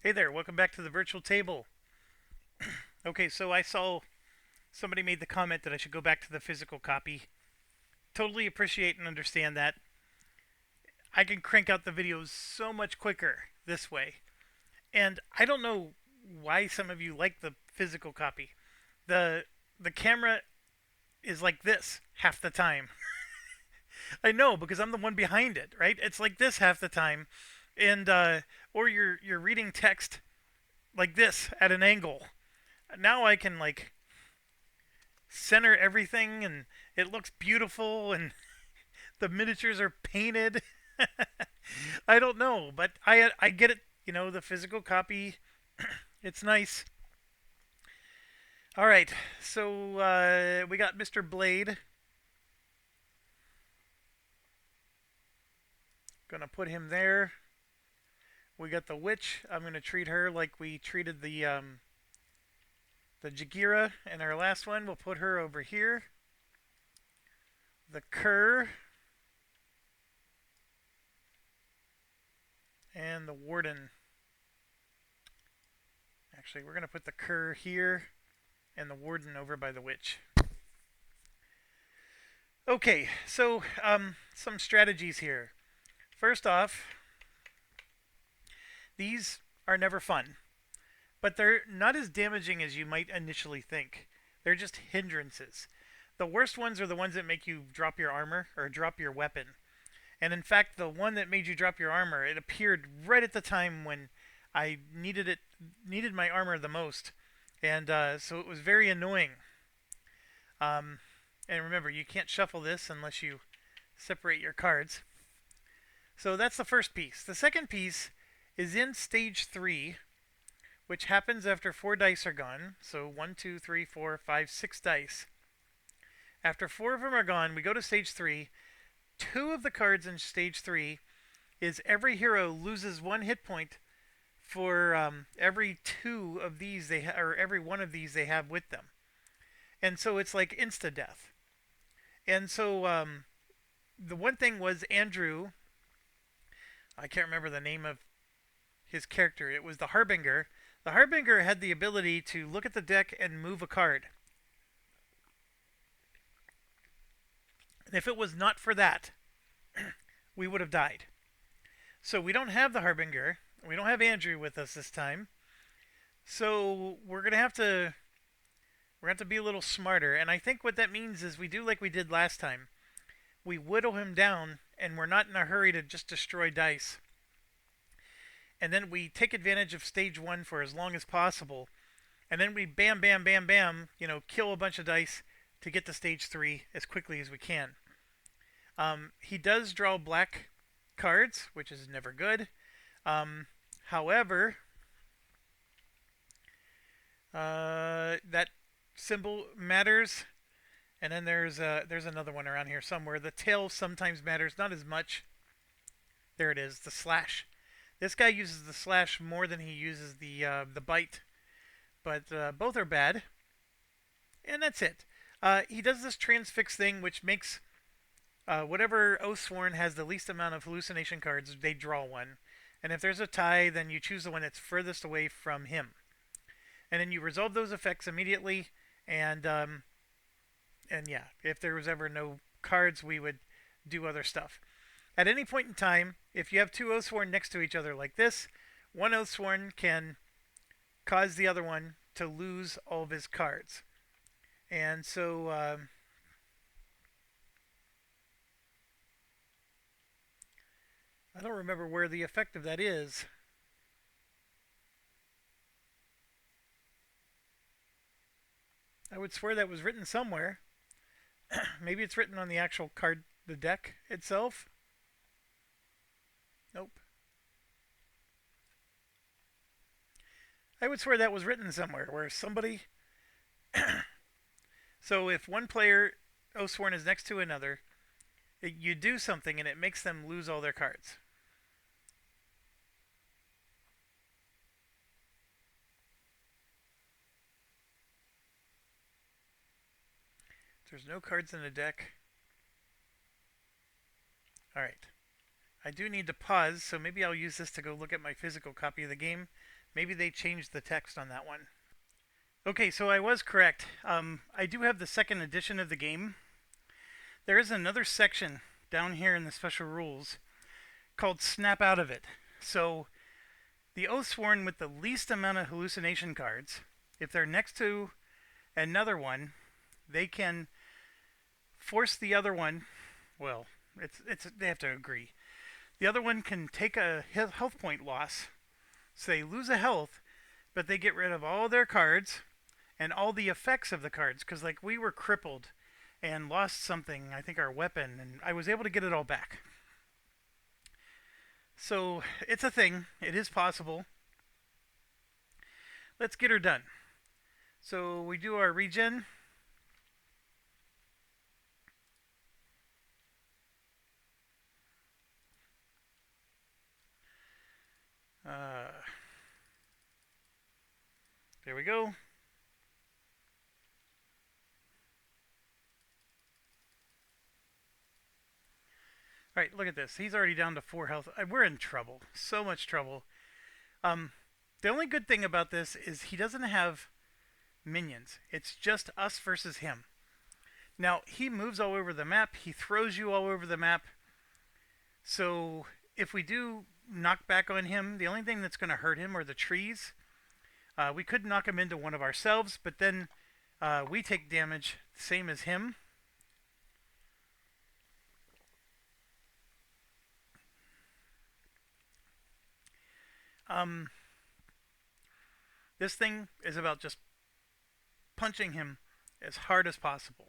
Hey there, welcome back to the virtual table. Okay, so I saw somebody made the comment that I should go back to the physical copy. Totally appreciate and understand that. I can crank out the videos so much quicker this way. And I don't know why some of you like the physical copy. The the camera is like this half the time. I know because I'm the one behind it, right? It's like this half the time. And or you're reading text like this at an angle. Now I can like center everything and it looks beautiful and the miniatures are painted. I don't know, but I get it. You know, the physical copy, it's nice. All right, so we got Mr. Blade. Gonna put him there. We got the witch. I'm gonna treat her like we treated the Jagira in our last one. We'll put her over here. The cur and the warden. Actually, we're gonna put the cur here and the warden over by the witch. Okay, so some strategies here. First off, these are never fun, but they're not as damaging as you might initially think. They're just hindrances. The worst ones are the ones that make you drop your armor or drop your weapon. And in fact, the one that made you drop your armor, it appeared right at the time when I needed my armor the most, and so it was very annoying. Um, and remember, you can't shuffle this unless you separate your cards. So that's the first piece. The second piece is in stage 3, which happens after 4 dice are gone. So 1, 2, 3, 4, 5, 6 dice. After 4 of them are gone, we go to stage 3. 2 of the cards in stage 3 is every hero loses 1 hit point for every 2 of these or every one of these they have with them. And so it's like insta death. And so the one thing was Andrew. I can't remember the name of his character. It was the Harbinger. The Harbinger had the ability to look at the deck and move a card. And if it was not for that, we would have died. So we don't have the Harbinger. We don't have Andrew with us this time. So we're gonna have to be a little smarter. And I think what that means is we do like we did last time. We whittle him down, and we're not in a hurry to just destroy dice. And then we take advantage of stage 1 for as long as possible. And then we bam, bam, bam, bam, kill a bunch of dice to get to stage 3 as quickly as we can. He does draw black cards, which is never good. However, that symbol matters. And then there's another one around here somewhere. The tail sometimes matters, not as much. There it is, the slash. This guy uses the slash more than he uses the bite, but both are bad. And that's it. He does this transfix thing, which makes whatever Oathsworn has the least amount of hallucination cards, they draw one. And if there's a tie, then you choose the one that's furthest away from him. And then you resolve those effects immediately. And yeah, if there was ever no cards, we would do other stuff. At any point in time, if you have 2 Oathsworn next to each other like this, one Oathsworn can cause the other one to lose all of his cards. And so I don't remember where the effect of that is. I would swear that was written somewhere. Maybe it's written on the actual card, the deck itself. Nope. I would swear that was written somewhere where somebody. So if one player, Oathsworn, is next to another, you do something and it makes them lose all their cards. There's no cards in the deck. Alright. I do need to pause, so maybe I'll use this to go look at my physical copy of the game. Maybe they changed the text on that one. Okay, so I was correct. I do have the second edition of the game. There is another section down here in the special rules called Snap Out of It. So the Oathsworn with the least amount of hallucination cards, if they're next to another one, they can force the other one. Well, it's they have to agree. The other one can take a health point loss, so they lose a health, but they get rid of all their cards and all the effects of the cards. Because like we were crippled and lost something, I think our weapon, and I was able to get it all back. So it's a thing. It is possible. Let's get her done. So we do our regen. There we go. Alright, look at this. He's already down to 4 health. We're in trouble. So much trouble. Um, the only good thing about this is he doesn't have minions. It's just us versus him. Now, he moves all over the map. He throws you all over the map. So, if we do knock back on him, the only thing that's going to hurt him are the trees. We could knock him into one of ourselves, but then we take damage, same as him. This thing is about just punching him as hard as possible.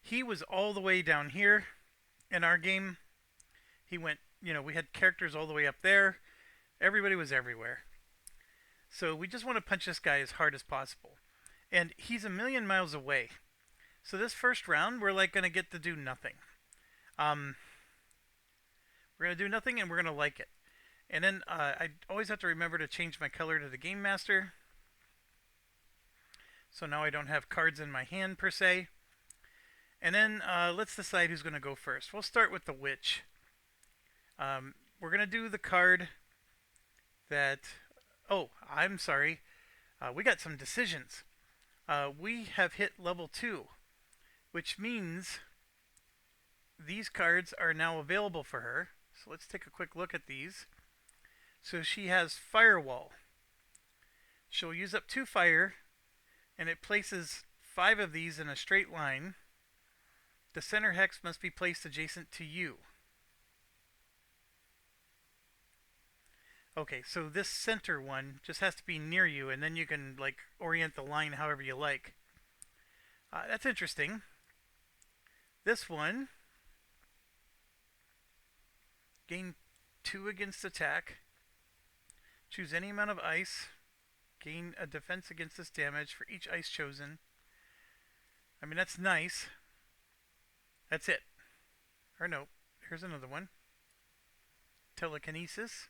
He was all the way down here in our game. He went, we had characters all the way up there. Everybody was everywhere. So we just want to punch this guy as hard as possible. And he's a million miles away. So this first round, we're like going to get to do nothing. We're going to do nothing and we're going to like it. And then I always have to remember to change my color to the Game Master. So now I don't have cards in my hand per se. And then let's decide who's going to go first. We'll start with the Witch. We're going to do the card that... Oh, I'm sorry. We got some decisions. We have hit level 2, which means these cards are now available for her. So let's take a quick look at these. So she has Firewall. She'll use up 2 fire, and it places 5 of these in a straight line. The center hex must be placed adjacent to you. Okay, so this center one just has to be near you, and then you can like orient the line however you like. That's interesting. This one, gain 2 against attack. Choose any amount of ice. Gain a defense against this damage for each ice chosen. I mean, that's nice. That's it. Or no, here's another one. Telekinesis.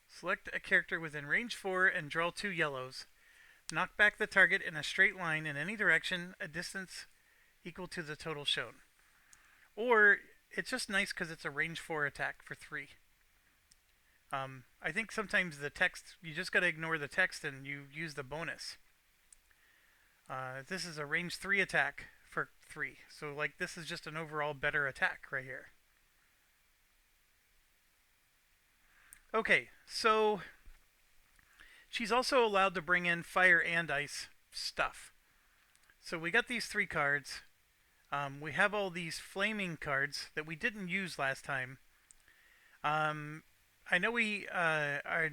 Select a character within range 4 and draw 2 yellows. Knock back the target in a straight line in any direction, a distance equal to the total shown. Or, it's just nice because it's a range 4 attack for 3. I think sometimes the text, you just got to ignore the text and you use the bonus. This is a range 3 attack for 3. So like this is just an overall better attack right here. Okay, so she's also allowed to bring in fire and ice stuff. So we got these 3 cards. We have all these flaming cards that we didn't use last time. I know we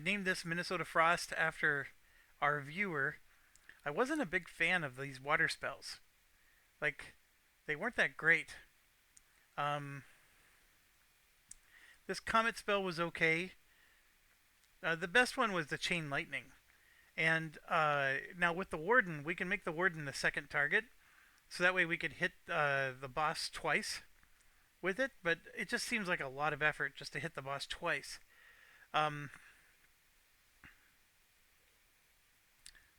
named this Minnesota Frost after our viewer. I wasn't a big fan of these water spells. Like, they weren't that great. This comet spell was okay. The best one was the chain lightning. And now with the warden, we can make the warden the second target. So that way we could hit the boss twice with it. But it just seems like a lot of effort just to hit the boss twice.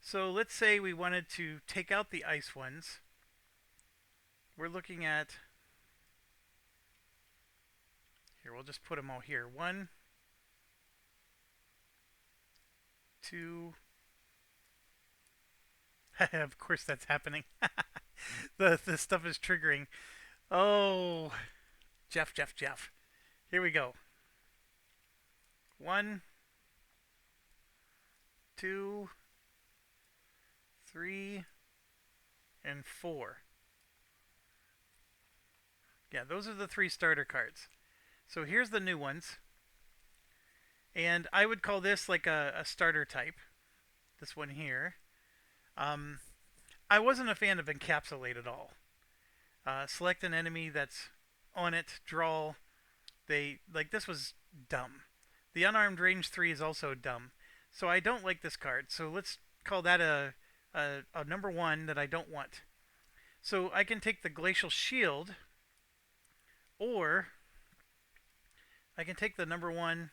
So let's say we wanted to take out the ice ones. we're looking at, here, we'll just put them all here. 1, 2. Of course that's happening. The stuff is triggering. Oh, Jeff. Here we go. 1, 2, 3, and 4. Yeah, those are the 3 starter cards. So here's the new ones. And I would call this like a starter type. This one here. I wasn't a fan of Encapsulate at all. Select an enemy that's on it, draw. This was dumb. The unarmed range 3 is also dumb. So I don't like this card. So let's call that a number 1 that I don't want. So I can take the Glacial Shield, or I can take the number 1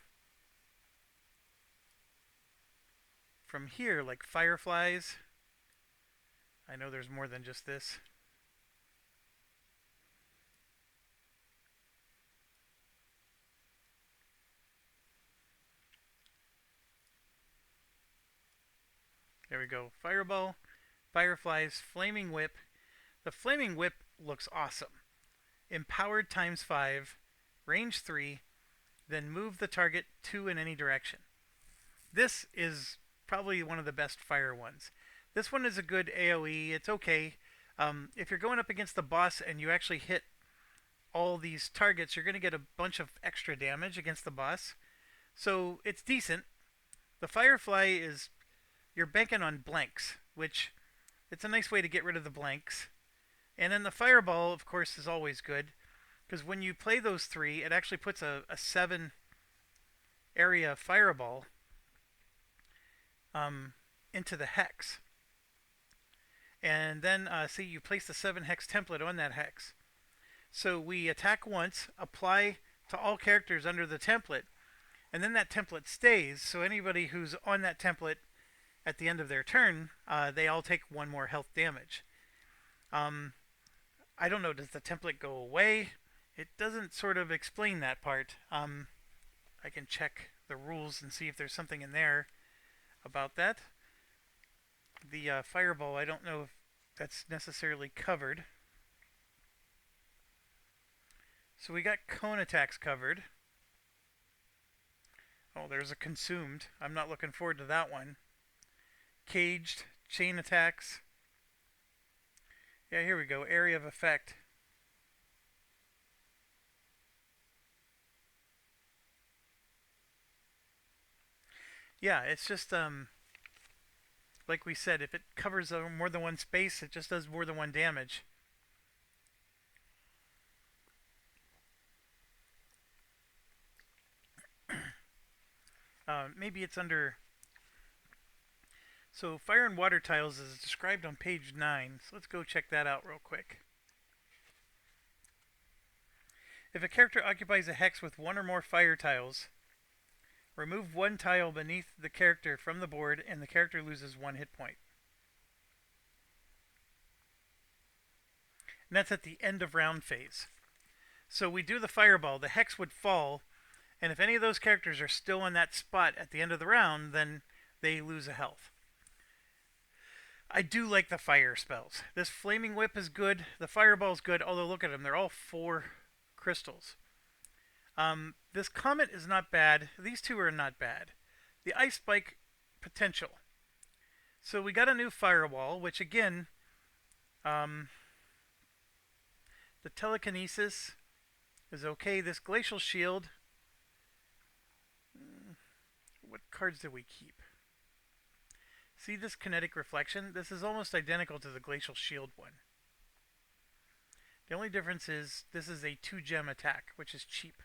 from here, like Fireflies. I know there's more than just this. There we go. Fireball, Fireflies, Flaming Whip. The Flaming Whip looks awesome. Empowered times 5, range 3, then move the target 2 in any direction. This is probably one of the best fire ones. This one is a good AoE. It's okay. If you're going up against the boss and you actually hit all these targets, you're going to get a bunch of extra damage against the boss. So it's decent. The Firefly is, you're banking on blanks, which it's a nice way to get rid of the blanks. And then the Fireball, of course, is always good, because when you play those 3, it actually puts a 7 area Fireball into the hex. And then, see, you place the 7 hex template on that hex. So we attack once, apply to all characters under the template, and then that template stays. So anybody who's on that template at the end of their turn, they all take 1 more health damage. I don't know, does the template go away? It doesn't sort of explain that part. I can check the rules and see if there's something in there about that. The Fireball, I don't know if that's necessarily covered. So we got cone attacks covered. Oh, there's a Consumed. I'm not looking forward to that one. Caged, chain attacks. Yeah, here we go. Area of effect. Yeah, it's just like we said, if it covers more than one space, it just does more than 1 damage. Maybe it's under. So fire and water tiles is described on page 9. So let's go check that out real quick. If a character occupies a hex with 1 or more fire tiles, remove 1 tile beneath the character from the board and the character loses 1 hit point. And that's at the end of round phase. So we do the Fireball, the hex would fall, and if any of those characters are still in that spot at the end of the round, then they lose a health. I do like the fire spells. This Flaming Whip is good. The Fireball is good, although look at them. They're all 4 crystals. This Comet is not bad. These 2 are not bad. The Ice Spike, potential. So we got a new Firewall, which again, the Telekinesis is okay. This Glacial Shield, what cards did we keep? See this Kinetic Reflection? This is almost identical to the Glacial Shield one. The only difference is this is a 2-gem attack, which is cheap.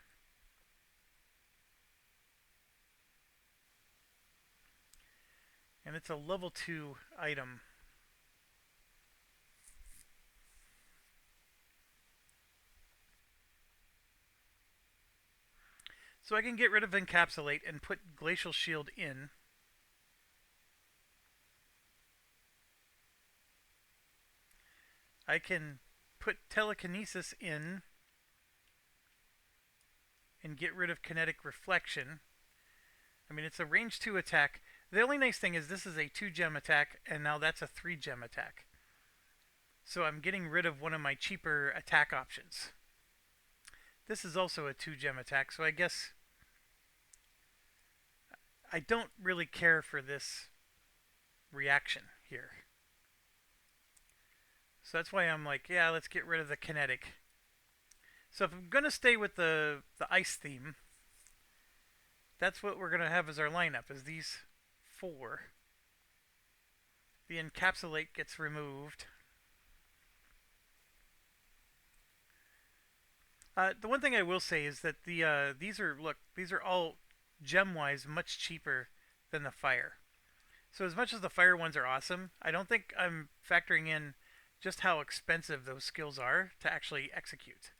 And it's a level 2 item. So I can get rid of Encapsulate and put Glacial Shield in. I can put telekinesis in and get rid of kinetic reflection. I mean, it's a range 2 attack. The only nice thing is this is a 2 gem attack, and now that's a 3 gem attack. So I'm getting rid of one of my cheaper attack options. This is also a 2 gem attack, so I guess I don't really care for this reaction here. So that's why I'm like, yeah, let's get rid of the kinetic. So if I'm going to stay with the ice theme, that's what we're going to have as our lineup, is these 4. The encapsulate gets removed. The one thing I will say is that these are all gem-wise much cheaper than the fire. So as much as the fire ones are awesome, I don't think I'm factoring in just how expensive those skills are to actually execute.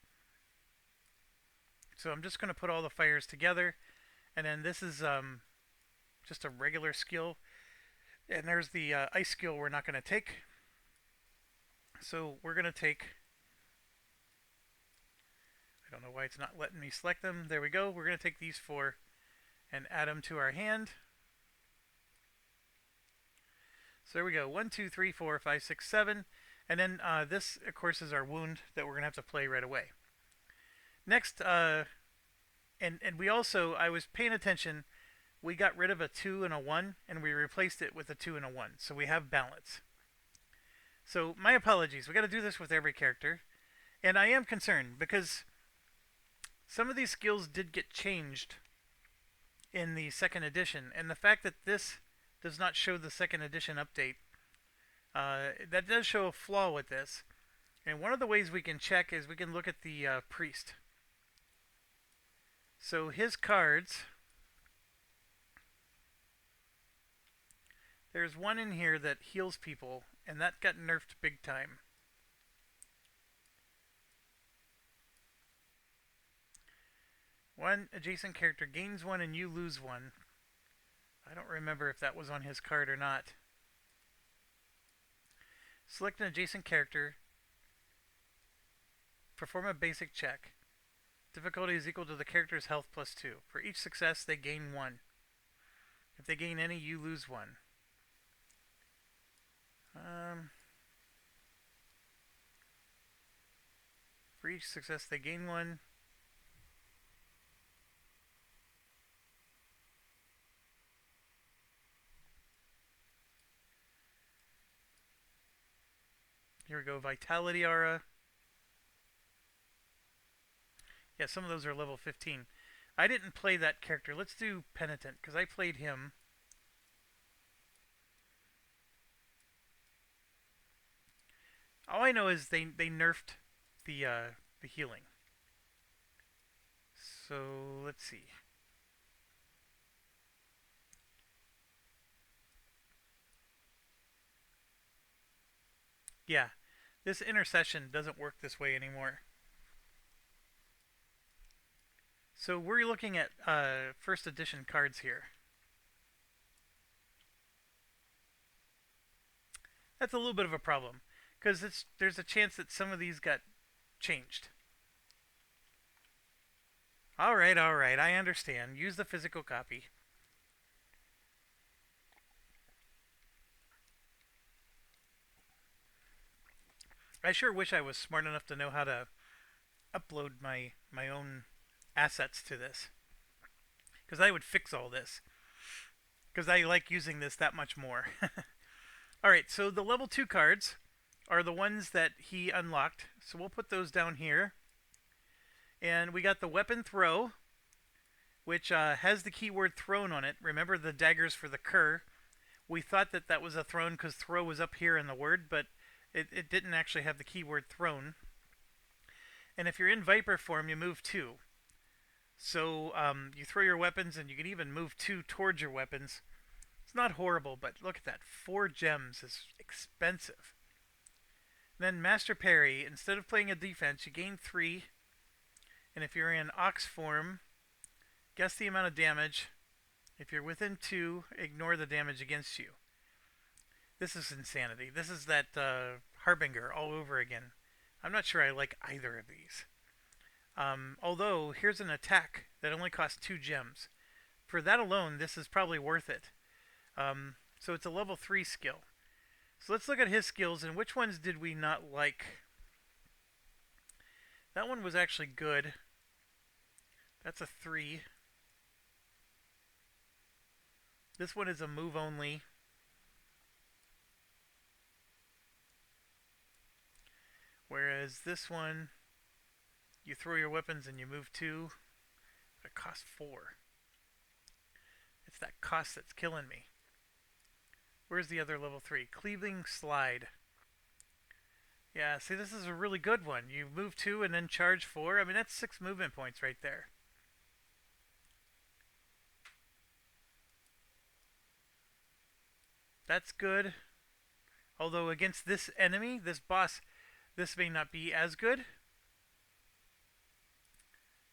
So I'm just going to put all the fires together, and then this is just a regular skill. And there's the ice skill we're not going to take. So we're going to take... I don't know why it's not letting me select them. There we go. We're going to take these 4 and add them to our hand. So there we go. 1, 2, 3, 4, 5, 6, 7. And then this, of course, is our wound that we're going to have to play right away. Next, and we also, I was paying attention, we got rid of a 2 and a 1, and we replaced it with a 2 and a 1. So we have balance. So my apologies. We got to do this with every character. And I am concerned because some of these skills did get changed in the 2nd edition. And the fact that this does not show the 2nd edition update, that does show a flaw with this. And one of the ways we can check is we can look at the priest. So his cards, there's one in here that heals people, and that got nerfed big time. One adjacent character gains 1 and you lose 1. I don't remember if that was on his card or not. Select an adjacent character. Perform a basic check. Difficulty is equal to the character's health plus 2. For each success, they gain 1. If they gain any, you lose 1. For each success, they gain 1. Here we go, Vitality Aura. Yeah, some of those are level 15. I didn't play that character. Let's do Penitent, because I played him. All I know is they nerfed the healing. So, let's see. Yeah, this intercession doesn't work this way anymore. So we're looking at 1st edition cards here. That's a little bit of a problem, because there's a chance that some of these got changed. Alright, I understand. Use the physical copy. I sure wish I was smart enough to know how to upload my own assets to this, because I would fix all this, because I like using this that much more. Alright, so the level 2 cards are the ones that he unlocked, so we'll put those down here. And we got the weapon throw, which has the keyword thrown on it. Remember the daggers for the cur. We thought that that was a thrown because throw was up here in the word, but it didn't actually have the keyword thrown. And if you're in Viper form, you move 2. So you throw your weapons, and you can even move 2 towards your weapons. It's not horrible, but look at that. 4 gems is expensive. Then Master Parry. Instead of playing a defense, you gain 3. And if you're in Ox form, guess the amount of damage. If you're within 2, ignore the damage against you. This is insanity. This is that Harbinger all over again. I'm not sure I like either of these. Although, here's an attack that only costs 2 gems. For that alone, this is probably worth it. So it's a level 3 skill. So let's look at his skills and which ones did we not like. That one was actually good. That's a 3. This one is a move only. Whereas this one, you throw your weapons and you move 2. It costs 4. It's that cost that's killing me. Where's the other level 3? Cleaving Slide. Yeah, see, this is a really good one. You move 2 and then charge 4. I mean, that's 6 movement points right there. That's good. Although against this enemy, this boss, this may not be as good.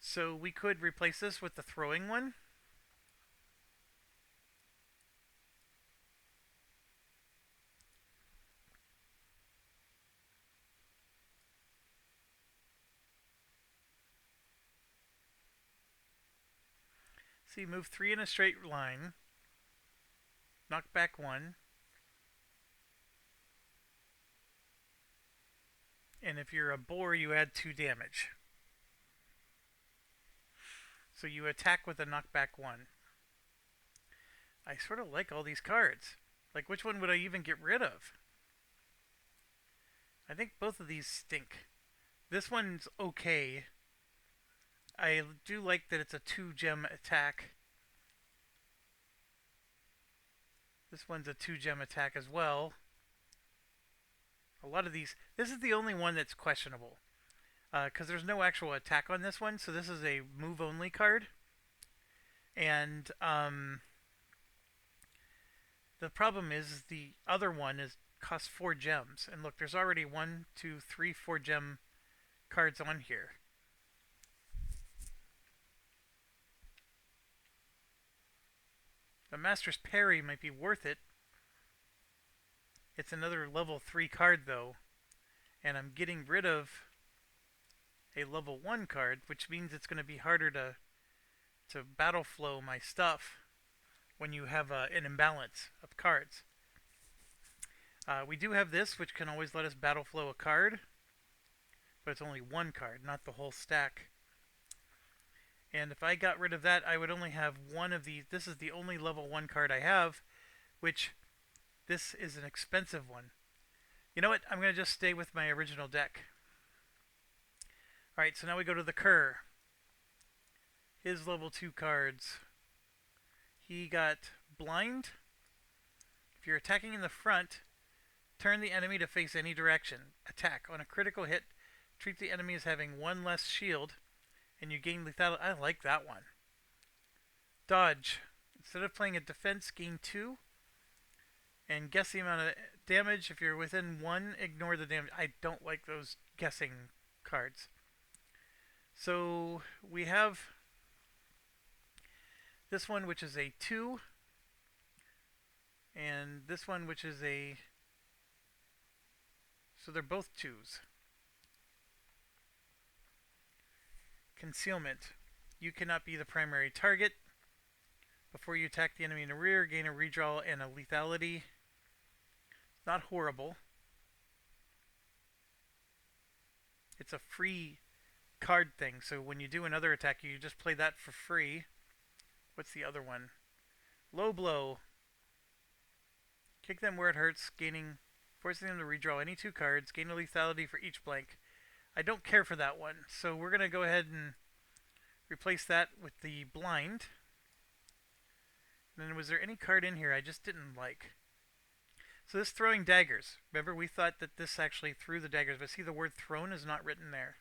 So we could replace this with the throwing one. See, move 3 in a straight line. Knock back 1. And if you're a boar, you add 2 damage. So you attack with a knockback 1. I sort of like all these cards. Like, which one would I even get rid of? I think both of these stink. This one's okay. I do like that it's a 2-gem attack. This one's a 2-gem attack as well. A lot of these... This is the only one that's questionable. Because there's no actual attack on this one, so this is a move-only card. And the problem is the other one costs 4 gems. And look, there's already 1, 2, 3, 4 gem cards on here. The Master's Parry might be worth it. It's another level 3 card though. And I'm getting rid of a level 1 card, which means it's going to be harder to battle flow my stuff when you have an imbalance of cards. We do have this, which can always let us battle flow a card, but it's only 1 card, not the whole stack. And if I got rid of that, I would only have 1 of these. This is the only level 1 card I have, which this is an expensive one. You know what? I'm going to just stay with my original deck. Alright, so now we go to the Cur. His level 2 cards. He got Blind. If you're attacking in the front, turn the enemy to face any direction. Attack. On a critical hit, treat the enemy as having 1 less shield, and you gain lethality. I like that one. Dodge. Instead of playing a defense, gain 2. And guess the amount of damage. If you're within 1, ignore the damage. I don't like those guessing cards. So we have this one, which is a 2, and this one, which is a... So they're both 2s. Concealment. You cannot be the primary target. Before you attack the enemy in the rear, gain a redraw and a lethality. Not horrible. It's a free card thing, so when you do another attack, you just play that for free. What's the other one? Low Blow. Kick them where it hurts, forcing them to redraw any 2 cards, gain a lethality for each blank. I don't care for that one, so we're going to go ahead and replace that with the Blind. And then was there any card in here I just didn't like? So this Throwing Daggers. Remember, we thought that this actually threw the daggers, but see the word thrown is not written there.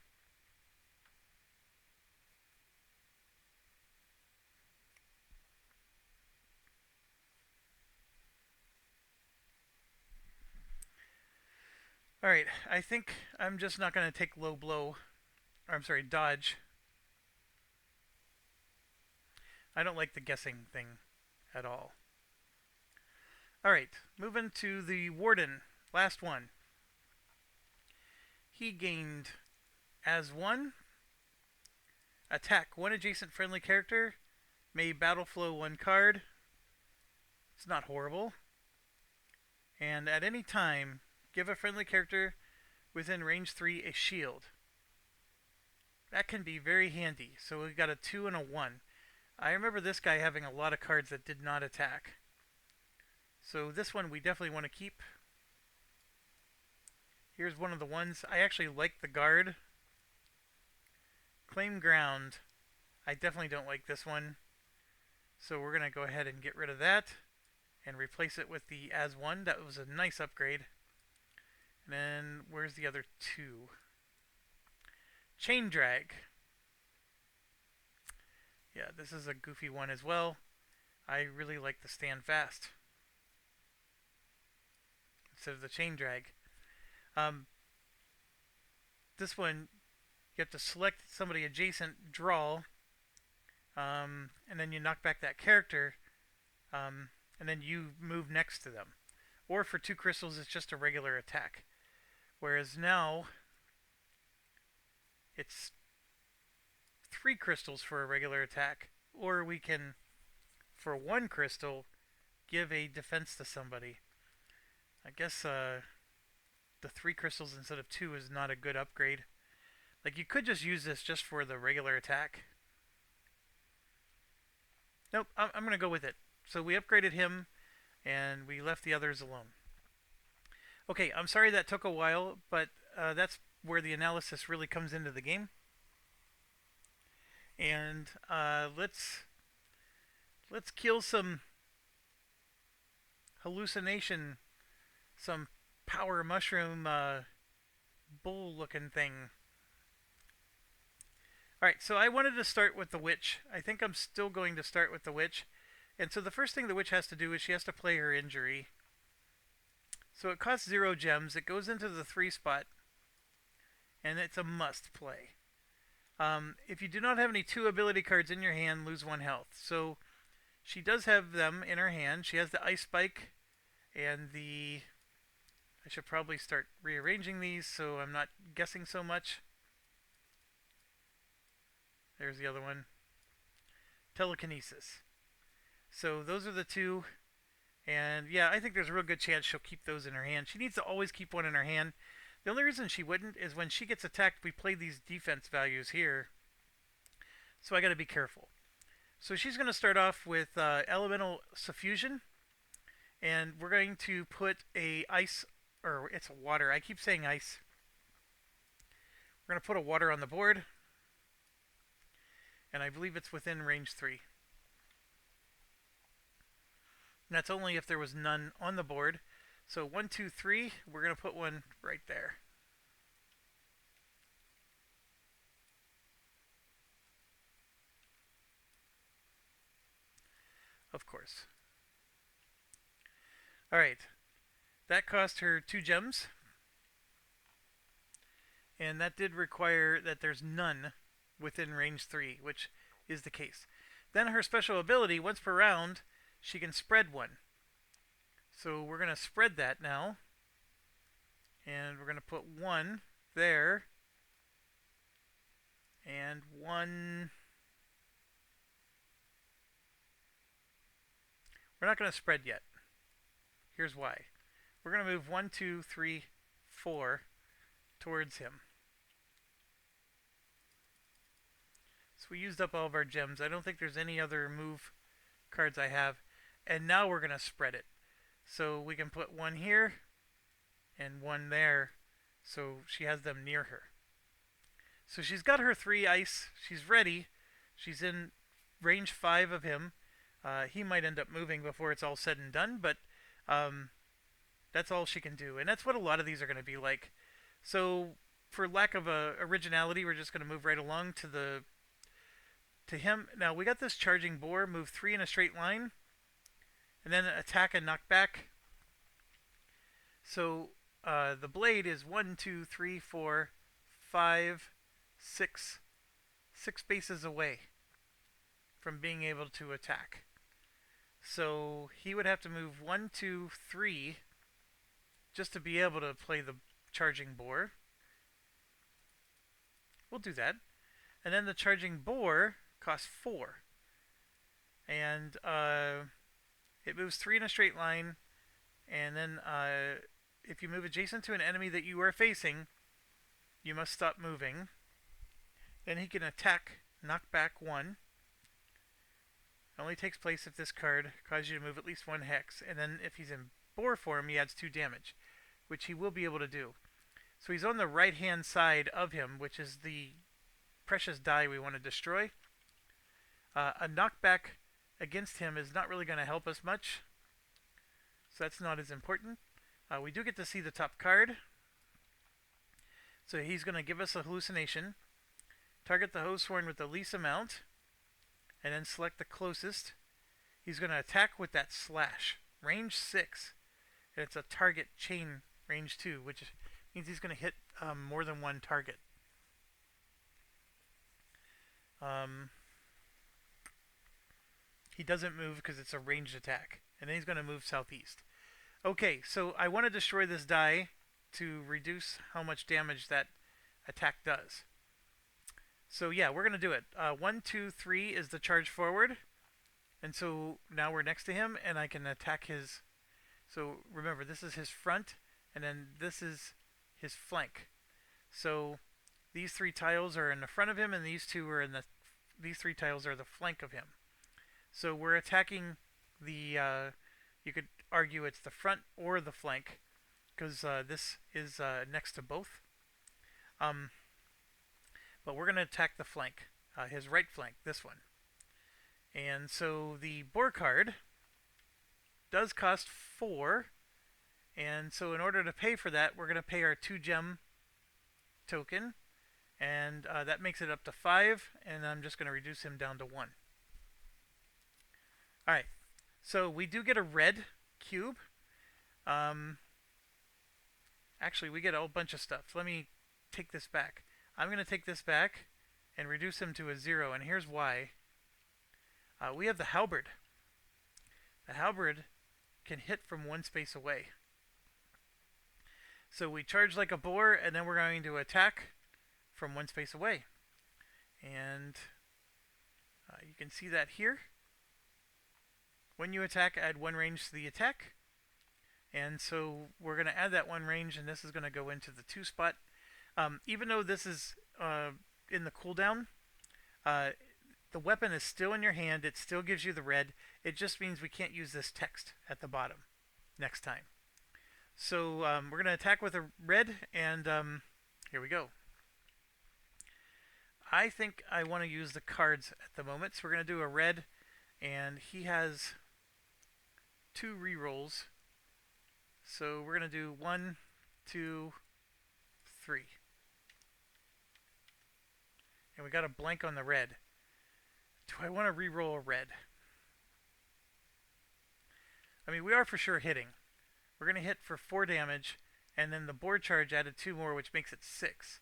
Alright, I think I'm just not going to take Low Blow. Or, I'm sorry, Dodge. I don't like the guessing thing at all. Alright, moving to the Warden. Last one. he gained as one attack one adjacent friendly character, may battle flow one card. It's not horrible. And at any time, give a friendly character within range 3 a shield. That can be very handy. So we got a 2 and a 1. I remember this guy having a lot of cards that did not attack. So this one we definitely want to keep. Here's one of the ones. I actually like the guard. Claim ground. I definitely don't like this one. So we're going to go ahead and get rid of that and replace it with the as one. That was a nice upgrade. And then where's the other two? Chain drag. Yeah, this is a goofy one as well. I really like the stand fast instead of the chain drag. This one, you have to select somebody adjacent, draw, and then you knock back that character, and then you move next to them. Or for 2 crystals, it's just a regular attack. Whereas now, it's 3 crystals for a regular attack. Or we can, for 1 crystal, give a defense to somebody. I guess the 3 crystals instead of 2 is not a good upgrade. Like, you could just use this just for the regular attack. Nope, I'm going to go with it. So we upgraded him, and we left the others alone. Okay, I'm sorry that took a while, but that's where the analysis really comes into the game. And let's kill some hallucination, some power mushroom bull-looking thing. Alright, so I wanted to start with the witch. I think I'm still going to start with the witch. And so the first thing the witch has to do is she has to play her injury. So it costs 0 gems. It goes into the 3 spot. And it's a must play. If you do not have any 2 ability cards in your hand, lose 1 health. So she does have them in her hand. She has the ice spike and the... I should probably start rearranging these so I'm not guessing so much. There's the other one. Telekinesis. So those are the 2. And yeah, I think there's a real good chance she'll keep those in her hand. She needs to always keep one in her hand. The only reason she wouldn't is when she gets attacked, we play these defense values here. So I got to be careful. So she's going to start off with Elemental Suffusion. And we're going to put a ice, or it's a water. I keep saying ice. We're going to put a water on the board. And I believe it's within range 3. And that's only if there was none on the board. So 1, 2, 3, we're going to put one right there. Of course. Alright. That cost her 2 gems. And that did require that there's none within range 3, which is the case. Then her special ability, once per round, she can spread 1. So we're going to spread that now. And we're going to put 1 there. And 1... We're not going to spread yet. Here's why. We're going to move 1, 2, 3, 4 towards him. So we used up all of our gems. I don't think there's any other move cards I have. And now we're going to spread it. So we can put 1 here and 1 there. So she has them near her. So she's got her 3 ice. She's ready. She's in range 5 of him. He might end up moving before it's all said and done, but that's all she can do. And that's what a lot of these are going to be like. So for lack of originality, we're just going to move right along to him. Now we got this charging boar, move 3 in a straight line, and then attack and knock back. So the blade is 1, 2, 3, 4, 5, 6 spaces away from being able to attack. So he would have to move 1, 2, 3 just to be able to play the charging boar. we'll do that. And then the charging boar costs 4. And it moves 3 in a straight line. And then if you move adjacent to an enemy that you are facing, you must stop moving. Then he can attack knockback 1. It only takes place if this card causes you to move at least 1 hex. And then if he's in boar form, he adds 2 damage, which he will be able to do. So he's on the right-hand side of him, which is the precious die we want to destroy. A knockback against him is not really going to help us much, so that's not as important. We do get to see the top card. So he's going to give us a hallucination. Target the Oathsworn with the least amount, and then select the closest. He's going to attack with that slash. Range 6. And it's a target chain range 2, which means he's going to hit more than one target. He doesn't move because it's a ranged attack. And then he's going to move southeast. Okay, so I want to destroy this die to reduce how much damage that attack does. So yeah, we're going to do it. 1, 2, 3 is the charge forward. And so now we're next to him, and I can attack his... So remember, this is his front, and then this is his flank. So these 3 tiles are in the front of him, and these 2 are in the... These 3 tiles are the flank of him. So we're attacking the... you could argue it's the front or the flank, because this is next to both. But we're going to attack the flank, his right flank, this one. And so the boar card does cost 4, and so in order to pay for that, we're going to pay our 2 gem token, and that makes it up to 5, and I'm just going to reduce him down to 1. Alright, so we do get a red cube. Actually, we get a whole bunch of stuff. Let me take this back. I'm going to take this back and reduce him to a 0, and here's why. We have the halberd. The halberd can hit from 1 space away. So we charge like a boar, and then we're going to attack from 1 space away. And you can see that here. When you attack, add 1 range to the attack. And so we're going to add that 1 range, and this is going to go into the 2 spot. Even though this is in the cooldown, the weapon is still in your hand. It still gives you the red. It just means we can't use this text at the bottom next time. So we're going to attack with a red, and here we go. I think I want to use the cards at the moment, so we're going to do a red, and he has 2 rerolls. So we're going to do 1, 2, 3. And we got a blank on the red. Do I want to reroll a red? I mean, we are for sure hitting. We're going to hit for 4 damage, and then the board charge added 2 more, which makes it 6.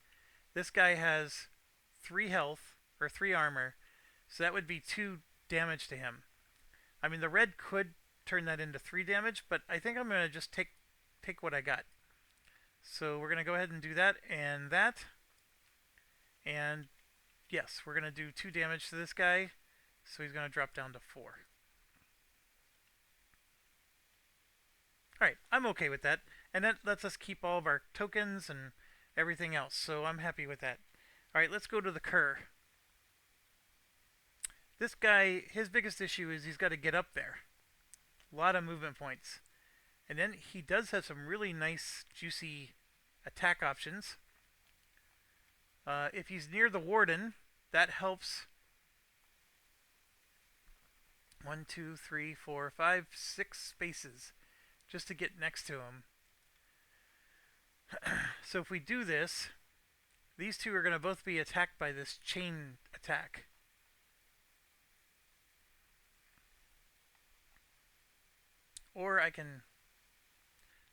This guy has 3 health, or 3 armor, so that would be 2 damage to him. I mean, the red could turn that into 3 damage, but I think I'm going to just take what I got. So we're going to go ahead and do that, and and yes, we're going to do 2 damage to this guy, so he's going to drop down to 4. Alright, I'm okay with that, and that lets us keep all of our tokens and everything else, so I'm happy with that. Alright, let's go to the cur. This guy, his biggest issue is he's got to get up there. A lot of movement points. And then he does have some really nice, juicy attack options. If he's near the warden, that helps. 1, 2, 3, 4, 5, 6 spaces just to get next to him. So if we do this, these 2 are going to both be attacked by this chain attack. Or I can,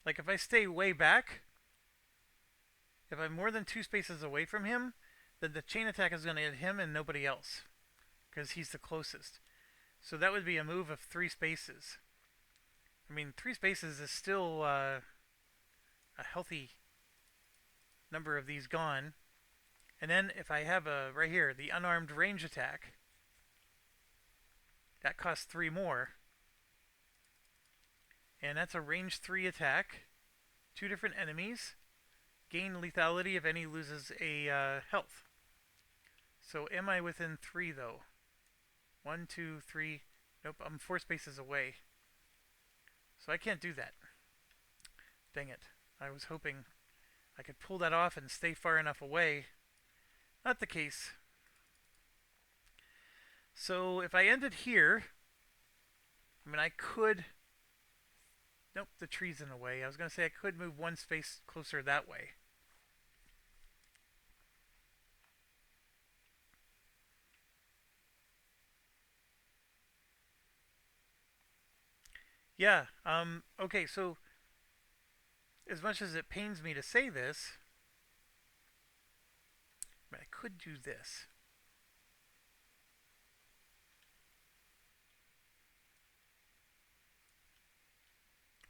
like if I stay way back, if I'm more than 2 spaces away from him, then the chain attack is going to hit him and nobody else, because he's the closest. So that would be a move of 3 spaces. I mean, 3 spaces is still a healthy number of these gone. And then if I have a right here, the unarmed range attack, that costs 3 more. And that's a range 3 attack. 2 different enemies. Gain lethality if any loses a health. So am I within 3 though? 1, 2, 3. Nope, I'm 4 spaces away. So I can't do that. Dang it. I was hoping I could pull that off and stay far enough away. Not the case. So if I ended here, I mean I could... Nope, the tree's in the way. I was going to say I could move 1 space closer that way. Yeah, okay, so as much as it pains me to say this, I could do this.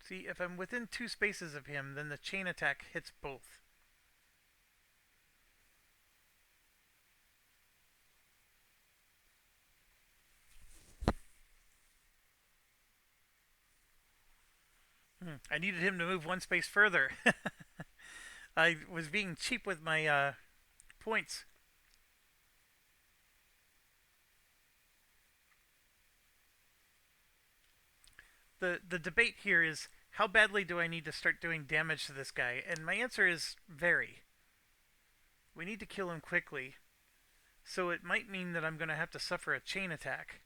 See, if I'm within 2 spaces of him, then the chain attack hits both. I needed him to move 1 space further. I was being cheap with my points. The debate here is how badly do I need to start doing damage to this guy? And my answer is very. We need to kill him quickly. So it might mean that I'm going to have to suffer a chain attack.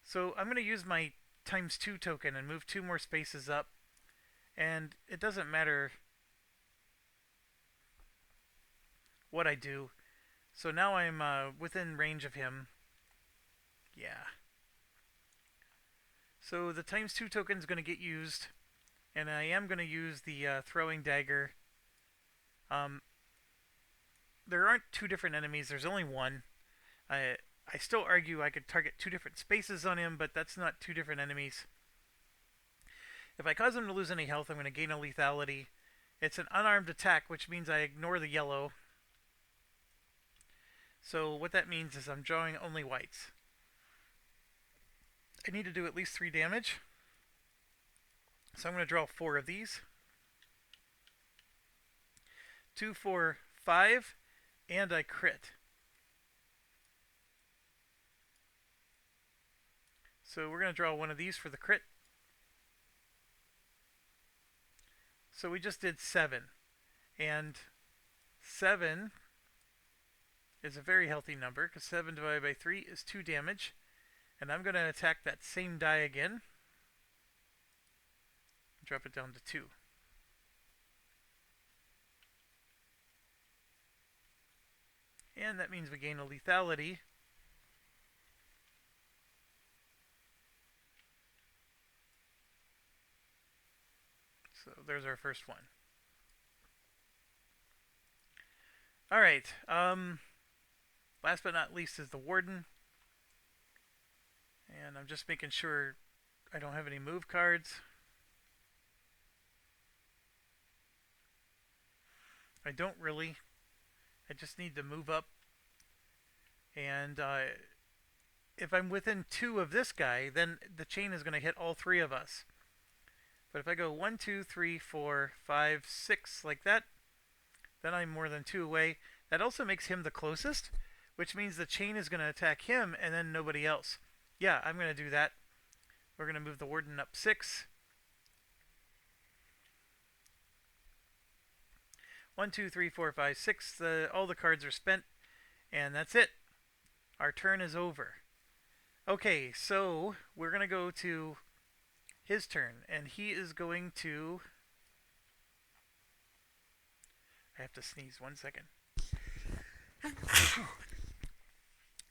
So I'm going to use my ×2 token and move 2 more spaces up. And it doesn't matter what I do. So now I'm within range of him. Yeah. So the ×2 token is going to get used. And I am going to use the throwing dagger. There aren't 2 different enemies. There's only 1. I still argue I could target 2 different spaces on him, but that's not 2 different enemies. If I cause him to lose any health, I'm going to gain a lethality. It's an unarmed attack, which means I ignore the yellow. So what that means is I'm drawing only whites. I need to do at least 3 damage. So I'm going to draw 4 of these. 2, 4, 5, and I crit. So we're going to draw 1 of these for the crit. So we just did 7. And 7 is a very healthy number, because 7 divided by 3 is 2 damage. And I'm going to attack that same die again. Drop it down to 2. And that means we gain a lethality. So there's our first one. Alright, last but not least is the Warden. And I'm just making sure I don't have any move cards. I don't really. I just need to move up. And if I'm within 2 of this guy, then the chain is going to hit all 3 of us. But if I go 1, 2, 3, 4, 5, 6 like that, then I'm more than 2 away. That also makes him the closest, which means the chain is going to attack him and then nobody else. Yeah, I'm going to do that. We're going to move the Warden up 6. 1, 2, 3, 4, 5, 6. All the cards are spent, and that's it. Our turn is over. Okay, so we're going to go to his turn, and he is going to... I have to sneeze 1 second.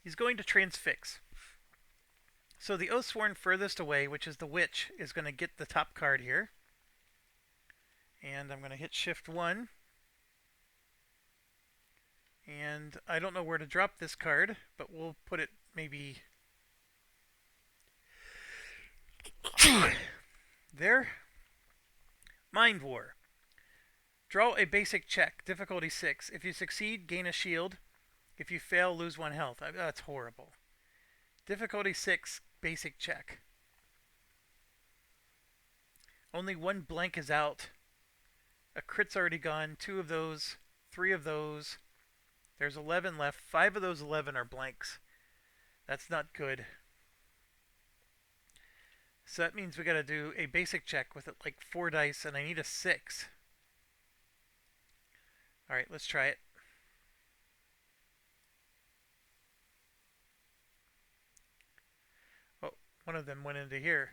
He's going to transfix. So the Oathsworn furthest away, which is the Witch, is going to get the top card here. And I'm going to hit Shift 1. And I don't know where to drop this card, but we'll put it maybe there. Mind War. Draw a basic check, difficulty 6. If you succeed, gain a shield. If you fail, lose 1 health. That's horrible. Difficulty 6, basic check. Only 1 blank is out. A crit's already gone. 2 of those. 3 of those. There's 11 left. 5 of those 11 are blanks. That's not good. So that means we gotta do a basic check with like 4 dice, and I need a 6. Alright, let's try it. Oh, one of them went into here.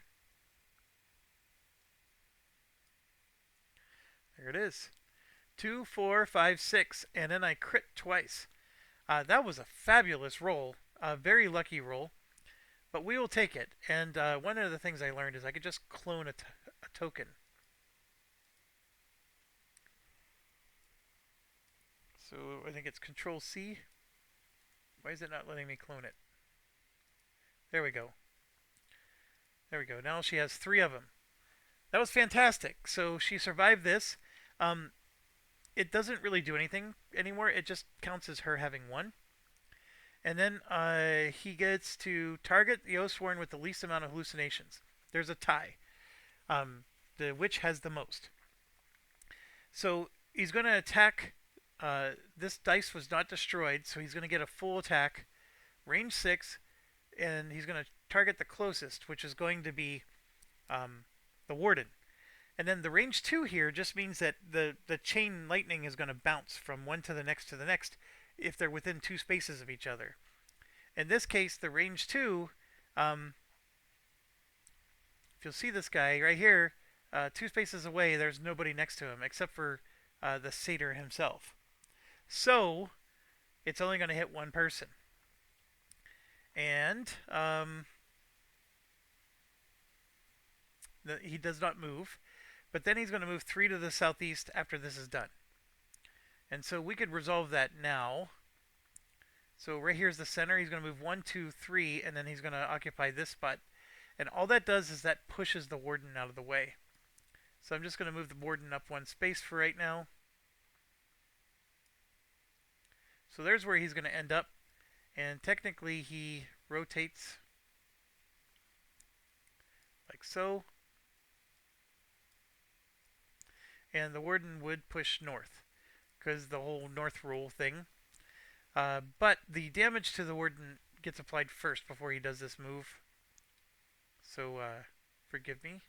There it is. 2, 4, 5, 6, and then I crit twice. That was a fabulous roll. A very lucky roll. But we will take it. And one of the things I learned is I could just clone a token. So I think it's Control C. Why is it not letting me clone it? There we go. There we go. Now she has 3 of them. That was fantastic. So she survived this. It doesn't really do anything anymore. It just counts as her having 1. And then he gets to target the Oathsworn with the least amount of hallucinations. There's a tie. The witch has the most. So he's going to attack. This dice was not destroyed, so he's going to get a full attack, range 6, and he's going to target the closest, which is going to be the warden. And then the range 2 here just means that the chain lightning is going to bounce from one to the next if they're within 2 spaces of each other. In this case, the range 2, if you'll see this guy right here, 2 spaces away, there's nobody next to him except for the satyr himself. So, it's only going to hit 1 person. And he does not move. But then he's going to move 3 to the southeast after this is done. And so we could resolve that now. So right here's the center. He's going to move 1, 2, 3, and then he's going to occupy this spot. And all that does is that pushes the warden out of the way. So I'm just going to move the warden up 1 space for right now. So there's where he's going to end up. And technically he rotates like so. And the warden would push north because the whole north rule thing. But the damage to the warden gets applied first before he does this move. So forgive me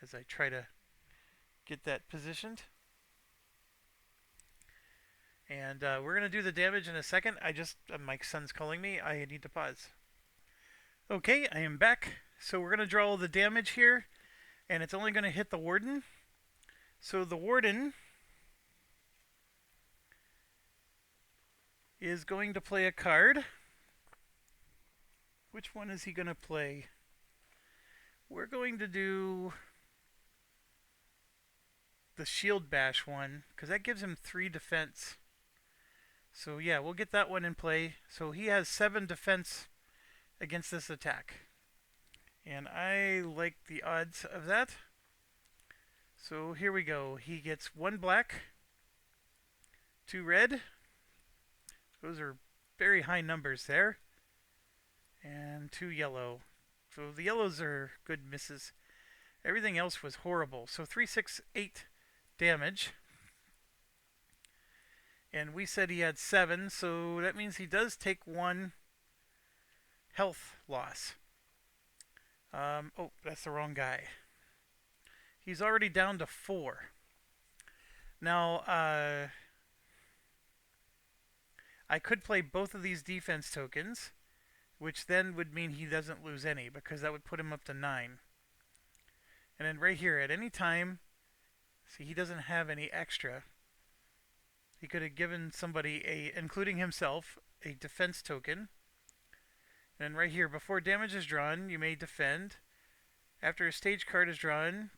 as I try to get that positioned. And we're going to do the damage in a second. My son's calling me. I need to pause. Okay, I am back. So we're going to draw all the damage here. And it's only going to hit the warden. So the warden is going to play a card. Which one is he going to play? We're going to do the shield bash one, because that gives him 3 defense. So yeah, we'll get that one in play. So he has 7 defense against this attack. And I like the odds of that. So here we go. He gets 1 black, 2 red. Those are very high numbers there. And 2 yellow. So the yellows are good misses. Everything else was horrible. So 3, 6, 8 damage. And we said he had 7, so that means he does take 1 health loss. Oh, that's the wrong guy. He's already down to 4. Now, I could play both of these defense tokens, which then would mean he doesn't lose any, because that would put him up to 9. And then right here, at any time, see, he doesn't have any extra. He could have given somebody, including himself, a defense token. And then right here, before damage is drawn, you may defend. After a stage card is drawn,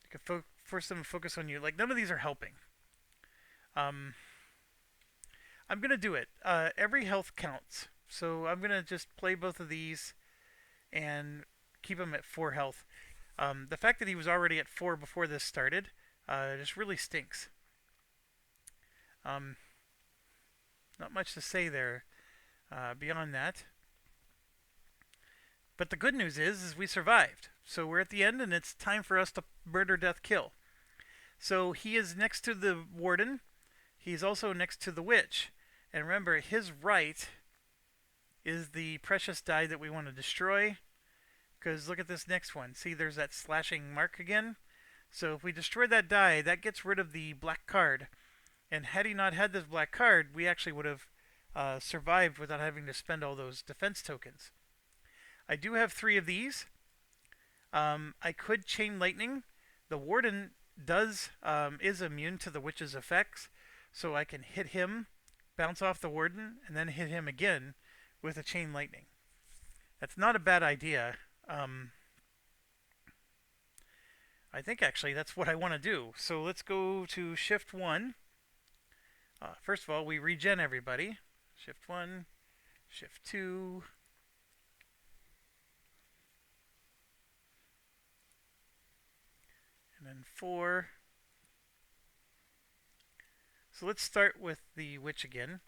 you can force them to focus on you. Like, none of these are helping. I'm going to do it. Every health counts. So I'm going to just play both of these and keep him at 4 health. The fact that he was already at 4 before this started It just really stinks. Um, Not much to say there beyond that. But the good news is we survived. So we're at the end, and it's time for us to murder, death, kill. So he is next to the warden. He's also next to the witch. And remember, his right is the precious die that we want to destroy. Because look at this next one. See, there's that slashing mark again. So if we destroy that die, that gets rid of the black card. And had he not had this black card, we actually would have survived without having to spend all those defense tokens. I do have 3 of these. I could chain lightning. The warden is immune to the witch's effects, so I can hit him, bounce off the warden, and then hit him again with a chain lightning. That's not a bad idea. I think actually that's what I want to do. So let's go to shift 1. First of all, we regen everybody. Shift 1, shift 2. And then 4. So let's start with the witch again.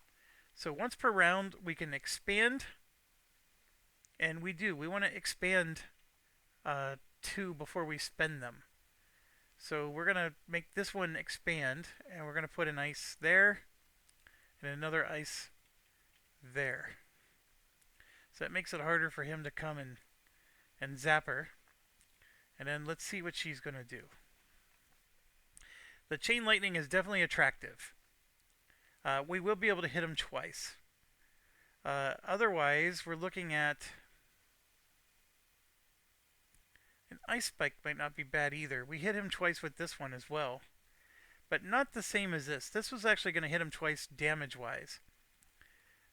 So once per round, we can expand. And we do. We want to expand 2 before we spend them. So we're going to make this one expand. And we're going to put an ice there. And another ice there. So that makes it harder for him to come and zap her. And then let's see what she's going to do. The chain lightning is definitely attractive. We will be able to hit him twice. Otherwise, we're looking at an ice spike might not be bad either. We hit him twice with this one as well. But not the same as this. This was actually going to hit him twice damage-wise.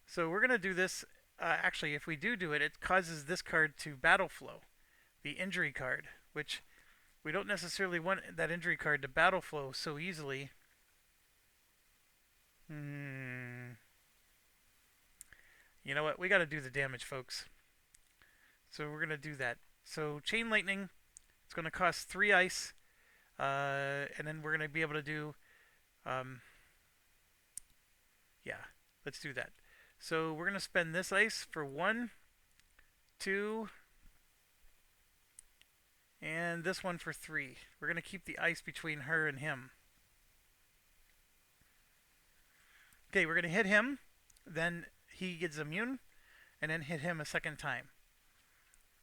So we're going to do this. Actually, if we do it, it causes this card to battle flow. The injury card, which we don't necessarily want that injury card to battle flow so easily. You know what? We got to do the damage, folks. So we're going to do that. So chain lightning, it's going to cost 3 ice. And then we're going to be able to do... yeah, let's do that. So we're going to spend this ice for 1, 2... and this one for 3. We're going to keep the ice between her and him. Okay, we're going to hit him. Then he gets immune. And then hit him a second time.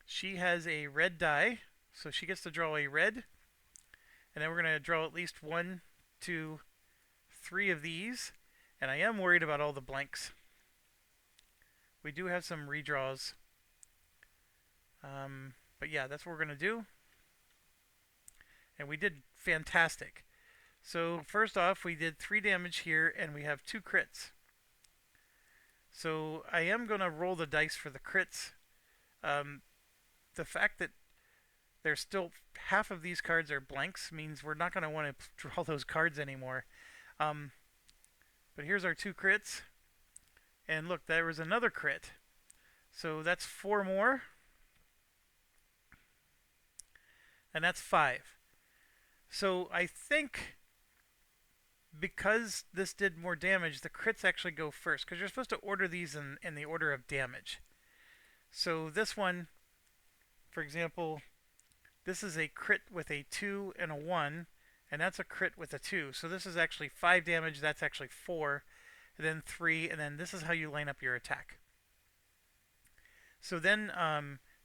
She has a red die. So she gets to draw a red. And then we're going to draw at least 1, 2, 3 of these. And I am worried about all the blanks. We do have some redraws. But yeah, that's what we're going to do. And we did fantastic. So first off, we did 3 damage here, and we have 2 crits. So I am going to roll the dice for the crits. The fact that there's still half of these cards are blanks means we're not going to want to draw those cards anymore. But here's our 2 crits. And look, there was another crit. So that's 4 more. And that's 5. So I think because this did more damage, the crits actually go first. Because you're supposed to order these in the order of damage. So this one, for example, this is a crit with a 2 and a 1. And that's a crit with a 2. So this is actually 5 damage. That's actually 4. And then 3. And then this is how you line up your attack. So then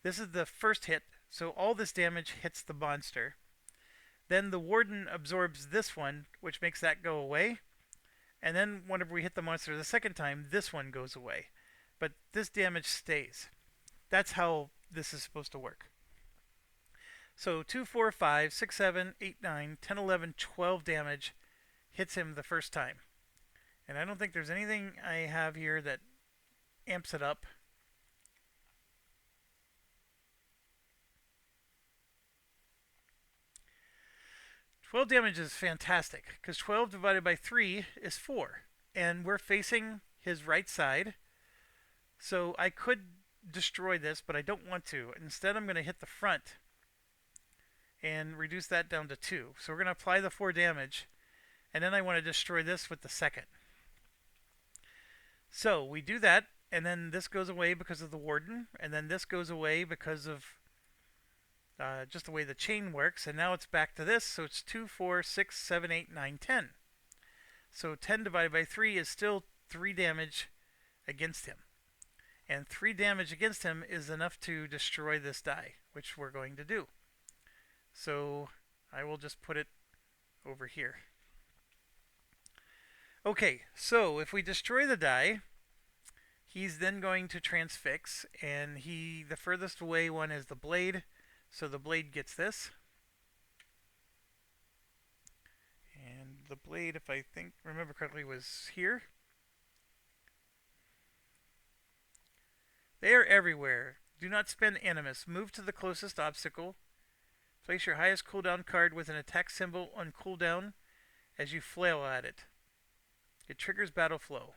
this is the first hit. So all this damage hits the monster. Then the warden absorbs this one, which makes that go away. And then whenever we hit the monster the second time, this one goes away. But this damage stays. That's how this is supposed to work. So 2, 4, 5, 6, 7, 8, 9, 10, 11, 12 damage hits him the first time. And I don't think there's anything I have here that amps it up. 12 damage is fantastic, because 12 divided by 3 is 4. And we're facing his right side. So I could destroy this, but I don't want to. Instead, I'm going to hit the front. and reduce that down to 2. So we're going to apply the 4 damage, and then I want to destroy this with the second. So we do that, and then this goes away because of the warden, and then this goes away because of just the way the chain works, and now it's back to this, so it's 2, 4, 6, 7, 8, 9, 10. So 10 divided by 3 is still 3 damage against him. And 3 damage against him is enough to destroy this die, which we're going to do. So I will just put it over here. Okay, so if we destroy the die, he's then going to transfix, and the furthest away one is the blade, so the blade gets this. And the blade, if I remember correctly, was here. They are everywhere. Do not spend animus. Move to the closest obstacle. Place your highest cooldown card with an attack symbol on cooldown as you flail at it. It triggers battle flow.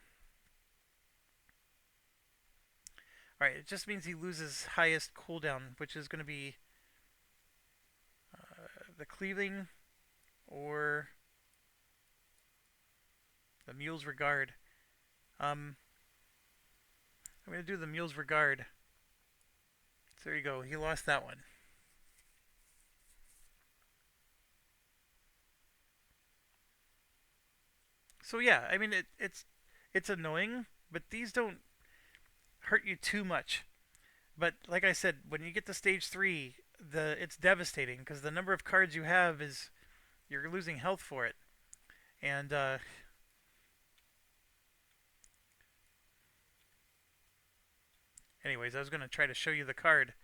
Alright, it just means he loses highest cooldown, which is going to be the cleaving or the mule's regard. I'm going to do the mule's regard. So there you go. He lost that one. So yeah, I mean it's annoying, but these don't hurt you too much. But like I said, when you get to stage 3, it's devastating because the number of cards you have is you're losing health for it. And anyways, I was going to try to show you the card.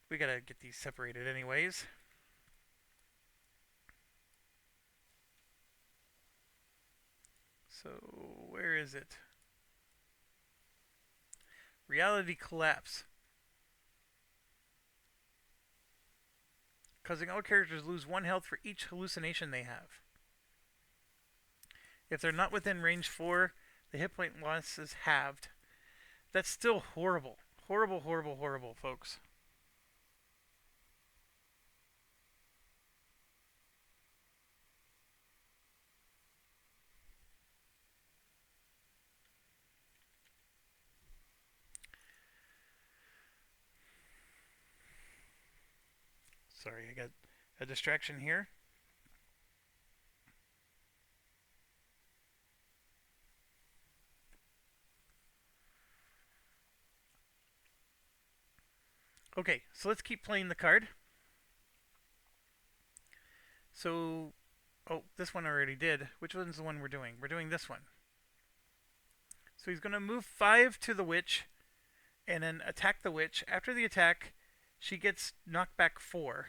We got to get these separated anyways. So where is it? Reality collapse. Causing all characters lose 1 health for each hallucination they have. If they're not within range 4, the hit point loss is halved. That's still horrible. Horrible, horrible, horrible, folks. Sorry, I got a distraction here. Okay, so let's keep playing the card. So, oh, this one I already did. Which one's the one we're doing? We're doing this one. So he's going to move 5 to the witch and then attack the witch. After the attack, she gets knocked back 4.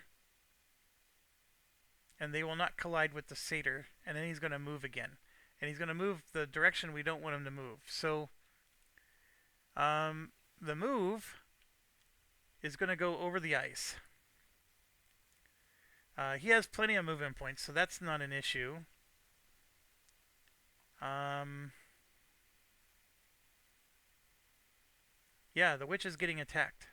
And they will not collide with the satyr. And then he's going to move again. And he's going to move the direction we don't want him to move. So, the move is going to go over the ice. He has plenty of movement points, so that's not an issue. Yeah, the witch is getting attacked.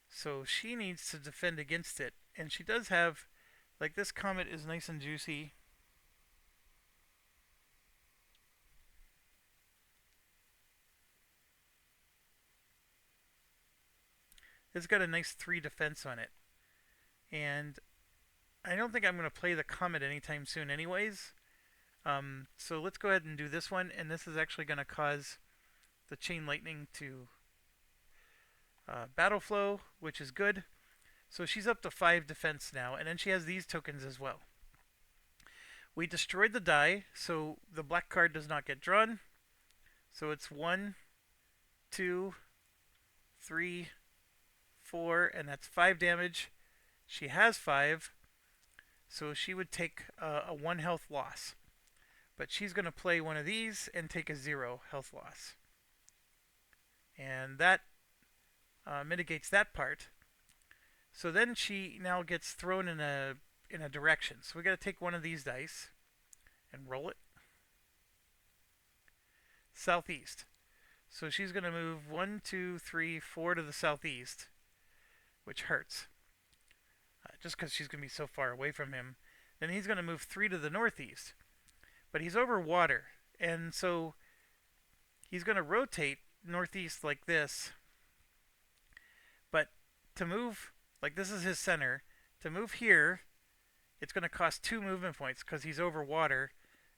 So she needs to defend against it. And she does have, like, this comet is nice and juicy. It's got a nice 3 defense on it. And I don't think I'm going to play the comet anytime soon anyways. So let's go ahead and do this one. And this is actually going to cause the chain lightning to battle flow, which is good. So she's up to 5 defense now. And then she has these tokens as well. We destroyed the die, so the black card does not get drawn. So it's 1, 2, 3, 4, and that's 5 damage. She has 5, so she would take a 1 health loss. But she's going to play one of these and take a 0 health loss. And that mitigates that part. So then she now gets thrown in a direction. So we got to take one of these dice and roll it. Southeast. So she's going to move 1, 2, 3, 4 to the southeast, which hurts. just because she's going to be so far away from him. Then he's going to move 3 to the northeast. But he's over water. And so he's going to rotate northeast like this. But to move, like this is his center, to move here, it's going to cost 2 movement points because he's over water.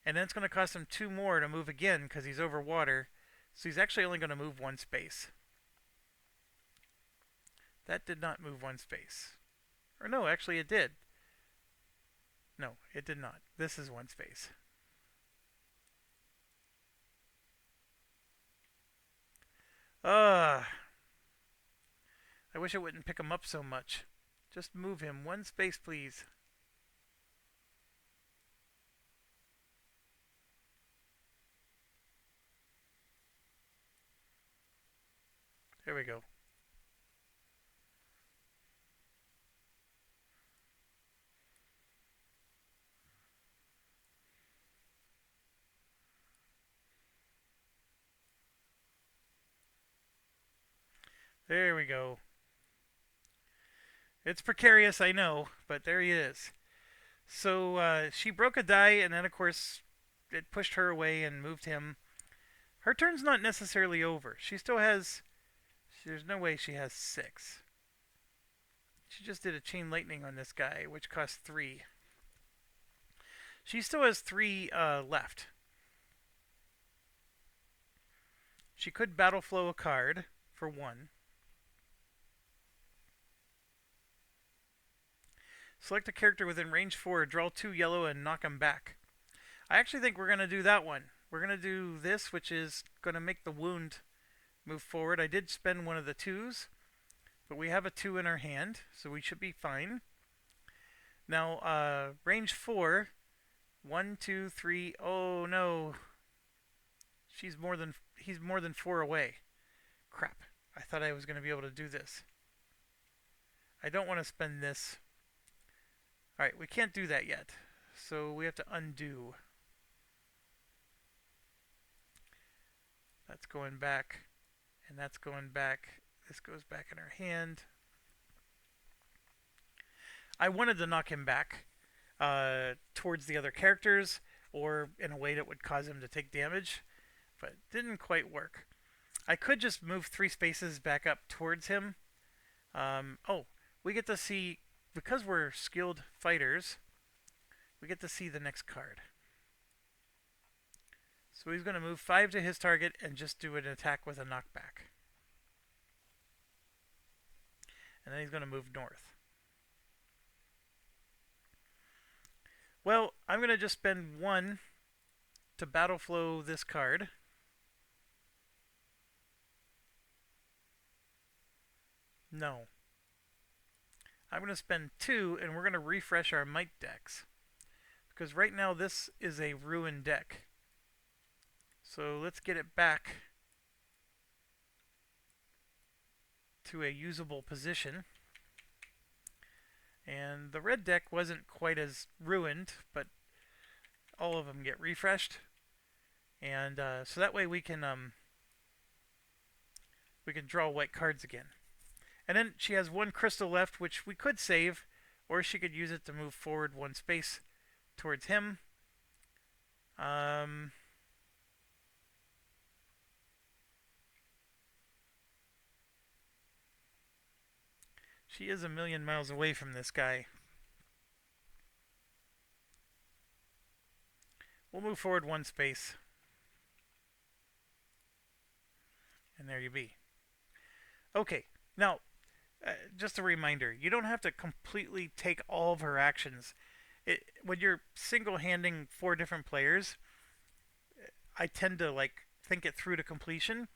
And then it's going to cost him 2 more to move again because he's over water. So he's actually only going to move 1 space. That did not move 1 space. Or no, actually it did. No, it did not. This is 1 space. I wish it wouldn't pick him up so much. Just move him 1 space, please. There we go. There we go. It's precarious, I know, but there he is. So she broke a die, and then of course it pushed her away and moved him. Her turn's not necessarily over. She still has. There's no way she has 6. She just did a chain lightning on this guy, which cost 3. She still has 3 left. She could battle flow a card for 1. Select a character within range 4, draw 2 yellow, and knock him back. I actually think we're going to do that one. We're going to do this, which is going to make the wound move forward. I did spend one of the 2s, but we have a 2 in our hand, so we should be fine. Now, range 4. 1, 2, 3. Oh no. He's more than 4 away. Crap. I thought I was going to be able to do this. I don't want to spend this. Alright, we can't do that yet. So we have to undo. That's going back. And that's going back. This goes back in our hand. I wanted to knock him back towards the other characters, or in a way that would cause him to take damage, but it didn't quite work. I could just move 3 spaces back up towards him. Oh, we get to see, because we're skilled fighters, we get to see the next card. So he's going to move 5 to his target and just do an attack with a knockback. And then he's going to move north. Well, I'm going to just spend 1 to battle flow this card. No. I'm going to spend 2, and we're going to refresh our might decks. Because right now this is a ruined deck. So let's get it back to a usable position. And the red deck wasn't quite as ruined, but all of them get refreshed. And so that way we can draw white cards again. And then she has 1 crystal left, which we could save, or she could use it to move forward 1 space towards him. She is a million miles away from this guy. We'll move forward 1 space. And there you be. Okay, now, just a reminder, you don't have to completely take all of her actions. When you're single-handing 4 different players, I tend to think it through to completion.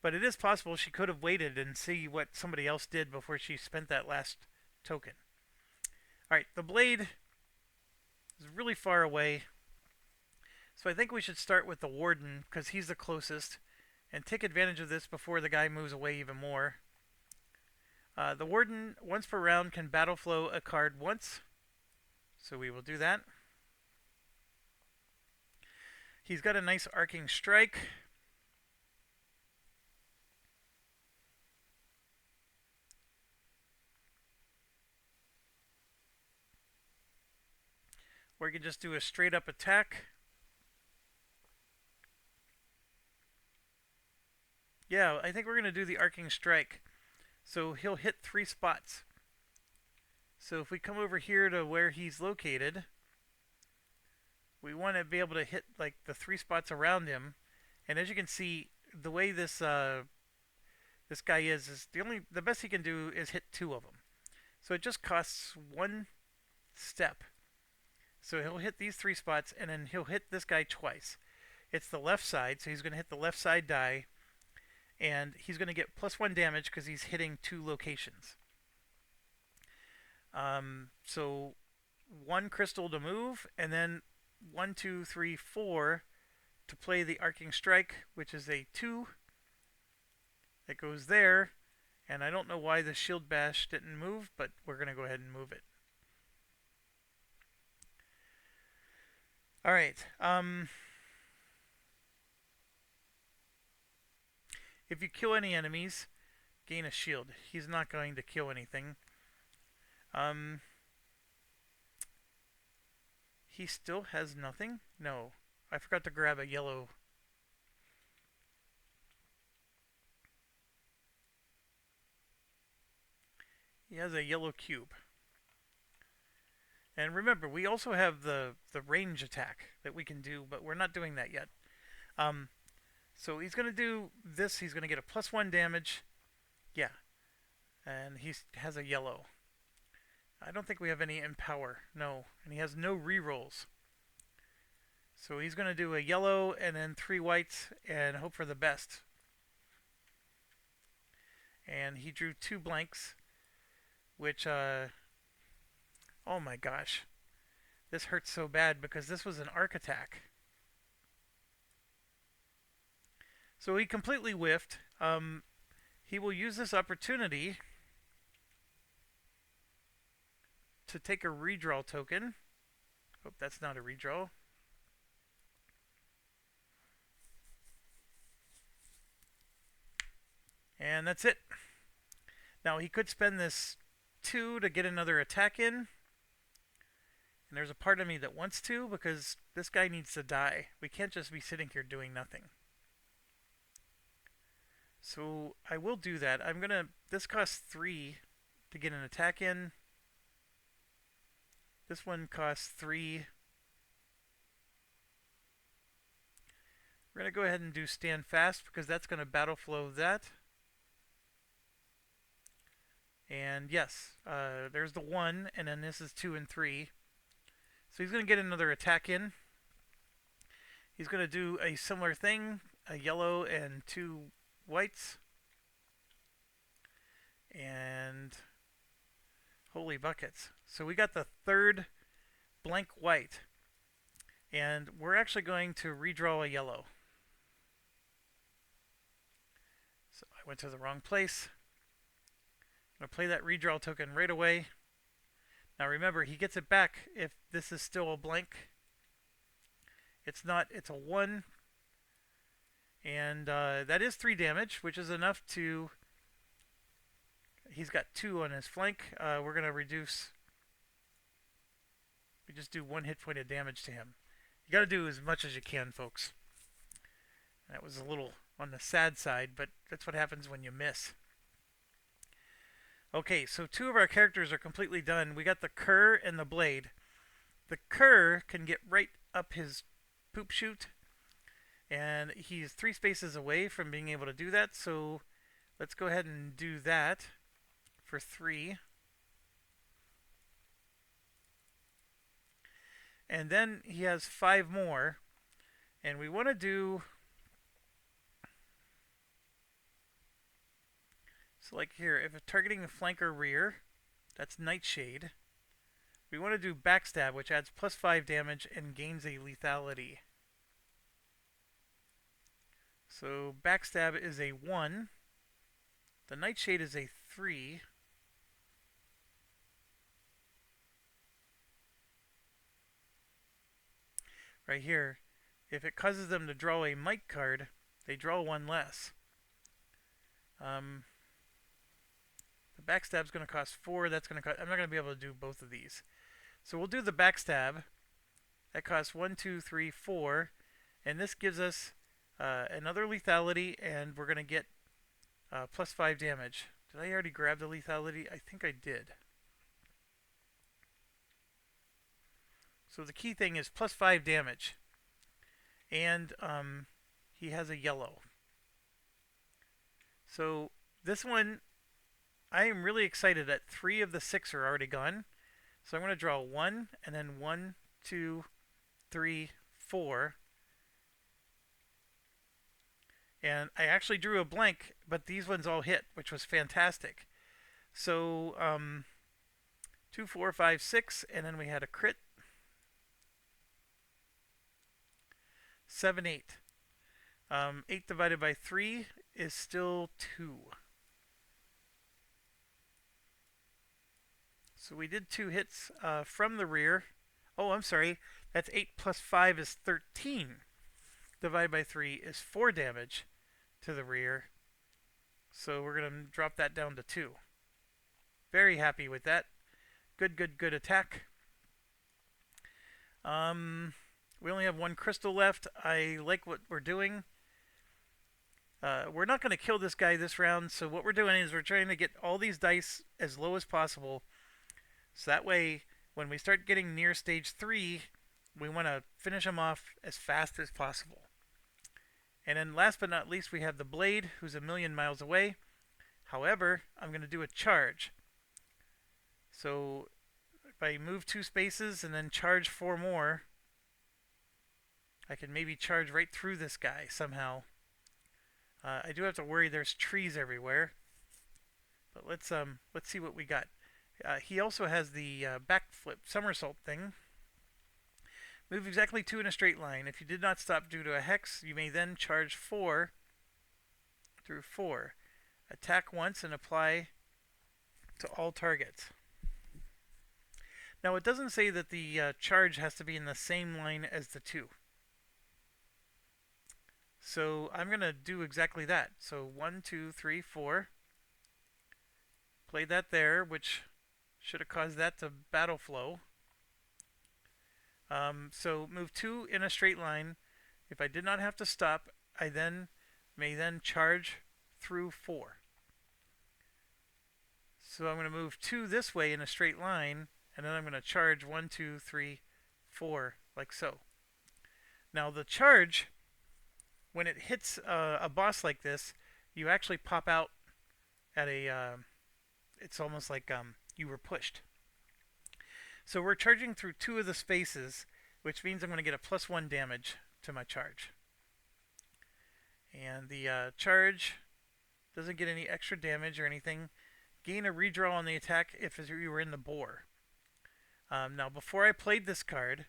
But it is possible she could have waited and see what somebody else did before she spent that last token. Alright, the blade is really far away. So I think we should start with the warden, because he's the closest, and take advantage of this before the guy moves away even more. The warden, once per round, can battle flow a card once. So we will do that. He's got a nice arcing strike. Or you can just do a straight up attack. Yeah, I think we're going to do the arcing strike. So he'll hit 3 spots. So if we come over here to where he's located, we want to be able to hit like the 3 spots around him. And as you can see, the way this guy is the best he can do is hit 2 of them. So it just costs 1 step. So he'll hit these 3 spots, and then he'll hit this guy twice. It's the left side, so he's going to hit the left side die, and he's going to get +1 damage because he's hitting 2 locations. So 1 crystal to move, and then 1, 2, 3, 4 to play the arcing strike, which is a 2 that goes there. And I don't know why the shield bash didn't move, but we're going to go ahead and move it. Alright, if you kill any enemies, gain a shield. He's not going to kill anything. He still has nothing? No. I forgot to grab a yellow. He has a yellow cube. And remember, we also have the range attack that we can do, but we're not doing that yet. So he's going to do this. He's going to get a +1 damage. Yeah. And he has a yellow. I don't think we have any empower. No. And he has no rerolls. So he's going to do a yellow and then 3 whites and hope for the best. And he drew 2 blanks, which, oh my gosh. This hurts so bad because this was an arc attack. So he completely whiffed. He will use this opportunity to take a redraw token. Hope that's not a redraw. And that's it. Now he could spend this 2 to get another attack in. And there's a part of me that wants to, because this guy needs to die. We can't just be sitting here doing nothing. So I will do that. This costs 3 to get an attack in. This one costs 3. We're going to go ahead and do stand fast because that's going to battle flow that. And yes, there's the 1, and then this is 2 and 3. So he's going to get another attack in. He's going to do a similar thing, a yellow and 2 whites. And holy buckets. So we got the 3rd blank white. And we're actually going to redraw a yellow. So I went to the wrong place. I'm going to play that redraw token right away. Now remember, he gets it back if this is still a blank. It's not, it's a 1. And that is 3 damage, which is enough to... He's got 2 on his flank. We're going to reduce... We just do 1 hit point of damage to him. You got to do as much as you can, folks. That was a little on the sad side, but that's what happens when you miss. Okay, so 2 of our characters are completely done. We got the cur and the blade. The cur can get right up his poop chute, and he's 3 spaces away from being able to do that, so let's go ahead and do that for 3. And then he has 5 more, and we want to do... So like here, if it's targeting the flank or rear, that's Nightshade. We want to do Backstab, which adds +5 damage and gains a lethality. So Backstab is a 1. The Nightshade is a 3. Right here, if it causes them to draw a Might card, they draw 1 less. The Backstab's going to cost 4. That's going to cost... I'm not going to be able to do both of these. So we'll do the Backstab. That costs 1, 2, 3, 4. And this gives us another lethality, and we're going to get plus 5 damage. Did I already grab the lethality? I think I did. So the key thing is plus 5 damage. And he has a yellow. So this one, I am really excited that 3 of the 6 are already gone. So I'm going to draw 1, and then 1, 2, 3, 4. And I actually drew a blank, but these ones all hit, which was fantastic. So 2, 4, 5, 6, and then we had a crit. 7, 8. 8 divided by 3 is still 2. So we did 2 hits from the rear. Oh, I'm sorry. That's 8 plus 5 is 13. Divided by 3 is 4 damage to the rear. So we're going to drop that down to 2. Very happy with that. Good, good, good attack. We only have 1 crystal left. I like what we're doing. We're not going to kill this guy this round, so what we're doing is we're trying to get all these dice as low as possible. So that way, when we start getting near stage 3, we want to finish him off as fast as possible. And then last but not least, we have the blade, who's a million miles away. However, I'm going to do a charge. So if I move 2 spaces and then charge 4 more, I can maybe charge right through this guy somehow. I do have to worry there's trees everywhere. But let's see what we got. He also has the backflip somersault thing. Move exactly 2 in a straight line. If you did not stop due to a hex, you may then charge 4 through 4. Attack once and apply to all targets. Now it doesn't say that the charge has to be in the same line as the 2. So I'm going to do exactly that. So 1, 2, 3, 4. Play that there, which should have caused that to battle flow. So move 2 in a straight line. If I did not have to stop, I then may then charge through 4. So I'm going to move 2 this way in a straight line, and then I'm going to charge 1, 2, 3, 4, like so. Now the charge, when it hits a boss like this, you actually pop out at a, it's almost like you were pushed. So we're charging through 2 of the spaces, which means I'm going to get a plus 1 damage to my charge. And the charge doesn't get any extra damage or anything. Gain a redraw on the attack if you were in the bore. Now before I played this card,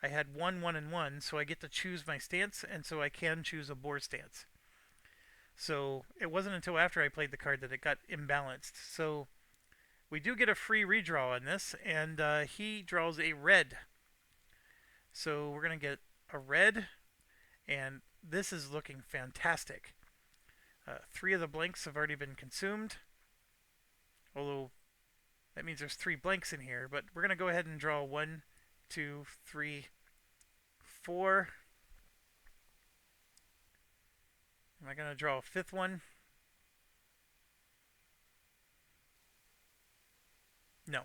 I had 1, 1, and 1, so I get to choose my stance, and so I can choose a bore stance. So it wasn't until after I played the card that it got imbalanced. So we do get a free redraw on this, and he draws a red. So we're going to get a red, and this is looking fantastic. 3 of the blanks have already been consumed, although that means there's 3 blanks in here, but we're going to go ahead and draw 1, 2, 3, 4. Am I going to draw a 5th one? No.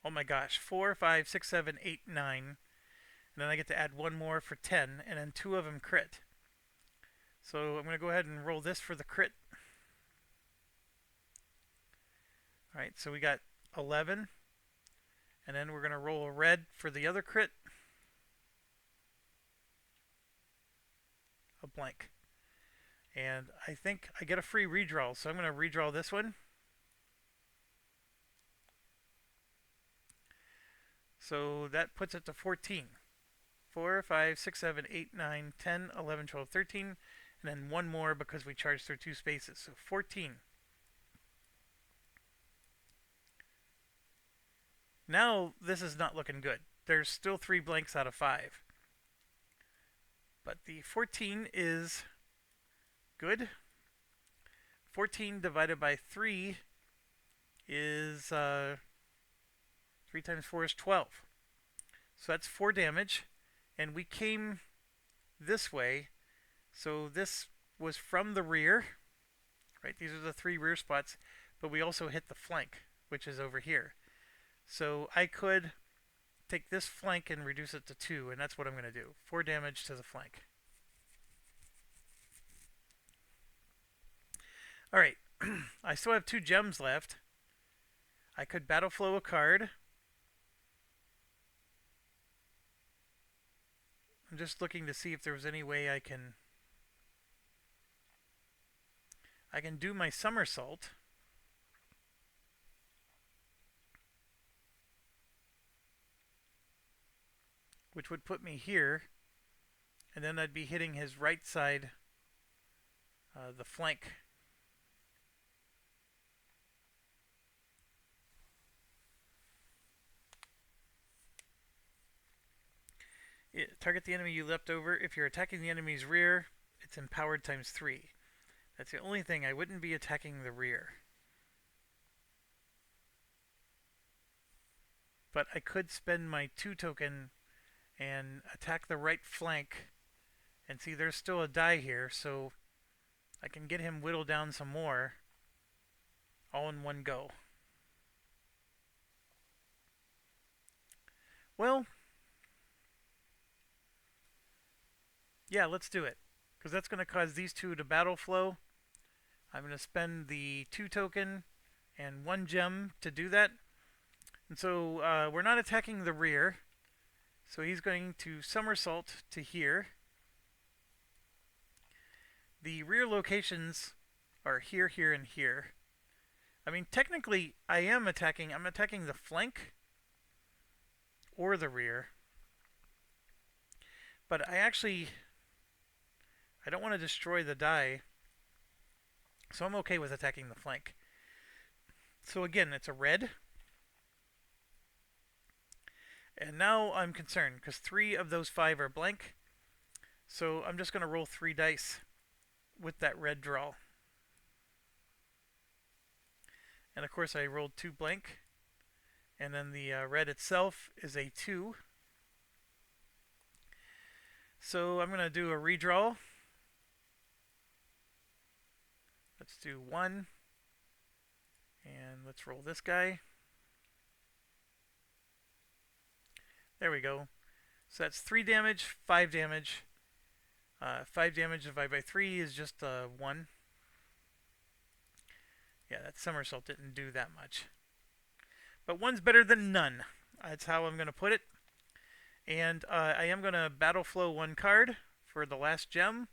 Oh my gosh. 4, 5, 6, 7, 8, 9. And then I get to add 1 more for 10, and then 2 of them crit. So I'm going to go ahead and roll this for the crit. Alright, so we got 11. And then we're going to roll a red for the other crit. A blank. And I think I get a free redraw, so I'm going to redraw this one. So that puts it to 14. 4, 5, 6, 7, 8, 9, 10, 11, 12, 13. And then 1 more because we charged through 2 spaces. So 14. Now this is not looking good. There's still 3 blanks out of 5. But the 14 is good. 14 divided by 3 is 3 3 times 4 is 12. So that's 4 damage. And we came this way. So this was from the rear. Right? These are the 3 rear spots. But we also hit the flank, which is over here. So I could take this flank and reduce it to 2. And that's what I'm going to do. 4 damage to the flank. Alright. I still have 2 gems left. I could battle flow a card. I'm just looking to see if there's any way I can do my somersault. Which would put me here. And then I'd be hitting his right side, the flank. Target the enemy you leapt over. If you're attacking the enemy's rear, it's empowered times 3. That's the only thing. I wouldn't be attacking the rear. But I could spend my 2 token and attack the right flank. And see, there's still a die here, so I can get him whittled down some more all in one go. Well, yeah, let's do it. Because that's going to cause these 2 to battle flow. I'm going to spend the 2 token and 1 gem to do that. And so we're not attacking the rear. So he's going to somersault to here. The rear locations are here, here, and here. I mean, technically, I'm attacking the flank or the rear. But I don't want to destroy the die. So I'm okay with attacking the flank. So again, it's a red. And now I'm concerned, because 3 of those 5 are blank. So I'm just going to roll 3 dice with that red draw. And of course I rolled 2 blank. And then the red itself is a 2. So I'm going to do a redraw. Let's do 1. And let's roll this guy. There we go. So that's 3 damage, 5 damage. 5 damage divided by 3 is just 1. Yeah, that somersault didn't do that much. But 1's better than none. That's how I'm going to put it. And I am going to battle flow 1 card for the last gem.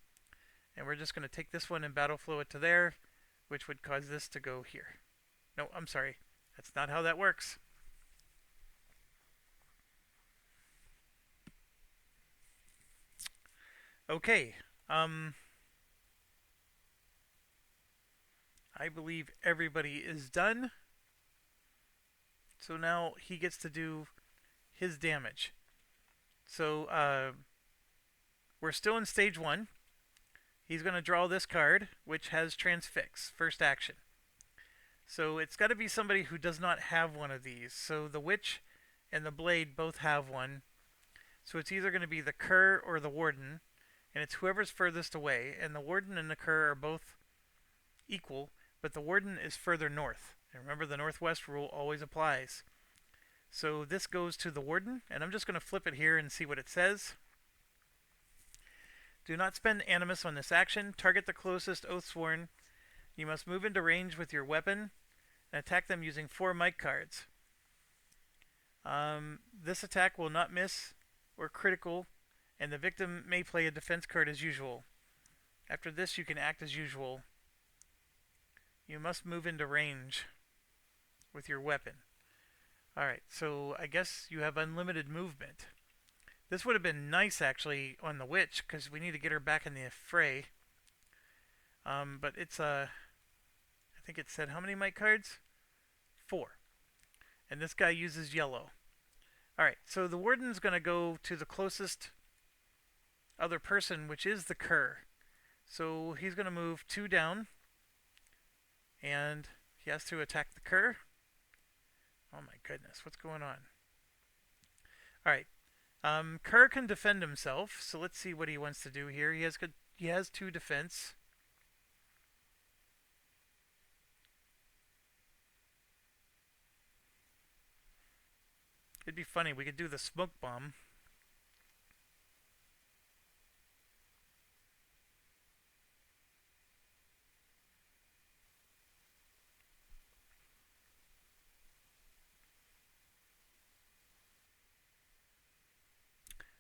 And we're just going to take this one and battle flow it to there, which would cause this to go here. No, I'm sorry. That's not how that works. Okay. I believe everybody is done. So now he gets to do his damage. So we're still in stage 1. He's going to draw this card, which has Transfix, first action. So it's got to be somebody who does not have one of these. So the Witch and the Blade both have one. So it's either going to be the Cur or the Warden. And it's whoever's furthest away. And the Warden and the Cur are both equal, but the Warden is further north. And remember, the Northwest rule always applies. So this goes to the Warden, and I'm just going to flip it here and see what it says. Do not spend Animus on this action. Target the closest Oathsworn. You must move into range with your weapon and attack them using 4 mic cards. This attack will not miss or critical, and the victim may play a defense card as usual. After this, you can act as usual. You must move into range with your weapon. Alright, so I guess you have unlimited movement. This would have been nice, actually, on the Witch, because we need to get her back in the fray. But it's, I think it said how many mic cards? 4. And this guy uses yellow. Alright, so the Warden's going to go to the closest other person, which is the Cur. So he's going to move 2 down. And he has to attack the Cur. Oh my goodness, what's going on? Alright. Kerr can defend himself, so let's see what he wants to do here. He has 2 defense. It'd be funny, we could do the smoke bomb.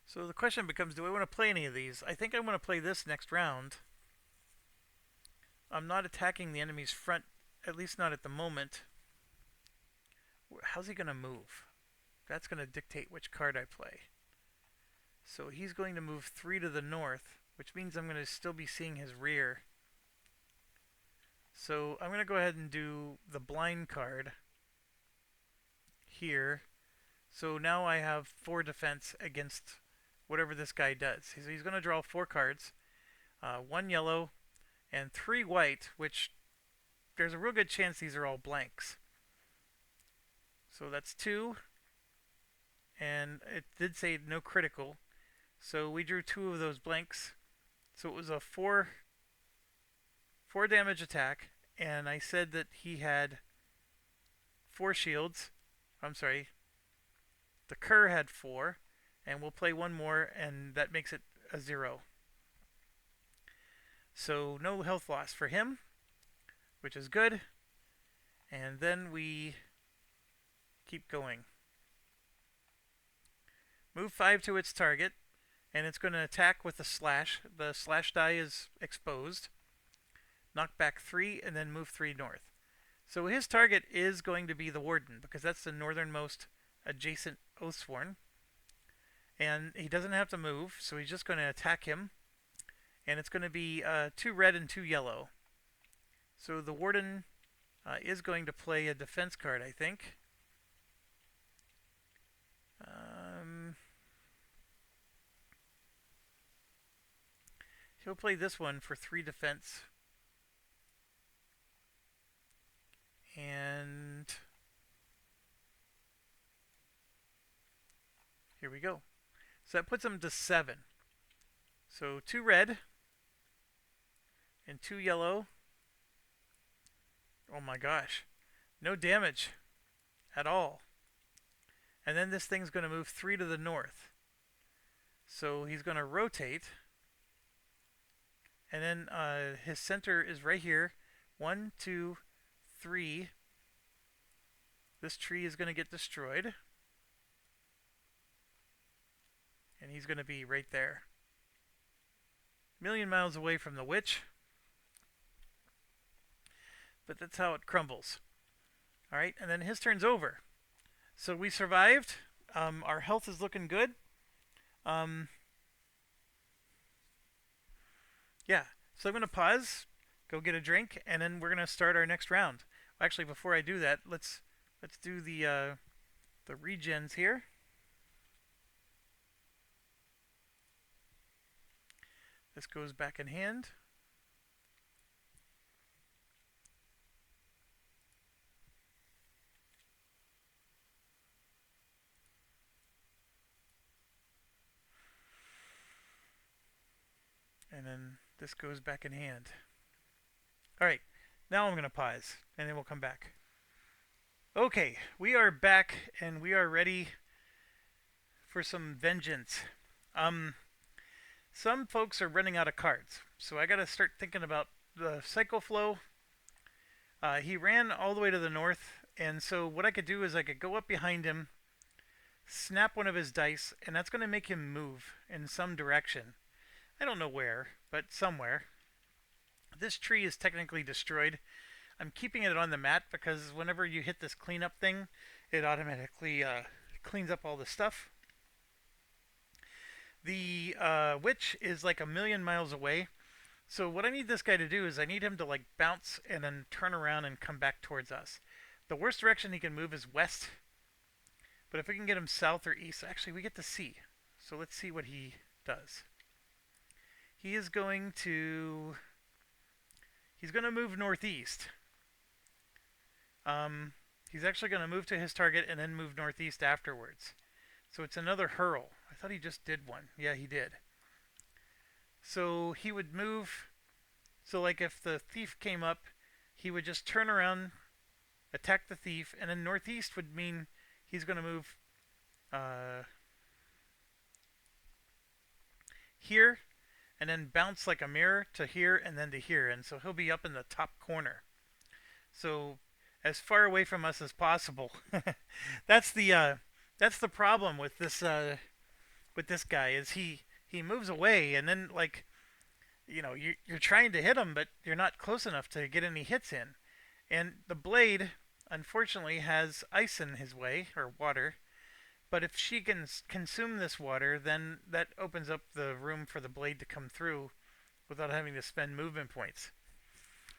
So the question becomes, do I want to play any of these? I think I want to play this next round. I'm not attacking the enemy's front, at least not at the moment. How's he going to move? That's going to dictate which card I play. So he's going to move 3 to the north, which means I'm going to still be seeing his rear. So I'm going to go ahead and do the blind card here. So now I have 4 defense against whatever this guy does. So he's going to draw 4 cards, 1 yellow and 3 white, which there's a real good chance these are all blanks. So that's 2, and it did say no critical. So we drew 2 of those blanks. So it was a 4 damage attack, and I said that he had 4 shields. I'm sorry, the Kerr had 4, and we'll play 1 more, and that makes it a 0. So no health loss for him, which is good. And then we keep going. Move 5 to its target, and it's going to attack with the slash. The slash die is exposed. Knock back 3, and then move 3 north. So his target is going to be the Warden, because that's the northernmost adjacent Oathsworn. And he doesn't have to move, so he's just going to attack him. And it's going to be 2 red and 2 yellow. So the Warden is going to play a defense card, I think. He'll play this one for 3 defense. And here we go. So that puts him to 7. So 2 red and 2 yellow. Oh my gosh. No damage at all. And then this thing's going to move 3 to the north. So he's going to rotate. And then his center is right here. 1, 2, 3. This tree is going to get destroyed. And he's going to be right there. Million miles away from the witch. But that's how it crumbles. Alright, and then his turn's over. So we survived. Our health is looking good. Yeah, so I'm going to pause, go get a drink, and then we're going to start our next round. Actually, before I do that, let's do the regens here. This goes back in hand. And then this goes back in hand. Alright, now I'm going to pause, and then we'll come back. Okay, we are back, and we are ready for some vengeance. Some folks are running out of cards, so I got to start thinking about the cycle flow. He ran all the way to the north, and so what I could do is I could go up behind him, snap one of his dice, and that's going to make him move in some direction. I don't know where, but somewhere. This tree is technically destroyed. I'm keeping it on the mat because whenever you hit this cleanup thing, it automatically cleans up all the stuff. The witch is like a million miles away. So what I need this guy to do is I need him to like bounce and then turn around and come back towards us. The worst direction he can move is west. But if we can get him south or east, actually we get to see. So let's see what he does. He is going to... He's going to move northeast. He's actually going to move to his target and then move northeast afterwards. So it's another hurl. I thought he just did one. Yeah, he did. So he would move. So, like, if the thief came up, he would just turn around, attack the thief, and then northeast would mean he's going to move uh, here, and then bounce like a mirror to here, and then to here. And so he'll be up in the top corner. So, as far away from us as possible. that's the uh, that's the problem with this guy is he moves away, and then, like, you're trying to hit him, but you're not close enough to get any hits in. And the blade, unfortunately, has ice in his way, or water. But if she can consume this water, then that opens up the room for the blade to come through without having to spend movement points.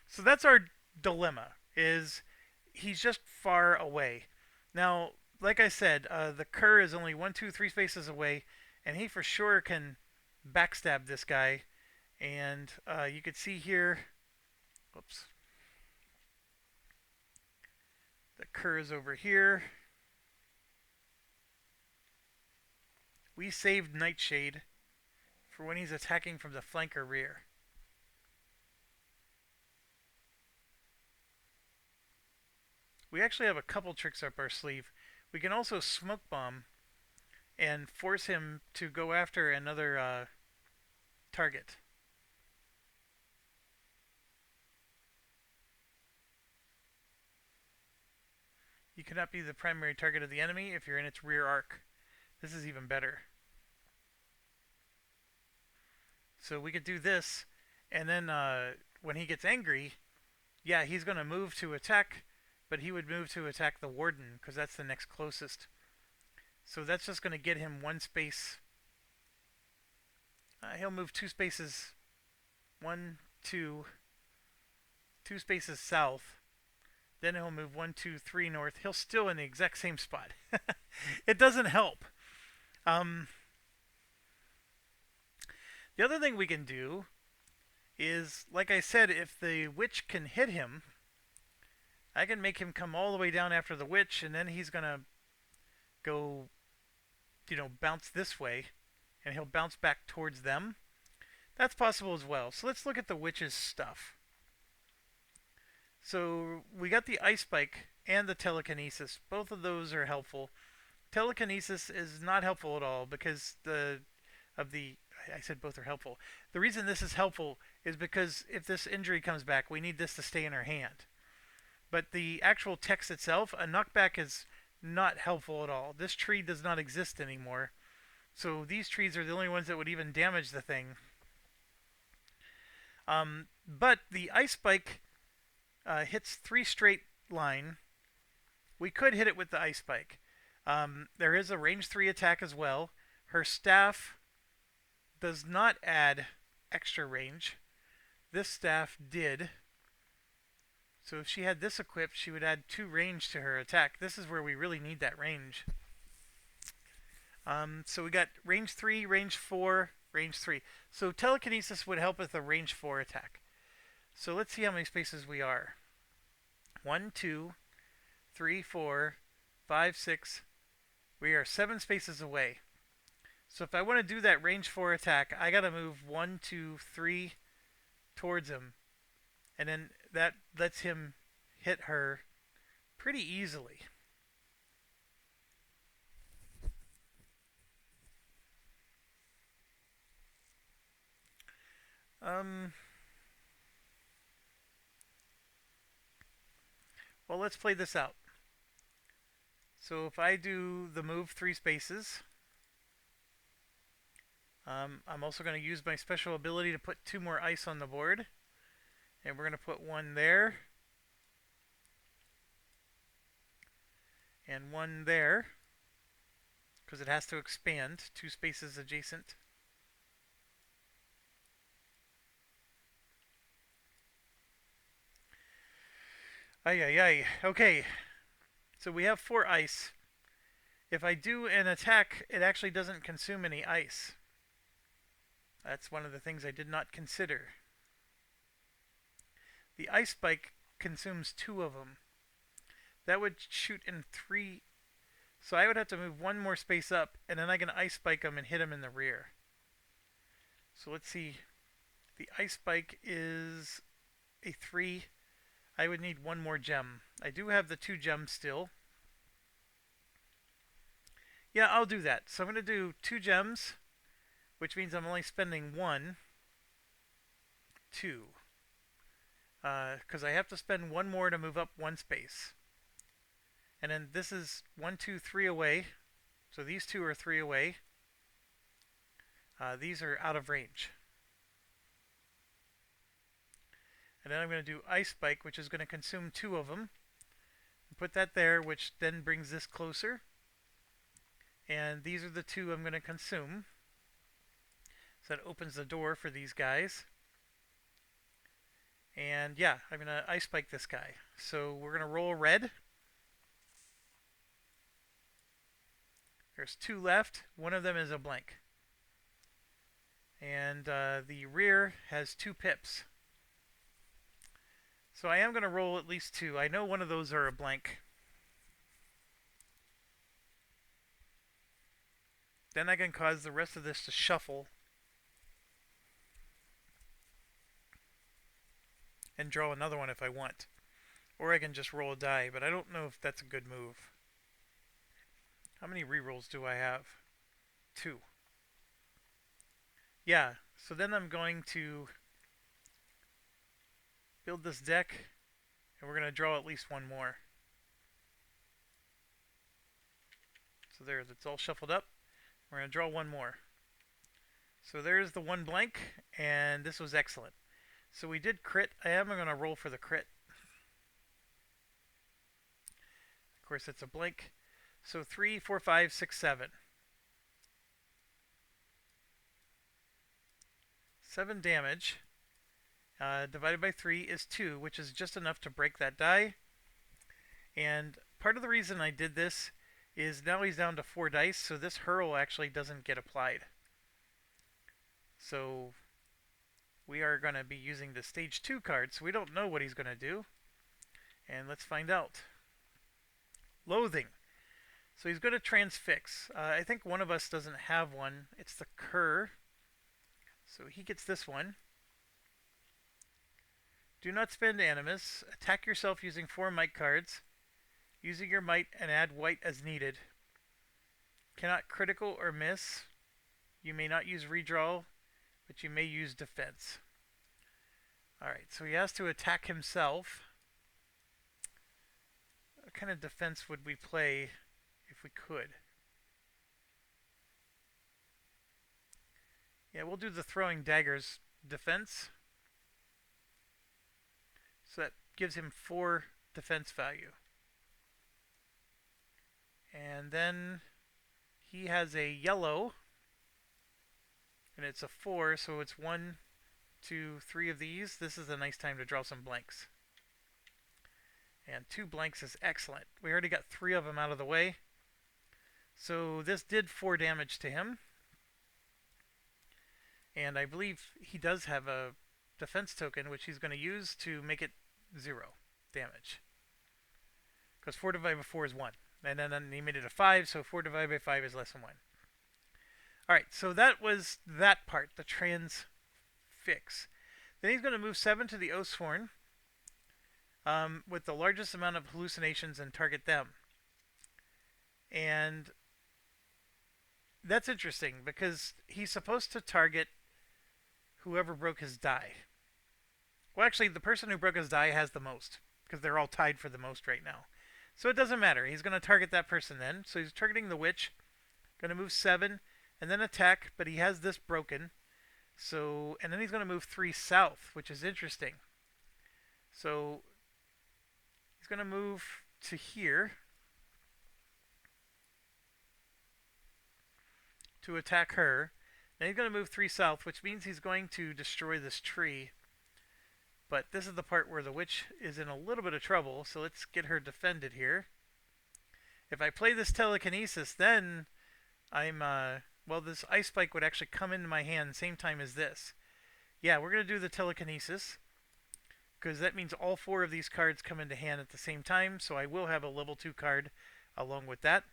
So that's our dilemma, is he's just far away. Now, like I said, the cur is only 1, 2, 3 spaces away, and he for sure can backstab this guy. And you could see here, whoops, the cur is over here. We saved Nightshade for when he's attacking from the flank or rear. We actually have a couple tricks up our sleeve. We can also smoke bomb and force him to go after another target. You cannot be the primary target of the enemy if you're in its rear arc. This is even better. So we could do this, and then when he gets angry, yeah, he's going to move to attack, but he would move to attack the warden, because that's the next closest. So that's just going to get him 1 space. He'll move 2 spaces, 1, 2, 2 spaces south. Then he'll move 1, 2, 3 north. He'll still in the exact same spot. It doesn't help. The other thing we can do is, like I said, if the witch can hit him, I can make him come all the way down after the witch, and then he's going to go, bounce this way, and he'll bounce back towards them. That's possible as well. So let's look at the witch's stuff. So we got the ice spike and the telekinesis. Both of those are helpful. Telekinesis is not helpful at all because I said both are helpful. The reason this is helpful is because if this injury comes back, we need this to stay in our hand. But the actual text itself, a knockback is not helpful at all. This tree does not exist anymore. So these trees are the only ones that would even damage the thing. But the ice spike hits 3 straight line. We could hit it with the ice spike. There is a range 3 attack as well. Her staff does not add extra range. This staff did. So if she had this equipped, she would add 2 range to her attack. This is where we really need that range. So we got range 3, range 4, range 3. So telekinesis would help with a range 4 attack. So let's see how many spaces we are. 1, 2, 3, 4, 5, 6. We are 7 spaces away. So if I want to do that range 4 attack, I gotta move 1, 2, 3 towards him. And then that lets him hit her pretty easily. Well, let's play this out. So if I do the move 3 spaces, I'm also going to use my special ability to put 2 more ice on the board. And we're going to put 1 there. And 1 there. Because it has to expand 2 spaces adjacent. Ay, ay, ay. Okay. So we have 4 ice. If I do an attack, it actually doesn't consume any ice. That's one of the things I did not consider. The ice spike consumes 2 of them. That would shoot in 3. So I would have to move one more space up, and then I can ice spike him and hit him in the rear. So let's see. The ice spike is a 3. I would need one more gem. I do have the 2 gems still. Yeah, I'll do that. So I'm going to do 2 gems, which means I'm only spending 1, 2. Because I have to spend one more to move up one space. And then this is 1, 2, 3 away. So these 2 are 3 away. These are out of range. And then I'm going to do Ice Spike, which is going to consume 2 of them. Put that there, which then brings this closer. And these are the 2 I'm going to consume. So that opens the door for these guys. And yeah, I'm going to Ice Spike this guy. So we're going to roll red. There's 2 left. One of them is a blank. And the rear has 2 pips. So I am going to roll at least 2. I know one of those are a blank. Then I can cause the rest of this to shuffle. And draw another one if I want. Or I can just roll a die, but I don't know if that's a good move. How many rerolls do I have? 2. Yeah, so then I'm going to build this deck, and we're going to draw at least one more. So there, it's all shuffled up. We're going to draw one more. So there's the 1 blank, and this was excellent. So we did crit. I am going to roll for the crit. Of course, it's a blank. So 3, 4, 5, 6, 7. 7 damage divided by 3 is 2, which is just enough to break that die. And part of the reason I did this is now he's down to 4 dice, so this hurl actually doesn't get applied. So we are going to be using the stage 2 card, so we don't know what he's going to do. And let's find out. Loathing. So he's going to transfix. I think one of us doesn't have one. It's the cur. So he gets this one. Do not spend animus. Attack yourself using 4 might cards. Using your might and add white as needed. Cannot critical or miss. You may not use redraw, but you may use defense. Alright, so he has to attack himself. What kind of defense would we play if we could? Yeah, we'll do the throwing daggers defense. So that gives him 4 defense value. And then he has a yellow. And it's a 4, so it's 1, 2, 3 of these. This is a nice time to draw some blanks. And 2 blanks is excellent. We already got 3 of them out of the way. So this did 4 damage to him. And I believe he does have a defense token, which he's going to use to make it 0 damage. Because 4 divided by 4 is 1. And then he made it a 5, so 4 divided by 5 is less than 1. Alright, so that was that part, the transfix. Then he's going to move 7 to the Oathsworn with the largest amount of hallucinations and target them. And that's interesting because he's supposed to target whoever broke his die. Well, actually, the person who broke his die has the most because they're all tied for the most right now. So it doesn't matter. He's going to target that person then. So he's targeting the witch. Going to move 7 and then attack, but he has this broken. So, and then he's going to move 3 south, which is interesting. So he's going to move to here to attack her. Then he's going to move 3 south, which means he's going to destroy this tree. But this is the part where the witch is in a little bit of trouble, so let's get her defended here. If I play this telekinesis, then I'm, well, this ice spike would actually come into my hand same time as this. Yeah, we're going to do the telekinesis, because that means all 4 of these cards come into hand at the same time, so I will have a level 2 card along with that.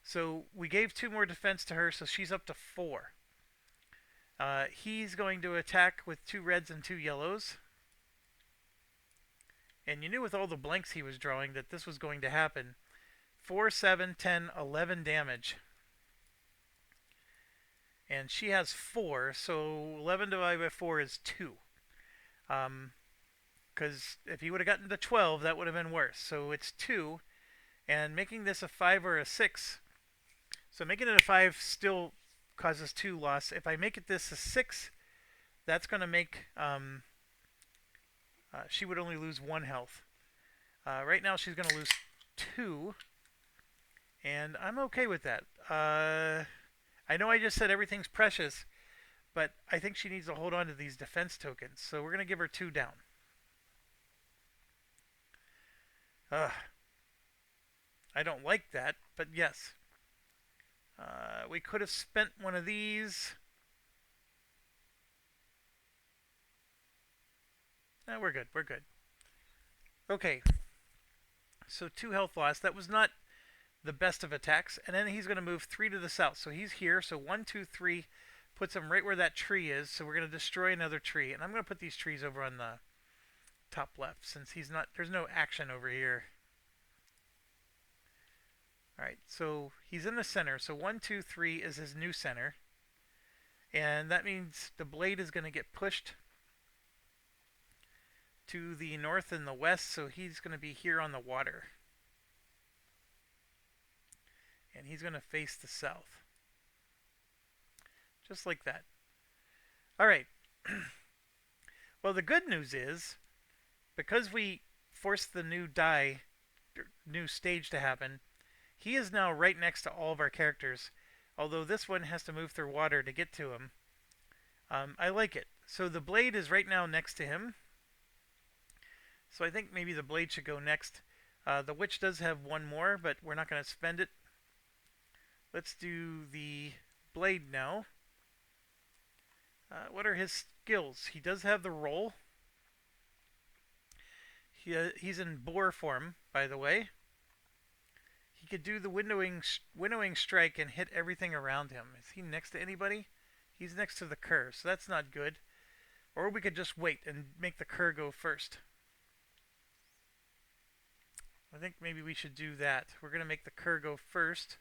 So we gave 2 more defense to her, so she's up to 4. He's going to attack with 2 reds and 2 yellows. And you knew with all the blanks he was drawing that this was going to happen. 4, 7, 10, 11 damage. And she has 4, so 11 divided by 4 is 2. Because if he would have gotten to 12, that would have been worse. So it's 2, and making this a 5 or a 6. So making it a 5 still causes 2 loss. If I make it this a 6, that's going to make... she would only lose 1 health. Right now she's going to lose 2, and I'm okay with that. I know I just said everything's precious, but I think she needs to hold on to these defense tokens. So we're going to give her 2 down. I don't like that, but yes. We could have spent one of these. We're good. We're good. Okay. So 2 health loss. That was not the best of attacks. And then he's going to move 3 to the south. So he's here. So 1, 2, 3 puts him right where that tree is. So we're going to destroy another tree. And I'm going to put these trees over on the top left since he's not... There's no action over here. Alright, so he's in the center. So 1, 2, 3 is his new center. And that means the blade is going to get pushed to the north and the west. So he's going to be here on the water. And he's going to face the south. Just like that. Alright. Well, the good news is, because we forced the new new stage to happen, he is now right next to all of our characters, although this one has to move through water to get to him. I like it. So the blade is right now next to him. So I think maybe the blade should go next. The witch does have 1 more, but we're not going to spend it. Let's do the blade now. What are his skills? He does have the roll. He's in boar form, by the way. He could do the winnowing strike and hit everything around him. Is he next to anybody? He's next to the cur, so that's not good. Or we could just wait and make the cur go first. I think maybe we should do that. We're going to make the cur go first.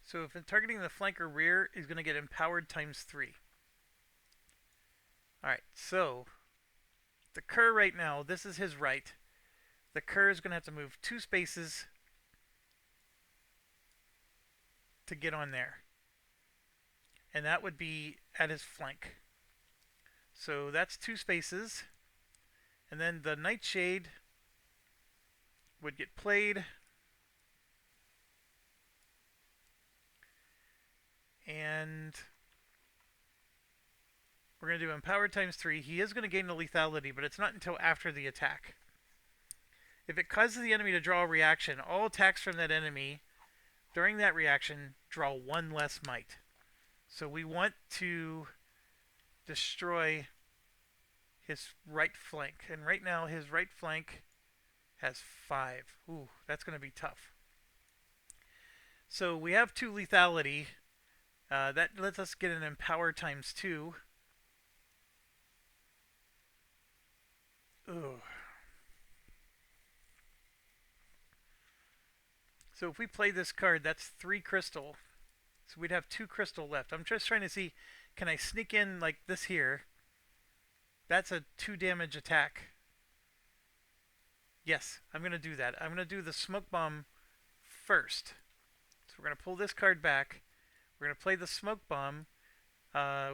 So if targeting the flank or rear, he's going to get empowered times 3. Alright, so the cur right now, this is his right. The cur is going to have to move 2 spaces to get on there. And that would be at his flank. So that's 2 spaces. And then the nightshade would get played. And we're going to do empowered times 3. He is going to gain the lethality, but it's not until after the attack. If it causes the enemy to draw a reaction, all attacks from that enemy during that reaction draw 1 less might. So we want to destroy his right flank. And right now his right flank has 5. Ooh, that's going to be tough. So we have 2 lethality. That lets us get an empower times 2. Ugh. So if we play this card, that's 3 crystal. So we'd have 2 crystal left. I'm just trying to see, can I sneak in like this here? That's a 2 damage attack. Yes, I'm going to do that. I'm going to do the smoke bomb first. So we're going to pull this card back. We're going to play the smoke bomb,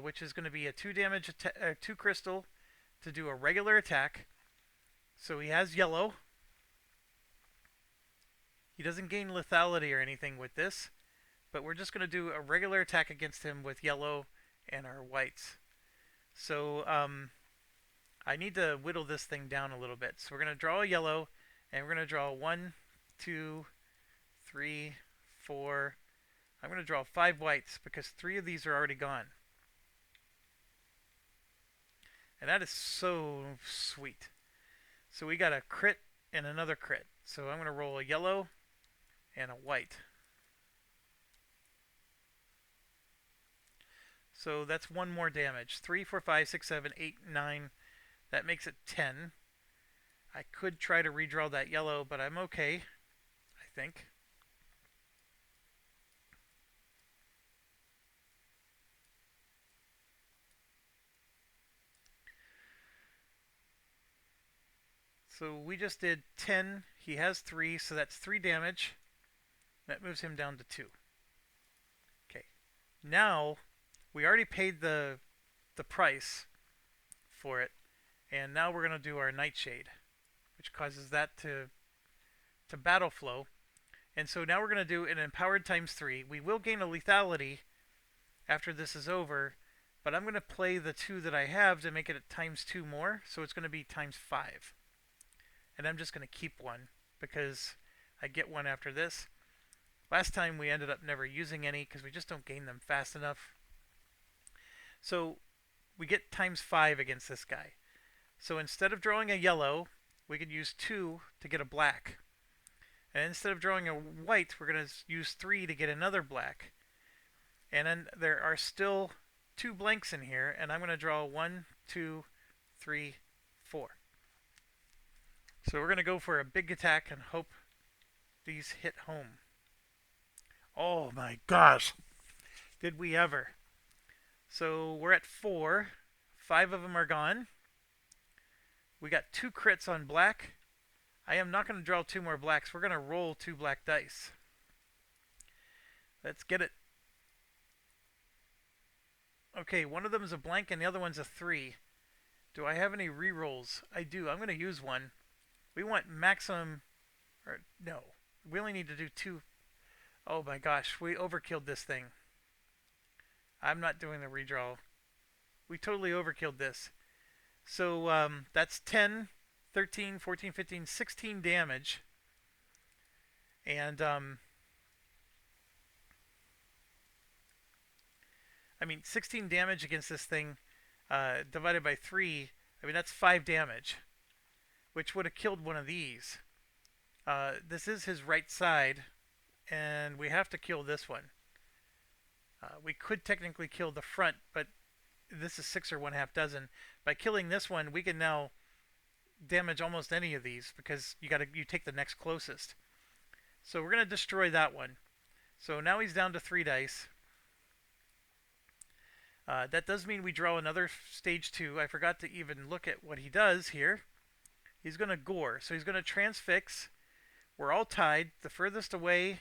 which is going to be a 2 damage, 2 crystal to do a regular attack. So he has yellow. He doesn't gain lethality or anything with this, but we're just going to do a regular attack against him with yellow and our whites. So I need to whittle this thing down a little bit. So we're going to draw a yellow, and we're going to draw 1, 2, 3, 4. I'm going to draw 5 whites because 3 of these are already gone. And that is so sweet. So we got a crit and another crit. So I'm going to roll a yellow and a white. So that's one more damage. 3, 4, 5, 6, 7, 8, 9. That makes it 10. I could try to redraw that yellow, but I'm okay, I think. So we just did 10. He has 3, so that's 3 damage. That moves him down to 2. Okay. Now, we already paid the price for it, and now we're going to do our Nightshade, which causes that to battle flow. And so now we're going to do an empowered times 3. We will gain a lethality after this is over, but I'm going to play the 2 that I have to make it times 2 more, so it's going to be times 5. And I'm just going to keep one because I get one after this. Last time we ended up never using any because we just don't gain them fast enough. So we get times 5 against this guy. So instead of drawing a yellow, we could use 2 to get a black. And instead of drawing a white, we're going to use 3 to get another black. And then there are still 2 blanks in here, and I'm going to draw 1, 2, 3, 4. So we're going to go for a big attack and hope these hit home. Oh my gosh. Did we ever. So we're at 4. 5 of them are gone. We got 2 crits on black. I am not going to draw 2 more blacks. We're going to roll 2 black dice. Let's get it. Okay, one of them is a blank and the other one's a 3. Do I have any rerolls? I do. I'm going to use one. We want maximum... Or, no. We only need to do 2. Oh my gosh, we overkilled this thing. I'm not doing the redraw. We totally overkilled this. So that's 10, 13, 14, 15, 16 damage. And I mean 16 damage against this thing divided by 3. I mean that's 5 damage, which would have killed one of these. This is his right side, and we have to kill this one. We could technically kill the front, but this is 6 or 1/2 dozen. By killing this one, we can now damage almost any of these because you take the next closest. So we're going to destroy that one. So now he's down to 3 dice. That does mean we draw another stage 2. I forgot to even look at what he does here. He's going to gore. So he's going to transfix. We're all tied. The furthest away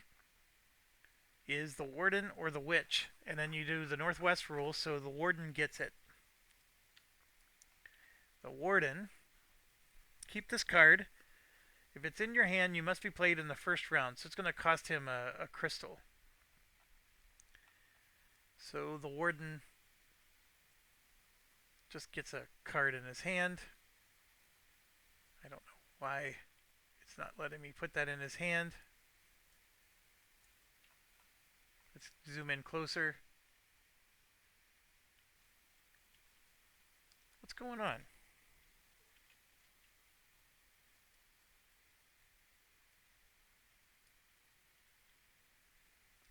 is the warden or the witch. And then you do the northwest rule, so the warden gets it. The warden. Keep this card. If it's in your hand, you must be played in the first round. So it's going to cost him a crystal. So the warden just gets a card in his hand. I don't know why it's not letting me put that in his hand. Let's zoom in closer. What's going on?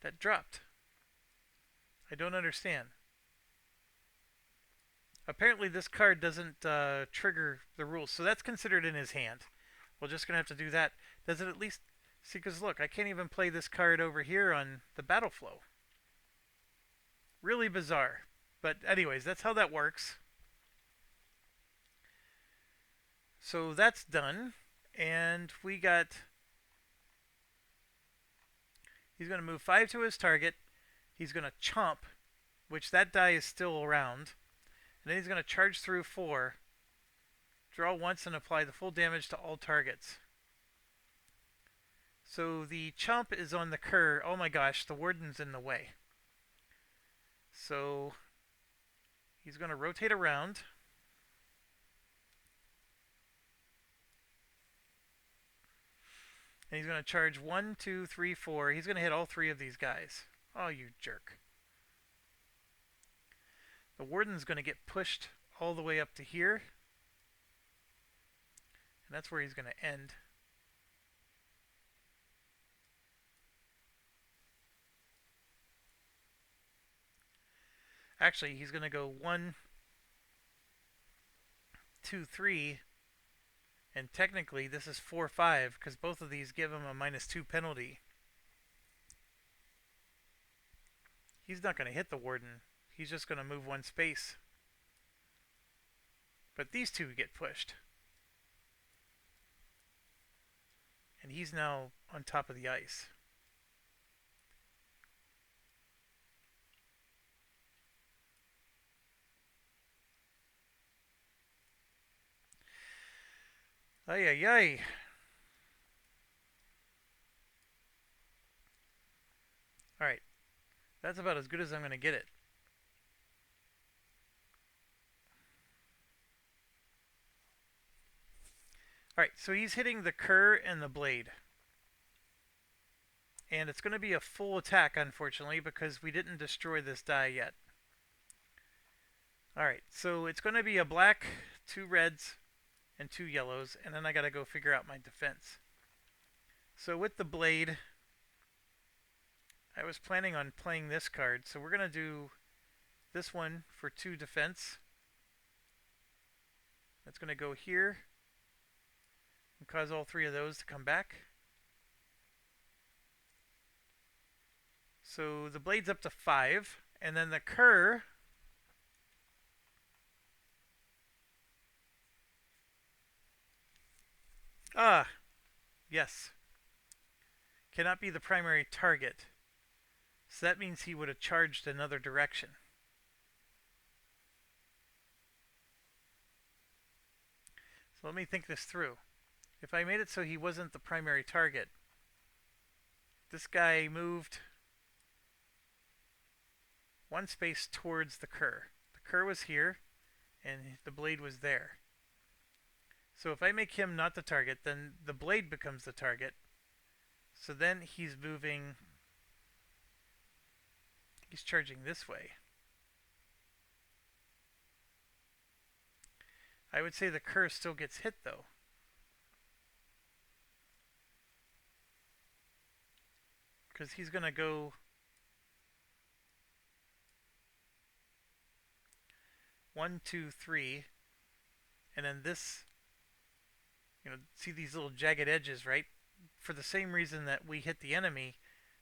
That dropped. I don't understand. Apparently this card doesn't trigger the rules, so that's considered in his hand. We're just going to have to do that. Does it at least... See, because look, I can't even play this card over here on the battle flow. Really bizarre. But anyways, that's how that works. So that's done. And we got... He's going to move 5 to his target. He's going to chomp, which that die is still around. And then he's going to charge through 4. Draw once and apply the full damage to all targets. So the chomp is on the cur. Oh my gosh, the warden's in the way. So he's going to rotate around. And he's going to charge 1, 2, 3, 4. He's going to hit all 3 of these guys. Oh, you jerk. The warden's going to get pushed all the way up to here. And that's where he's going to end. Actually, he's going to go 1, 2, 3, and technically this is 4, 5 because both of these give him a -2 penalty. He's not going to hit the warden. He's just going to move 1 space. But these two get pushed. And he's now on top of the ice. Ay, ay, ay. Alright. That's about as good as I'm going to get it. Alright, so he's hitting the cur and the blade. And it's going to be a full attack, unfortunately, because we didn't destroy this die yet. Alright, so it's going to be a black, 2 reds, and 2 yellows, and then I got to go figure out my defense. So with the blade, I was planning on playing this card, so we're going to do this one for 2 defense. That's going to go here and cause all 3 of those to come back. So the blade's up to 5, and then the cur yes. Cannot be the primary target. So that means he would have charged another direction. So let me think this through. If I made it so he wasn't the primary target, this guy moved 1 space towards the cur. The cur was here, and the blade was there. So if I make him not the target, then the blade becomes the target. So then he's moving... He's charging this way. I would say the cur still gets hit, though. Because he's going to go... 1, 2, 3. And then this... see these little jagged edges, right? For the same reason that we hit the enemy,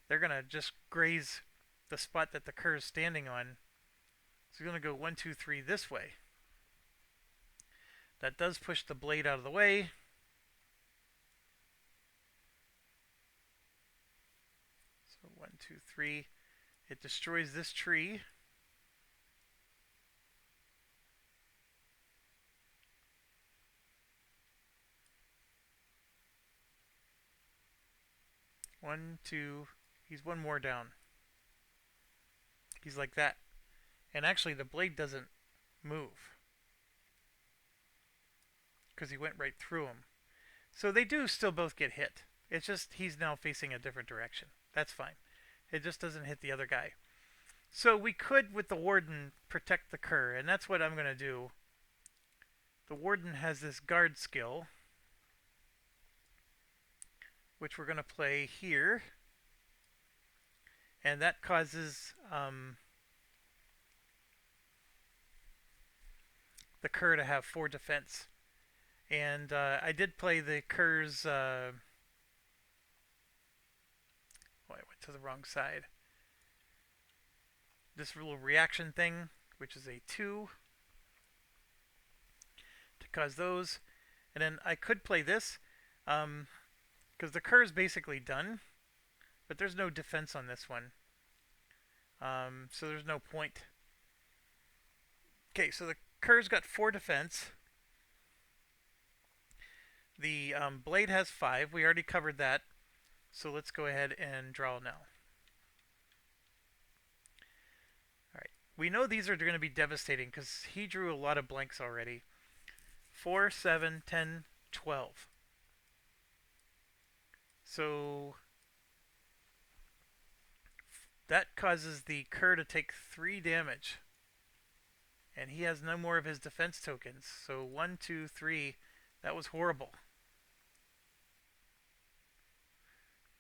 they're going to just graze the spot that the cur is standing on. So we're going to go 1, 2, 3 this way. That does push the blade out of the way. So 1, 2, 3. It destroys this tree. One, two. He's 1 more down. He's like that. And actually the blade doesn't move, because he went right through him. So they do still both get hit. It's just he's now facing a different direction. That's fine. It just doesn't hit the other guy. So we could, with the warden, protect the cur, and that's what I'm going to do. The warden has this guard skill, which we're going to play here. And that causes the cur to have 4 defense. And I did play the cur's... I went to the wrong side. This little reaction thing, which is a 2, to cause those. And then I could play this, because the cur is basically done, but there's no defense on this one. So there's no point. Okay, so the cur's got 4 defense. The blade has 5. We already covered that. So let's go ahead and draw now. Alright. We know these are going to be devastating because he drew a lot of blanks already. 4, 7, 10, 12. So that causes the cur to take 3 damage. And he has no more of his defense tokens. So 1, 2, 3. That was horrible.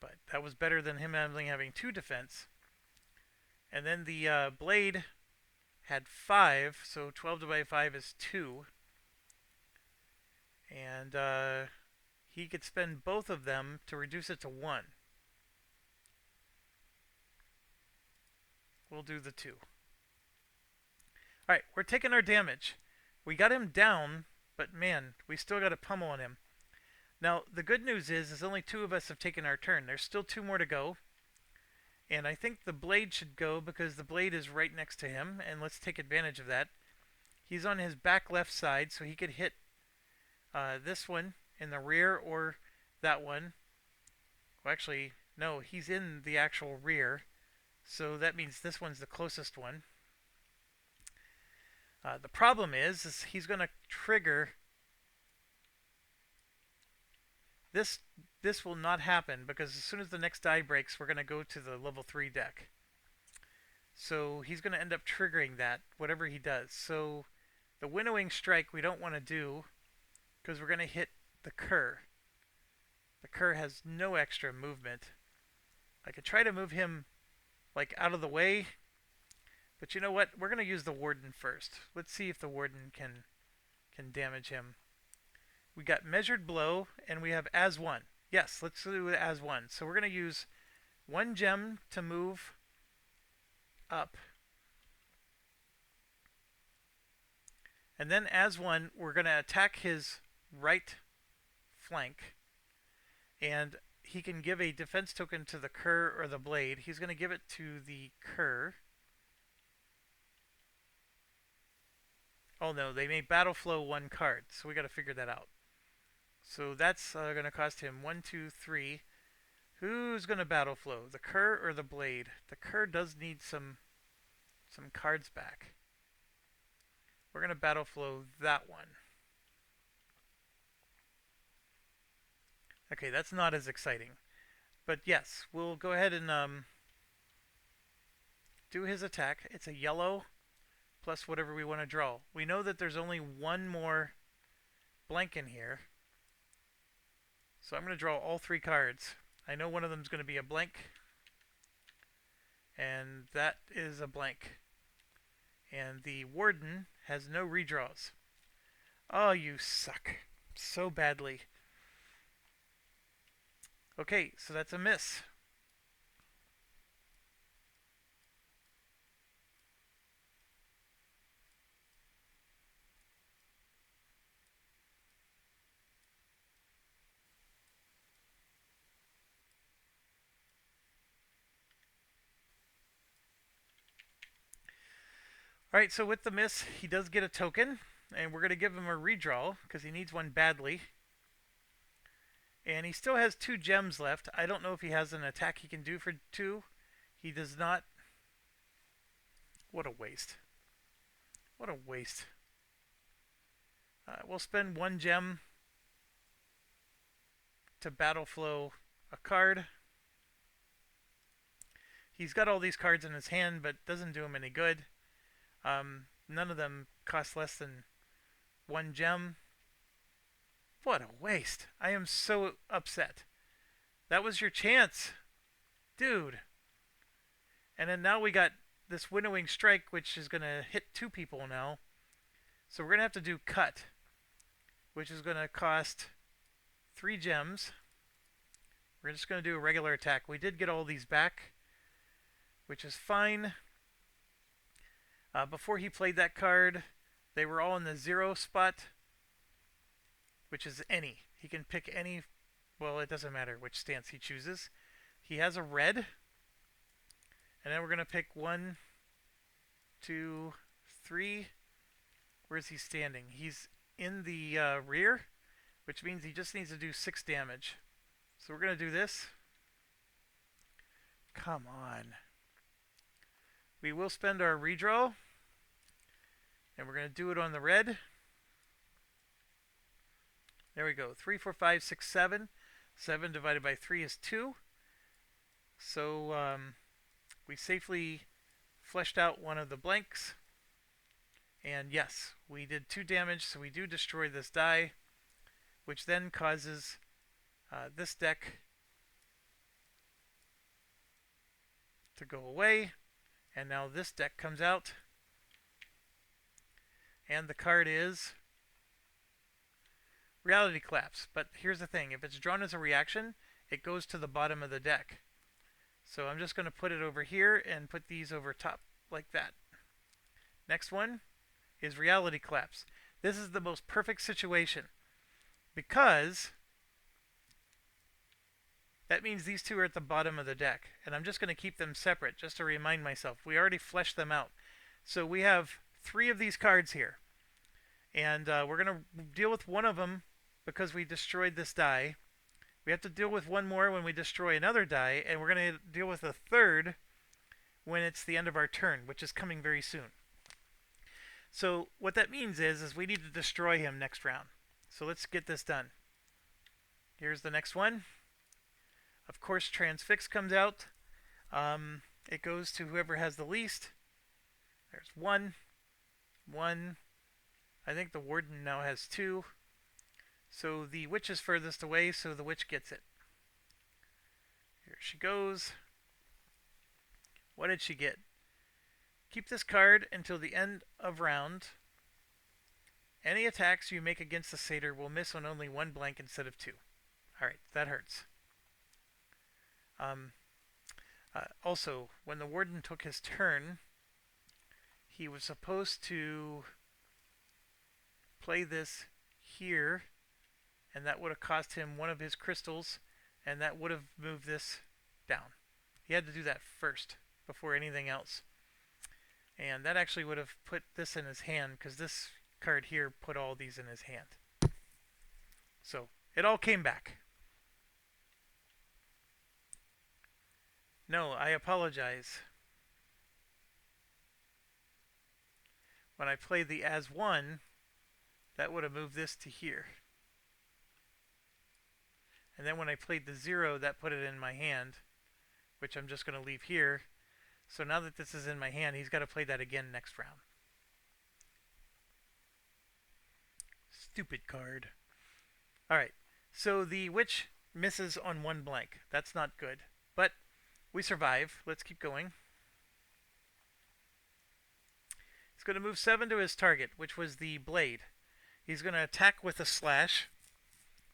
But that was better than him only having 2 defense. And then the blade had 5, so 12 divided by 5 is 2. And he could spend both of them to reduce it to 1. We'll do the 2. Alright, we're taking our damage. We got him down, but man, we still got a pummel on him. Now, the good news is only 2 of us have taken our turn. There's still 2 more to go. And I think the blade should go because the blade is right next to him. And let's take advantage of that. He's on his back left side, so he could hit this one in the rear or that one. Well, actually, no, he's in the actual rear. So that means this one's the closest one. The problem is he's going to trigger. This will not happen because as soon as the next die breaks, we're going to go to the level 3 deck. So he's going to end up triggering that, whatever he does. So the winnowing strike we don't want to do because we're going to hit the cur. The cur has no extra movement. I could try to move him like out of the way, but you know what? We're going to use the warden first. Let's see if the warden can damage him. We got measured blow and we have as one. Yes, let's do it as one. So we're going to use 1 gem to move up. And then as one, we're going to attack his right flank. And he can give a defense token to the cur or the blade. He's going to give it to the cur. Oh no, they may battle flow 1 card, so we got to figure that out. So that's going to cost him 1, 2, 3. Who's going to battle flow, the cur or the blade? The cur does need some cards back. We're going to battle flow that one. Okay, that's not as exciting. But yes, we'll go ahead and do his attack. It's a yellow plus whatever we want to draw. We know that there's only 1 more blank in here. So I'm going to draw all 3 cards. I know one of them is going to be a blank. And that is a blank. And the warden has no redraws. Oh, you suck. So badly. Okay, so that's a miss. Alright, so with the miss, he does get a token. And we're going to give him a redraw because he needs one badly. And he still has 2 gems left. I don't know if he has an attack he can do for 2. He does not. What a waste. What a waste. We'll spend 1 gem to battle flow a card. He's got all these cards in his hand, but doesn't do him any good. None of them cost less than 1 gem. What a waste. I am so upset. That was your chance. Dude. And then now we got this winnowing strike, which is going to hit 2 people now. So we're going to have to do cut, which is going to cost 3 gems. We're just going to do a regular attack. We did get all these back, which is fine. Before he played that card, they were all in the 0 spot, which is any. He can pick any. Well, it doesn't matter which stance he chooses. He has a red. And then we're going to pick 1, 2, 3. Where's he standing? He's in the rear, which means he just needs to do 6 damage. So we're going to do this. Come on. We will spend our redraw. And we're going to do it on the red. There we go. 3, 4, 5, 6, 7. 7 divided by 3 is 2. So we safely fleshed out one of the blanks. And yes, we did 2 damage, so we do destroy this die, which then causes this deck to go away. And now this deck comes out. And the card is Reality Collapse. But here's the thing. If it's drawn as a reaction, it goes to the bottom of the deck. So I'm just going to put it over here and put these over top like that. Next one is Reality Collapse. This is the most perfect situation because that means these two are at the bottom of the deck. And I'm just going to keep them separate just to remind myself. We already fleshed them out. So we have 3 of these cards here. And we're going to deal with one of them because we destroyed this die. We have to deal with one more when we destroy another die. And we're going to deal with a third when it's the end of our turn, which is coming very soon. So what that means is we need to destroy him next round. So let's get this done. Here's the next one. Of course, Transfix comes out. It goes to whoever has the least. There's 1. 1. I think the Warden now has 2. So the Witch is furthest away, so the Witch gets it. Here she goes. What did she get? Keep this card until the end of round. Any attacks you make against the Satyr will miss on only 1 blank instead of 2. Alright, that hurts. Also, when the Warden took his turn, he was supposed to play this here, and that would have cost him 1 of his crystals, and that would have moved this down. He had to do that first, before anything else. And that actually would have put this in his hand, because this card here put all these in his hand. So, it all came back. No, I apologize. When I played the as 1, that would have moved this to here. And then when I played the 0, that put it in my hand, which I'm just going to leave here. So now that this is in my hand, he's got to play that again next round. Stupid card. Alright, so the Witch misses on 1 blank. That's not good. But we survive. Let's keep going. He's going to move 7 to his target, which was the blade. He's going to attack with a slash.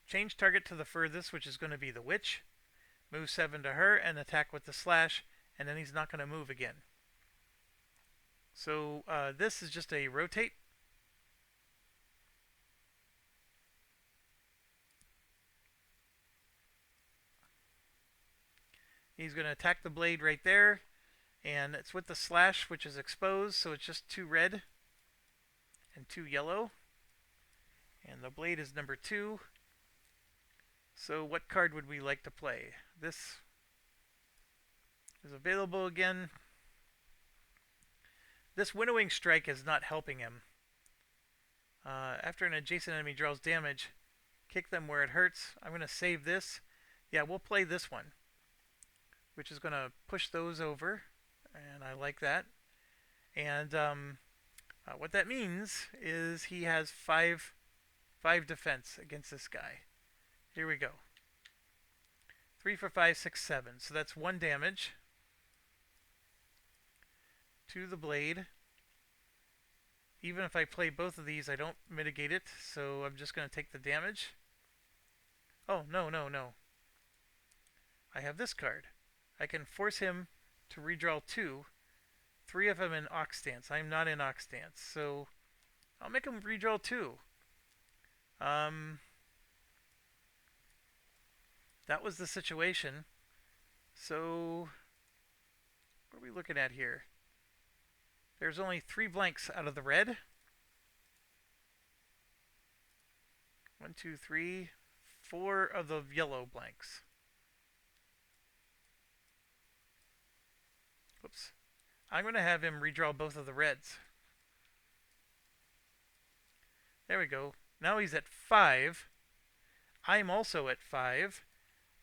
Change target to the furthest, which is going to be the Witch. Move 7 to her and attack with the slash. And then he's not going to move again. So this is just a rotate. He's going to attack the blade right there. And it's with the slash, which is exposed. So it's just 2 red and 2 yellow. And the blade is number 2. So what card would we like to play? This is available again. This Winnowing Strike is not helping him. After an adjacent enemy draws damage, kick them where it hurts. I'm going to save this. Yeah, we'll play this one, which is going to push those over, and I like that. And what that means is he has 5 defense against this guy. Here we go. 3 for 5, 6, 7. So that's 1 damage to the blade. Even if I play both of these, I don't mitigate it, so I'm just going to take the damage. Oh, no, no, no. I have this card. I can force him to redraw 2. 3 of them in Ox Stance. I'm not in Ox Stance, so I'll make him redraw 2. That was the situation. So, what are we looking at here? There's only 3 blanks out of the red. 1, 2, 3, 4 of the yellow blanks. Whoops. I'm going to have him redraw both of the reds. There we go. Now he's at 5. I'm also at 5.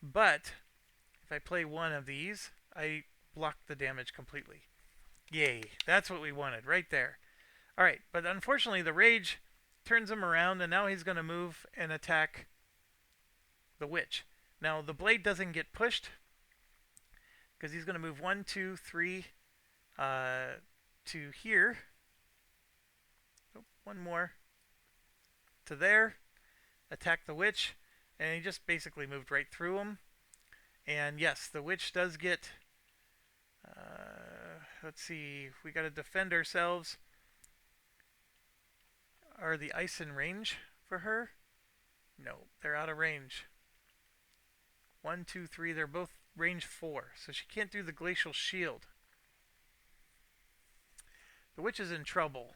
But if I play one of these, I block the damage completely. Yay. That's what we wanted right there. All right, but unfortunately, the rage turns him around, and now he's going to move and attack the witch. Now the blade doesn't get pushed because he's going to move one, two, three to here. Oh, one more to there. Attack the witch, and he just basically moved right through him. And yes, the witch does get. Let's see, we got to defend ourselves. Are the ice in range for her? No, they're out of range. One, two, three. They're both range 4, so she can't do the glacial shield. The witch is in trouble.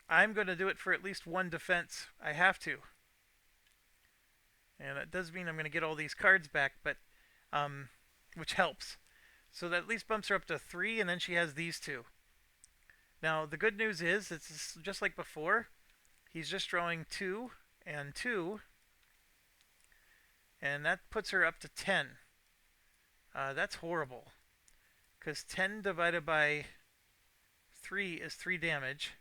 I'm going to do it for at least one defense. I have to. And that does mean I'm going to get all these cards back, but which helps. So that at least bumps her up to 3, and then she has these two. Now, the good news is, it's just like before. He's just drawing 2 and 2, and that puts her up to 10. That's horrible, because 10 divided by 3 is 3 damage.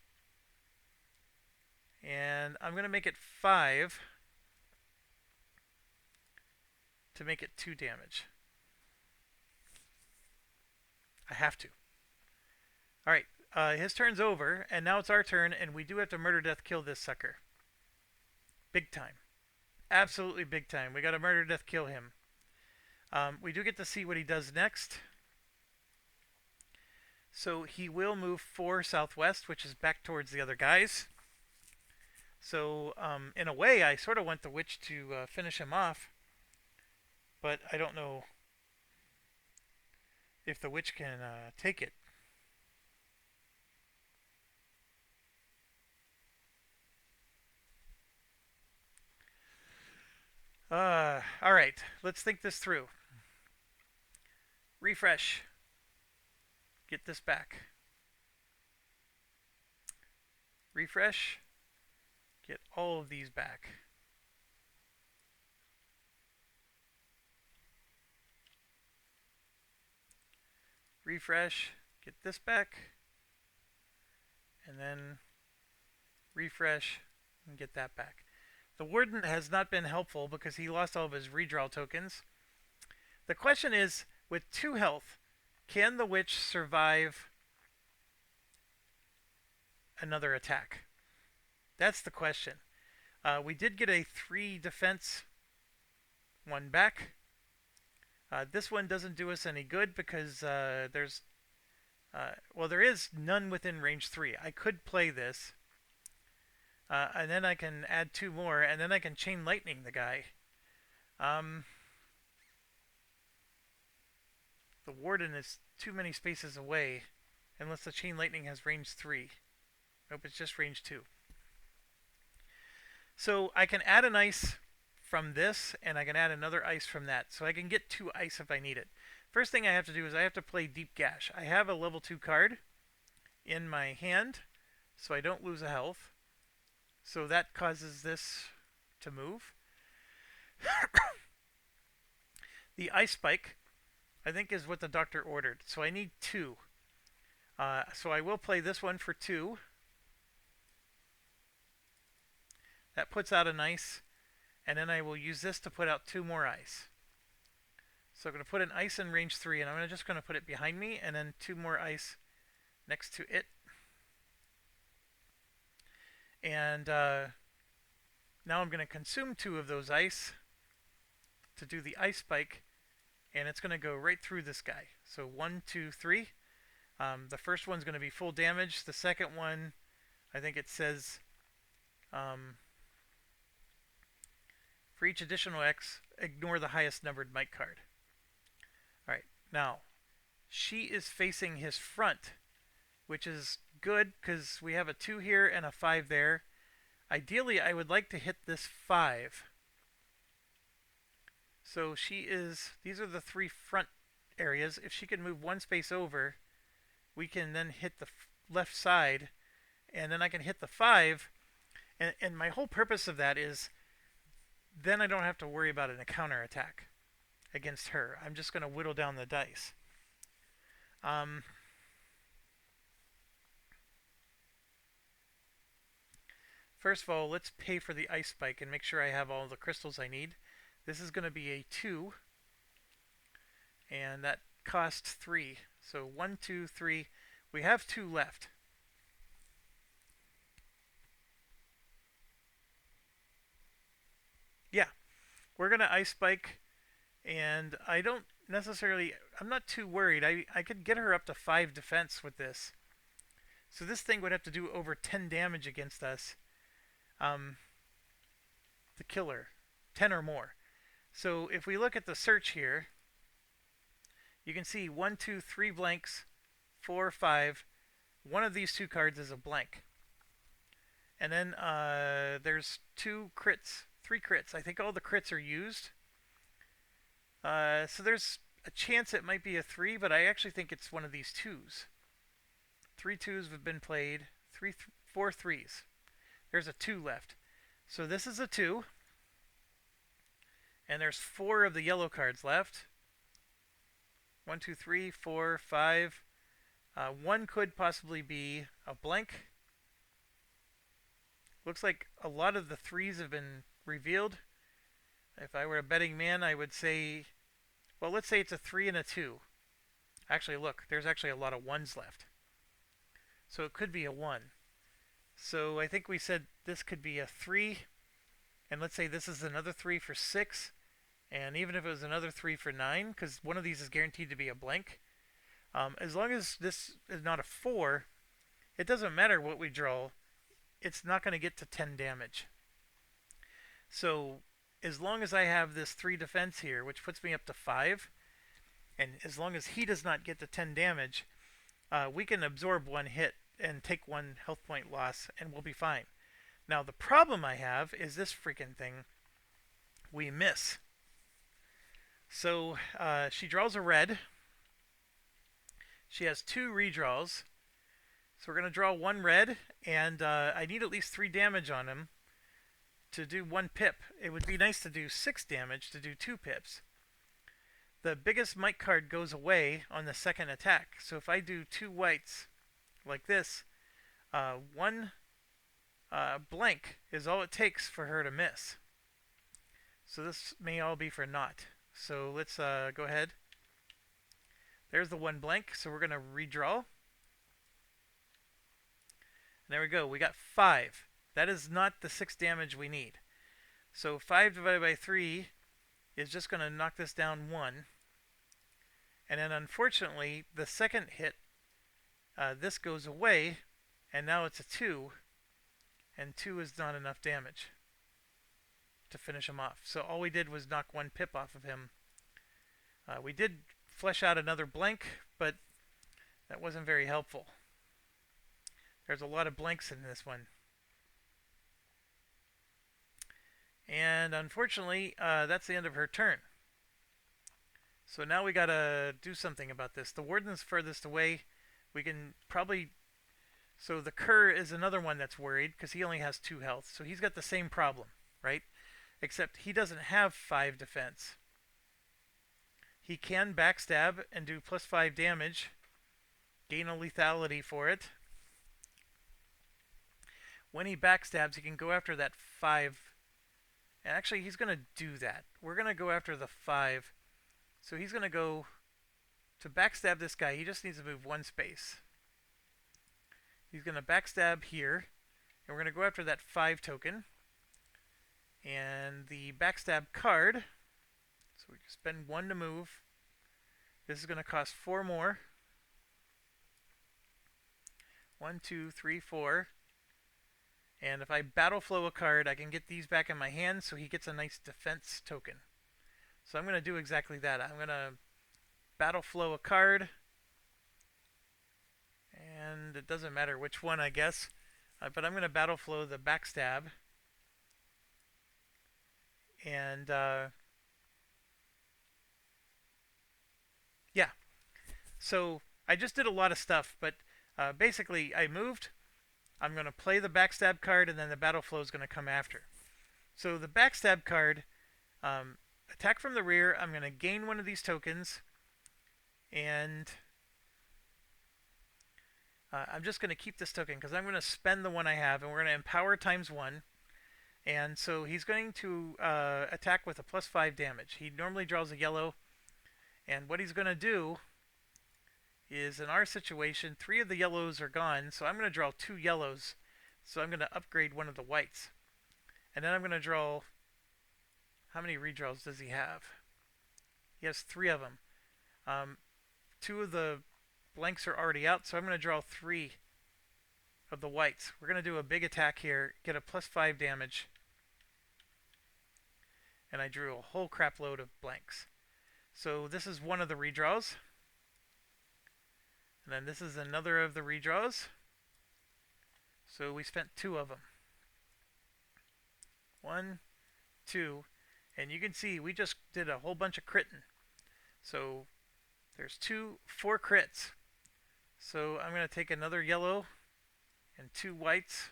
And I'm going to make it 5 to make it 2 damage. I have to. Alright, his turn's over, and now it's our turn, and we do have to murder, death, kill this sucker. Big time. Absolutely big time. We gotta murder, death, kill him. We do get to see what he does next. So he will move 4 southwest, which is back towards the other guys. So, in a way, I sort of want the witch to finish him off. But I don't know if the witch can take it. Alright, let's think this through. Refresh. Get this back. Refresh. Get all of these back. Refresh. Get this back. And then refresh and get that back. The Warden has not been helpful because he lost all of his redraw tokens. The question is, with 2 health, can the witch survive another attack? That's the question. We did get a 3 defense one back. This one doesn't do us any good because there is none within range 3. I could play this. And then I can add 2 more, and then I can chain lightning the guy. The Warden is too many spaces away, unless the chain lightning has range 3. Nope, it's just range 2. So I can add an ice from this, and I can add another ice from that. So I can get 2 ice if I need it. First thing I have to do is I have to play Deep Gash. I have a level 2 card in my hand, so I don't lose a health. So that causes this to move. The Ice Spike, I think, is what the doctor ordered. So I need 2. So I will play this one for 2. That puts out an ice. And then I will use this to put out 2 more ice. So I'm going to put an ice in range 3. And I'm just going to put it behind me. And then 2 more ice next to it. And now I'm going to consume 2 of those ice to do the Ice Spike. And it's going to go right through this guy. So 1, 2, 3. The first one's going to be full damage. The second one, I think it says, for each additional X, ignore the highest numbered mic card. Alright, now, she is facing his front, which is good because we have a 2 here and a 5 there. Ideally, I would like to hit this 5. So these are the 3 front areas. If she can move 1 space over, we can then hit the left side, and then I can hit the 5. And my whole purpose of that is then I don't have to worry about a counterattack against her. I'm just going to whittle down the dice. Um, First of all, let's pay for the ice spike and make sure I have all the crystals I need. This is going to be a 2, and that costs 3. So 1, 2, 3. We have 2 left. Yeah, we're going to ice spike, and I don't necessarily, I'm not too worried. I could get her up to 5 defense with this. So this thing would have to do over 10 damage against us um, to kill her. 10 or more. So if we look at the search here, you can see 1, 2, 3 blanks, 4, 5. One of these 2 cards is a blank. And then there's 2 crits, 3 crits. I think all the crits are used. So there's a chance it might be a 3, but I actually think it's one of these 2s. 3 2s have been played, 4 3s. There's a 2 left. So this is a 2. And there's 4 of the yellow cards left. 1, 2, 3, 4, 5. One could possibly be a blank. Looks like a lot of the 3s have been revealed. If I were a betting man, I would say, well, let's say it's a 3 and a 2. Actually, look, there's actually a lot of 1s left. So it could be a 1. So I think we said this could be a 3. And let's say this is another 3 for 6. And even if it was another 3 for 9, because one of these is guaranteed to be a blank, as long as this is not a 4, it doesn't matter what we draw. It's not going to get to 10 damage. So as long as I have this 3 defense here, which puts me up to 5, and as long as he does not get to 10 damage, we can absorb 1 hit and take 1 health point loss, and we'll be fine. Now the problem I have is this freaking thing. We miss. So she draws a red. She has 2 redraws. So we're going to draw 1 red, and I need at least 3 damage on him to do 1 pip. It would be nice to do 6 damage to do 2 pips. The biggest might card goes away on the second attack. So if I do 2 whites like this, 1 blank is all it takes for her to miss. So this may all be for naught. So let's go ahead. There's the 1 blank, so we're going to redraw. And there we go. We got 5. That is not the 6 damage we need. So 5 divided by 3 is just going to knock this down 1. And then unfortunately, the second hit, this goes away, and now it's a 2. And 2 is not enough damage to finish him off. So all we did was knock 1 pip off of him. We did flesh out another blank, but that wasn't very helpful. There's a lot of blanks in this one. And unfortunately, that's the end of her turn. So now we gotta do something about this. The warden's furthest away. We can probably... So the Kerr is another one that's worried, because he only has 2 health. So he's got the same problem, right? Except he doesn't have 5 defense. He can backstab and do plus 5 damage. Gain a lethality for it. When he backstabs, he can go after that 5. And actually, he's going to do that. We're going to go after the 5. So he's going to go to backstab this guy. He just needs to move 1 space. He's going to backstab here. And we're going to go after that 5 token. And the backstab card. So we spend 1 to move. This is going to cost 4 more. 1, 2, 3, 4. And if I battle flow a card, I can get these back in my hand, so he gets a nice defense token. So I'm going to do exactly that. I'm going to battle flow a card. And it doesn't matter which one, I guess. But I'm going to battle flow the backstab. And, yeah. So I just did a lot of stuff, but basically I moved. I'm going to play the backstab card, and then the battle flow is going to come after. So the backstab card, attack from the rear. I'm going to gain one of these tokens, and I'm just going to keep this token because I'm going to spend the one I have, and we're going to empower times one. And so he's going to attack with a +5 damage. He normally draws a yellow, and what he's going to do is, in our situation, 3 of the yellows are gone, so I'm going to draw 2 yellows. So I'm going to upgrade one of the whites. And then I'm going to draw... How many redraws does he have? He has 3 of them. 2 of the blanks are already out, so I'm going to draw 3 of the whites. We're going to do a big attack here, get a +5 damage. And I drew a whole crap load of blanks. So this is one of the redraws. And then this is another of the redraws. So we spent 2 of them. 1, 2, and you can see we just did a whole bunch of critting. So there's 4 crits. So I'm going to take another yellow and 2 whites.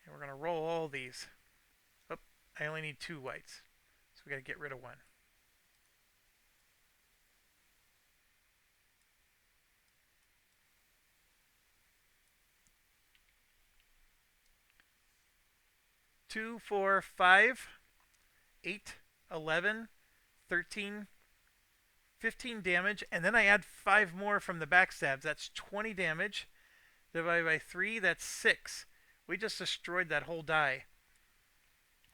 And we're going to roll all these. Oh, I only need 2 whites. So we got to get rid of 1. Two, 4, 5, 8, 11, 13, 15 damage, and then I add 5 more from the backstabs. That's 20 damage. Divided by 3, that's 6. We just destroyed that whole die.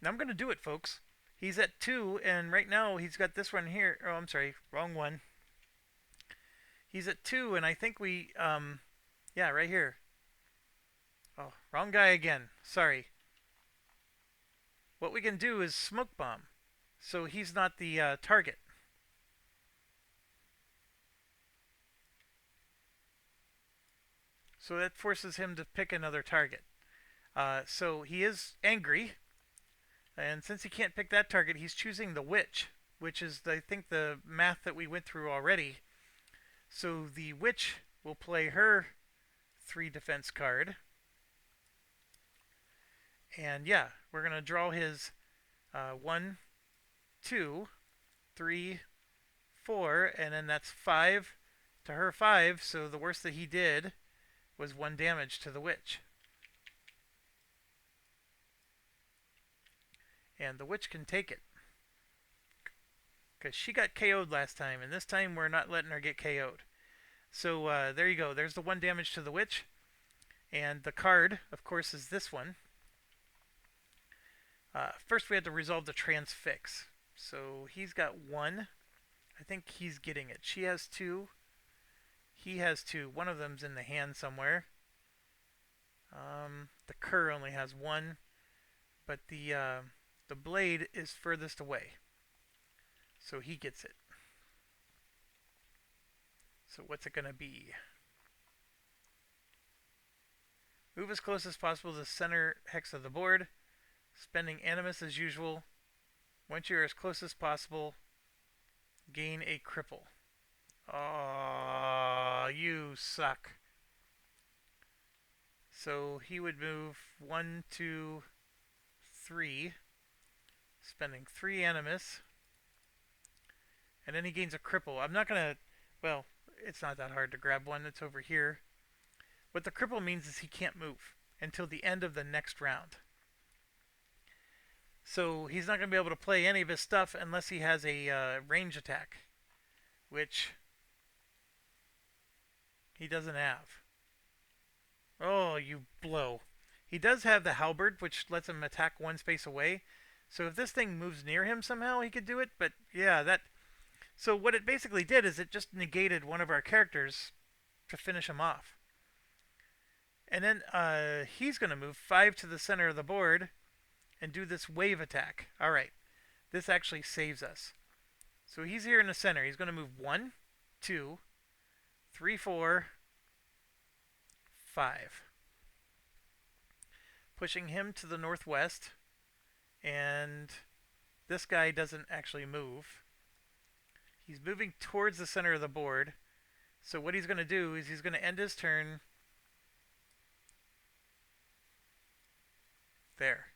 Now I'm going to do it, folks. He's at 2, and right now he's got this one here. Oh, I'm sorry, wrong one. He's at 2, and I think we, yeah, right here. Oh, wrong guy again. Sorry. What we can do is smoke bomb, so he's not the target. So that forces him to pick another target. So he is angry, and since he can't pick that target, he's choosing the witch, which is, I think, the math that we went through already. So the witch will play her 3 defense card. And yeah, we're going to draw his 1, 2, 3, 4, and then that's 5 to her 5. So the worst that he did was 1 damage to the witch. And the witch can take it, because she got KO'd last time, and this time we're not letting her get KO'd. So there you go. There's the 1 damage to the witch. And the card, of course, is this one. First we had to resolve the transfix. So he's got 1. I think he's getting it. She has 2. He has 2. One of them's in the hand somewhere. The cur only has 1. But the blade is furthest away. So he gets it. So what's it going to be? Move as close as possible to the center hex of the board. Spending animus as usual. Once you're as close as possible, gain a cripple. Oh, you suck. So he would move 1, 2, 3, spending 3 animus. And then he gains a cripple. I'm not going to... Well, it's not that hard to grab one. It's over here. What the cripple means is he can't move until the end of the next round. So he's not going to be able to play any of his stuff unless he has a range attack, which he doesn't have. Oh, you blow. He does have the halberd, which lets him attack 1 space away. So if this thing moves near him somehow, he could do it. But yeah, that... So what it basically did is it just negated one of our characters to finish him off. And then he's going to move 5 to the center of the board and do this wave attack. Alright, this actually saves us. So he's here in the center. He's going to move 1, 2, 3, 4, 5. Pushing him to the northwest. And this guy doesn't actually move. He's moving towards the center of the board. So what he's going to do is he's going to end his turn There.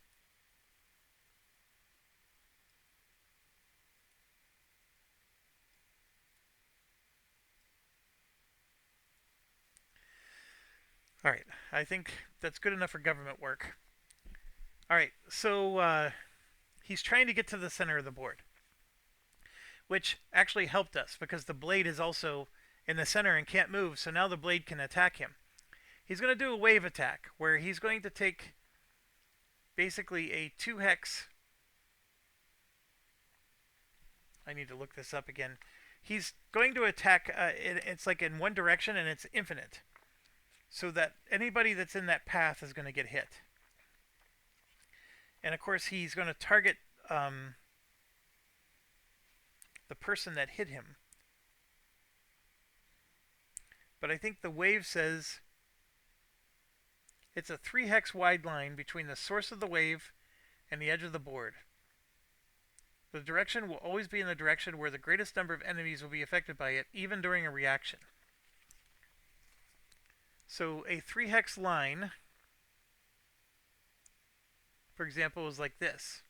All right. I think that's good enough for government work. All right. So he's trying to get to the center of the board, which actually helped us because the blade is also in the center and can't move. So now the blade can attack him. He's going to do a wave attack where he's going to take basically a 2 hex. I need to look this up again. He's going to attack, it's like in one direction and it's infinite. So that anybody that's in that path is going to get hit. And of course, he's going to target the person that hit him. But I think the wave says it's a 3 hex wide line between the source of the wave and the edge of the board. The direction will always be in the direction where the greatest number of enemies will be affected by it, even during a reaction. So a 3 hex line, for example, is like this.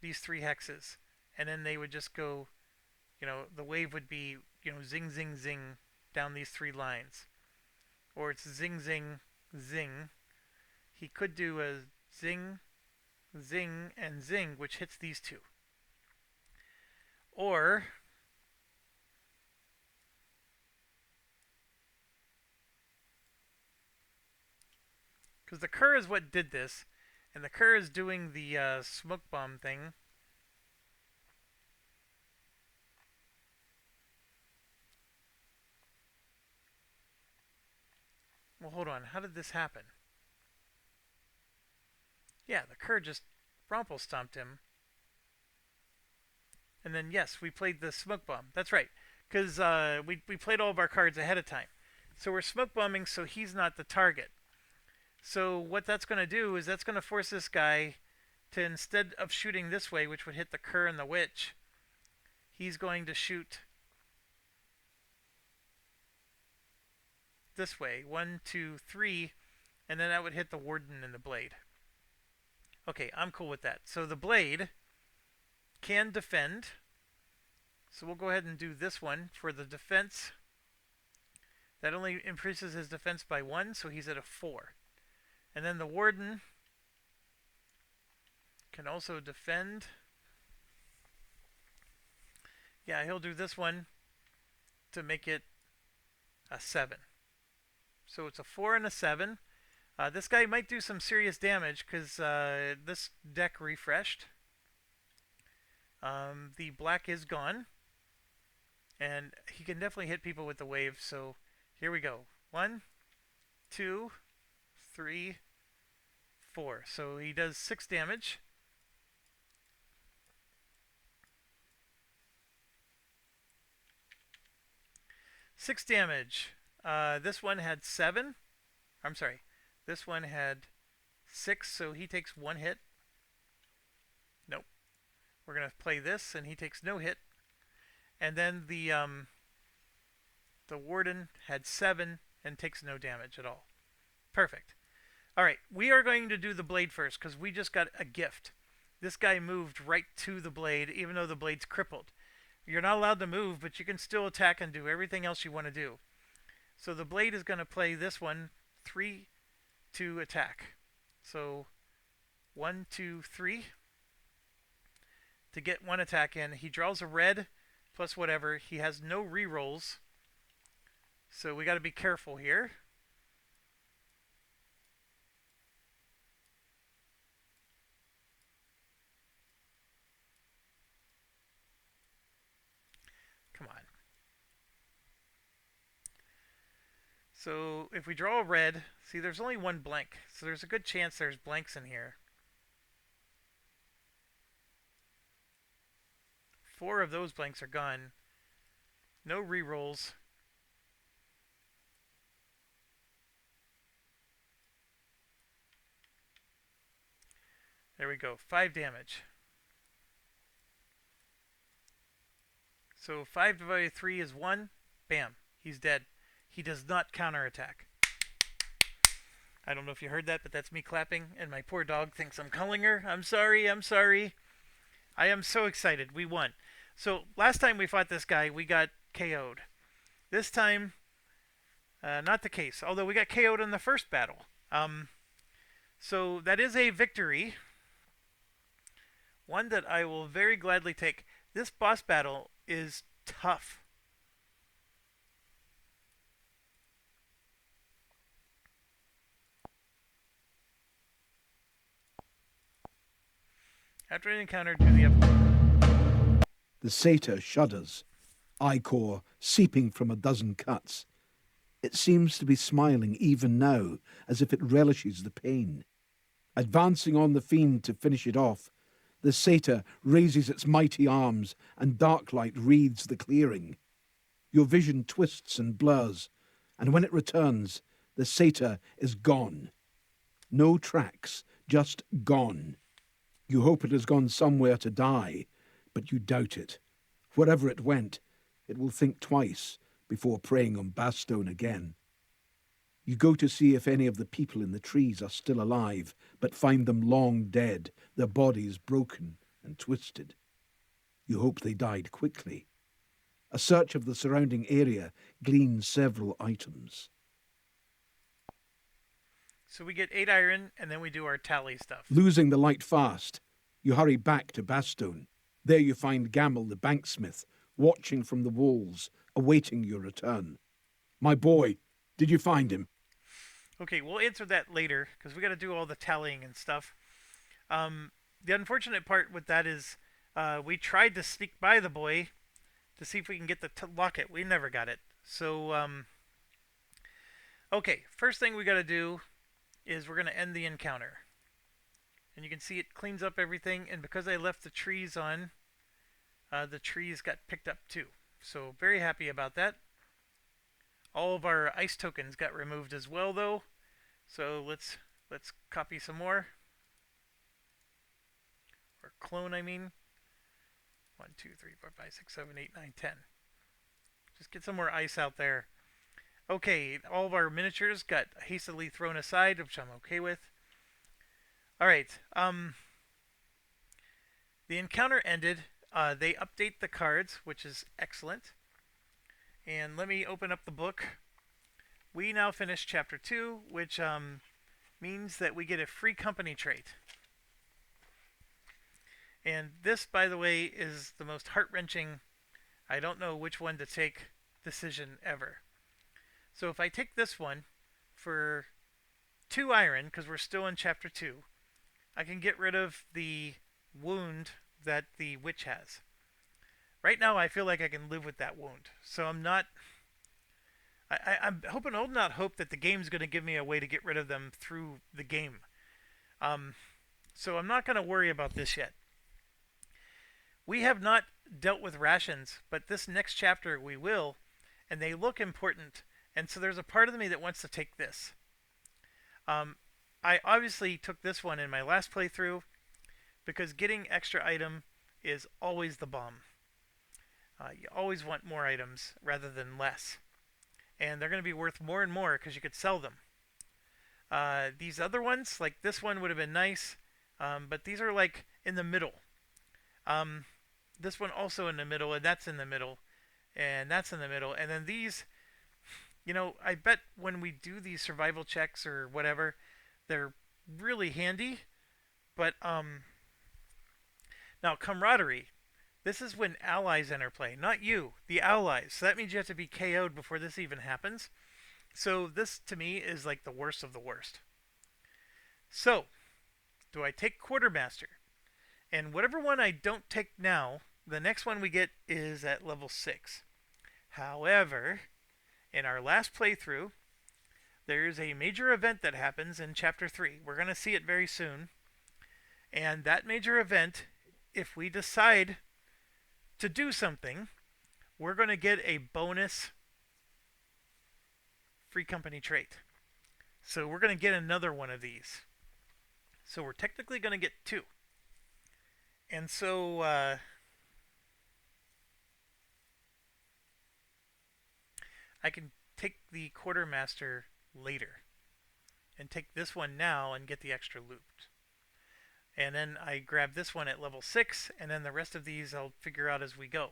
These 3 hexes. And then they would just go, the wave would be, zing, zing, zing down these 3 lines. Or it's zing, zing, zing. He could do a zing, zing, and zing, which hits these 2. Or because the Kerr is what did this, and the Kerr is doing the smoke bomb thing. Well, hold on. How did this happen? Yeah, the Kerr just Romple stomped him. And then, yes, we played the smoke bomb. That's right. Because we played all of our cards ahead of time. So we're smoke bombing so he's not the target. So what that's going to do is that's going to force this guy to, instead of shooting this way, which would hit the Kerr and the Witch, he's going to shoot this way. 1, 2, 3, and then that would hit the Warden and the Blade. Okay, I'm cool with that. So the Blade can defend. So we'll go ahead and do this one for the defense. That only increases his defense by 1, so he's at a 4. And then the Warden can also defend. Yeah, he'll do this one to make it a 7. So it's a 4 and a 7. This guy might do some serious damage because this deck refreshed. The black is gone. And he can definitely hit people with the wave. So here we go. 1, 2, 3, 4. So he does 6 damage. Six damage. This one had 7. I'm sorry. This one had 6, so he takes 1 hit. Nope. We're going to play this, and he takes no hit. And then the Warden had 7 and takes no damage at all. Perfect. All right, we are going to do the Blade first because we just got a gift. This guy moved right to the Blade, even though the Blade's crippled. You're not allowed to move, but you can still attack and do everything else you want to do. So the Blade is going to play this one, 3 to attack. So 1, 2, 3 to get 1 attack in. He draws a red plus whatever. He has no rerolls, so we got to be careful here. Come on. So if we draw a red, see there's only 1 blank, so there's a good chance there's blanks in here. 4 of those blanks are gone. No rerolls. There we go. 5 damage. So 5 divided by 3 is 1. Bam. He's dead. He does not counterattack. I don't know if you heard that, but that's me clapping, and my poor dog thinks I'm calling her. I'm sorry, I'm sorry. I am so excited. We won. So last time we fought this guy, we got KO'd. This time, not the case. Although we got KO'd in the first battle. So that is a victory. One that I will very gladly take. This boss battle is tough. After an encounter, do the up. The satyr shudders, ichor seeping from a dozen cuts. It seems to be smiling even now, as if it relishes the pain. Advancing on the fiend to finish it off, the satyr raises its mighty arms and dark light wreathes the clearing. Your vision twists and blurs, and when it returns, the satyr is gone. No tracks, just gone. You hope it has gone somewhere to die, but you doubt it. Wherever it went, it will think twice before preying on Bastone again. You go to see if any of the people in the trees are still alive, but find them long dead, their bodies broken and twisted. You hope they died quickly. A search of the surrounding area gleans several items. So we get 8 iron, and then we do our tally stuff. Losing the light fast, you hurry back to Bastone. There you find Gamel the banksmith, watching from the walls, awaiting your return. My boy, did you find him? Okay, we'll answer that later, because we got to do all the tallying and stuff. The unfortunate part with that is we tried to sneak by the boy to see if we can get the locket. We never got it. So, okay, first thing we got to do is we're going to end the encounter. And you can see it cleans up everything, and because I left the trees on, the trees got picked up too. So very happy about that. All of our ice tokens got removed as well though. So let's copy some more. Or clone, I mean. 1, 2, 3, 4, 5, 6, 7, 8, 9, 10. Just get some more ice out there. Okay, all of our miniatures got hastily thrown aside, which I'm okay with. Alright, the encounter ended. They update the cards, which is excellent. And let me open up the book. We now finish Chapter 2, which means that we get a free company trait. And this, by the way, is the most heart-wrenching, I don't know which one to take, decision ever. So if I take this one for 2 iron, because we're still in Chapter 2, I can get rid of the wound that the witch has. Right now, I feel like I can live with that wound. So I'm not... I'm hoping, not hope that the game's going to give me a way to get rid of them through the game. So I'm not going to worry about this yet. We have not dealt with rations, but this next chapter we will, and they look important. And so there's a part of me that wants to take this. I obviously took this one in my last playthrough because getting extra item is always the bomb. You always want more items rather than less. And they're going to be worth more and more because you could sell them. These other ones, like this one would have been nice, but these are like in the middle. This one also in the middle, and that's in the middle, and that's in the middle. And then these, I bet when we do these survival checks or whatever, they're really handy. But now camaraderie. This is when allies enter play, not you, the allies. So that means you have to be KO'd before this even happens. So this, to me, is like the worst of the worst. So, do I take Quartermaster? And whatever one I don't take now, the next one we get is at level 6. However, in our last playthrough, there's a major event that happens in Chapter 3. We're going to see it very soon. And that major event, if we decide to do something, we're going to get a bonus free company trait. So we're going to get another one of these. So we're technically going to get 2. And so I can take the Quartermaster later. and take this one now and get the extra loot. And then I grab this one at level 6, and then the rest of these I'll figure out as we go.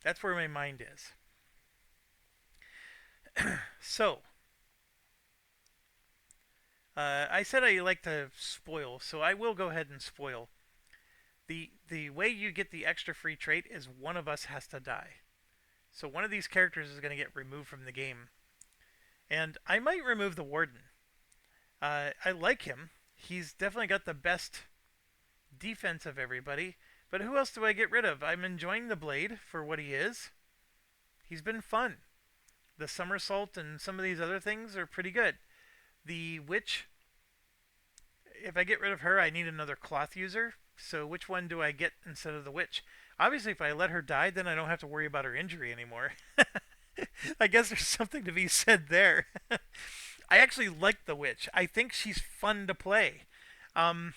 That's where my mind is. So, I said I like to spoil, so I will go ahead and spoil. The way you get the extra free trait is one of us has to die. So one of these characters is going to get removed from the game. And I might remove the Warden. I like him. He's definitely got the best defense of everybody. But who else do I get rid of? I'm enjoying the Blade for what he is. He's been fun. The somersault and some of these other things are pretty good. The Witch, if I get rid of her, I need another cloth user. So which one do I get instead of the Witch? Obviously, if I let her die, then I don't have to worry about her injury anymore. I guess there's something to be said there. I actually like the Witch. I think she's fun to play. Um,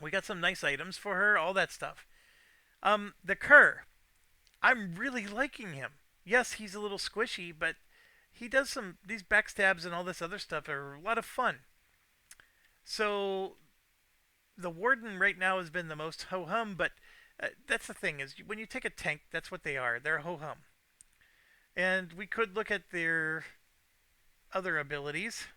we got some nice items for her, all that stuff. The Cur. I'm really liking him. Yes, he's a little squishy, but he does some these backstabs and all this other stuff are a lot of fun. So the Warden right now has been the most ho hum, but that's the thing is when you take a tank, that's what they are. They're ho hum, and we could look at their other abilities.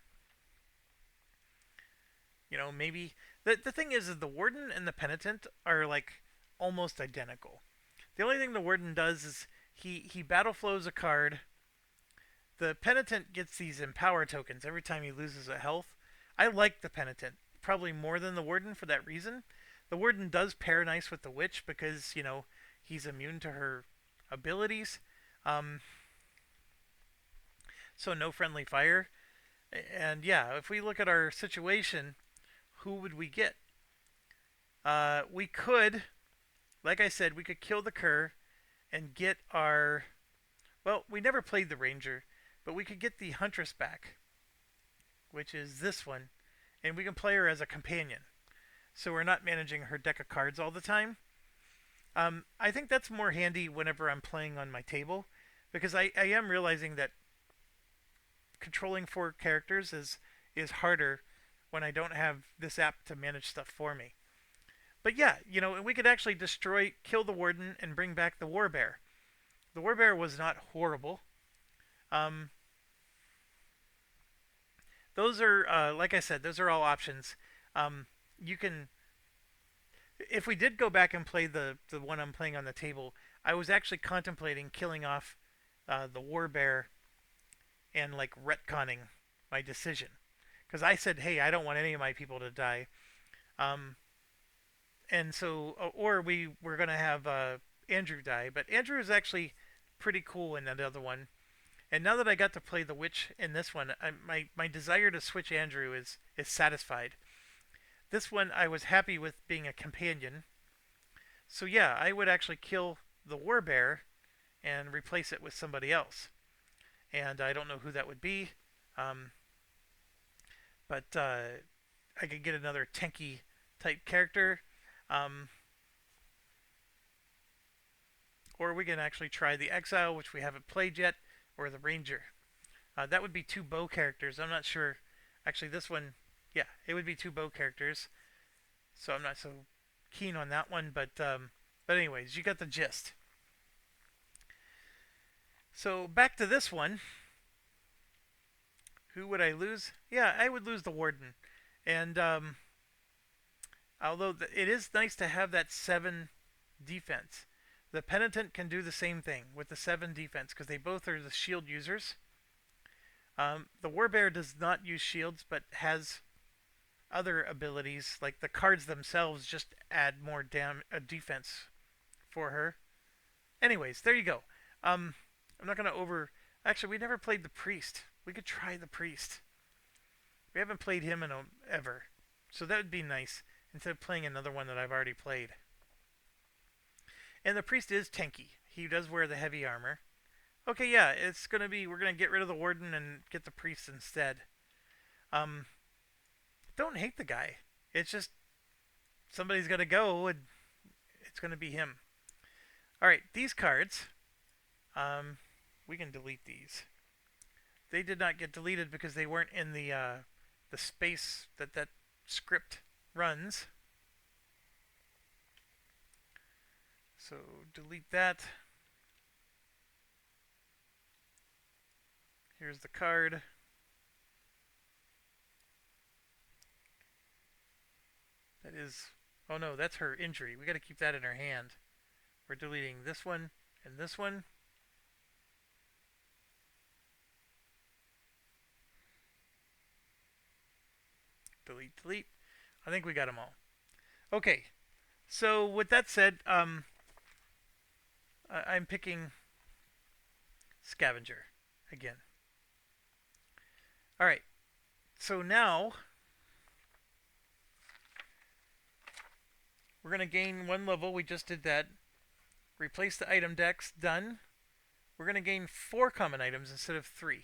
You know, maybe the thing is the Warden and the Penitent are like almost identical. The only thing the Warden does is he battle flows a card. The Penitent gets these empower tokens every time he loses a health. I like the Penitent probably more than the Warden for that reason. The Warden does pair nice with the Witch because he's immune to her abilities. Um, so no friendly fire. And yeah, if we look at our situation, who would we get? We could, like I said, we could kill the Cur and get our. Well, we never played the Ranger, but we could get the Huntress back, which is this one, and we can play her as a companion. So we're not managing her deck of cards all the time. I think that's more handy whenever I'm playing on my table, because I am realizing that controlling 4 characters is harder when I don't have this app to manage stuff for me. But yeah, we could actually kill the Warden, and bring back the Warbear. The Warbear was not horrible. Um, those are, like I said, those are all options. You can, if we did go back and play the one I'm playing on the table, I was actually contemplating killing off the Warbear and like retconning my decision, because I said, hey, I don't want any of my people to die. Um, and so, or we were gonna have Andrew die, but Andrew is actually pretty cool in that other one. And now that I got to play the Witch in this one, my desire to switch Andrew is satisfied. This one I was happy with being a companion. So yeah, I would actually kill the Warbear and replace it with somebody else. And I don't know who that would be, um, but I could get another tanky type character, um, or we can actually try the Exile, which we haven't played yet, or the Ranger. That would be 2 bow characters. I'm not sure. Actually, this one, yeah, it would be 2 bow characters. So I'm not so keen on that one, but anyways, you got the gist. So back to this one. Who would I lose? Yeah, I would lose the Warden. And although it is nice to have that 7 defense, the Penitent can do the same thing with the 7 defense because they both are the shield users. The Warbear does not use shields but has other abilities, like the cards themselves just add more defense for her. Anyways, there you go. I'm not going to over. Actually, we never played the Priest. We could try the Priest. We haven't played him in ever. So that would be nice instead of playing another one that I've already played. And the Priest is tanky. He does wear the heavy armor. Okay, yeah, it's going to be. We're going to get rid of the Warden and get the Priest instead. Um, don't hate the guy. It's just somebody's got to go, and it's going to be him. All right, these cards. We can delete these. they did not get deleted because they weren't in the space that that script runs. So delete that. Here's the card. That is, oh no, that's her injury. We got to keep that in her hand. We're deleting this one and this one. Delete, delete. I think we got them all. Okay, so with that said, I'm picking Scavenger again. All right, so now we're going to gain one level. We just did that. Replace the item decks. Done. We're going to gain 4 common items instead of 3.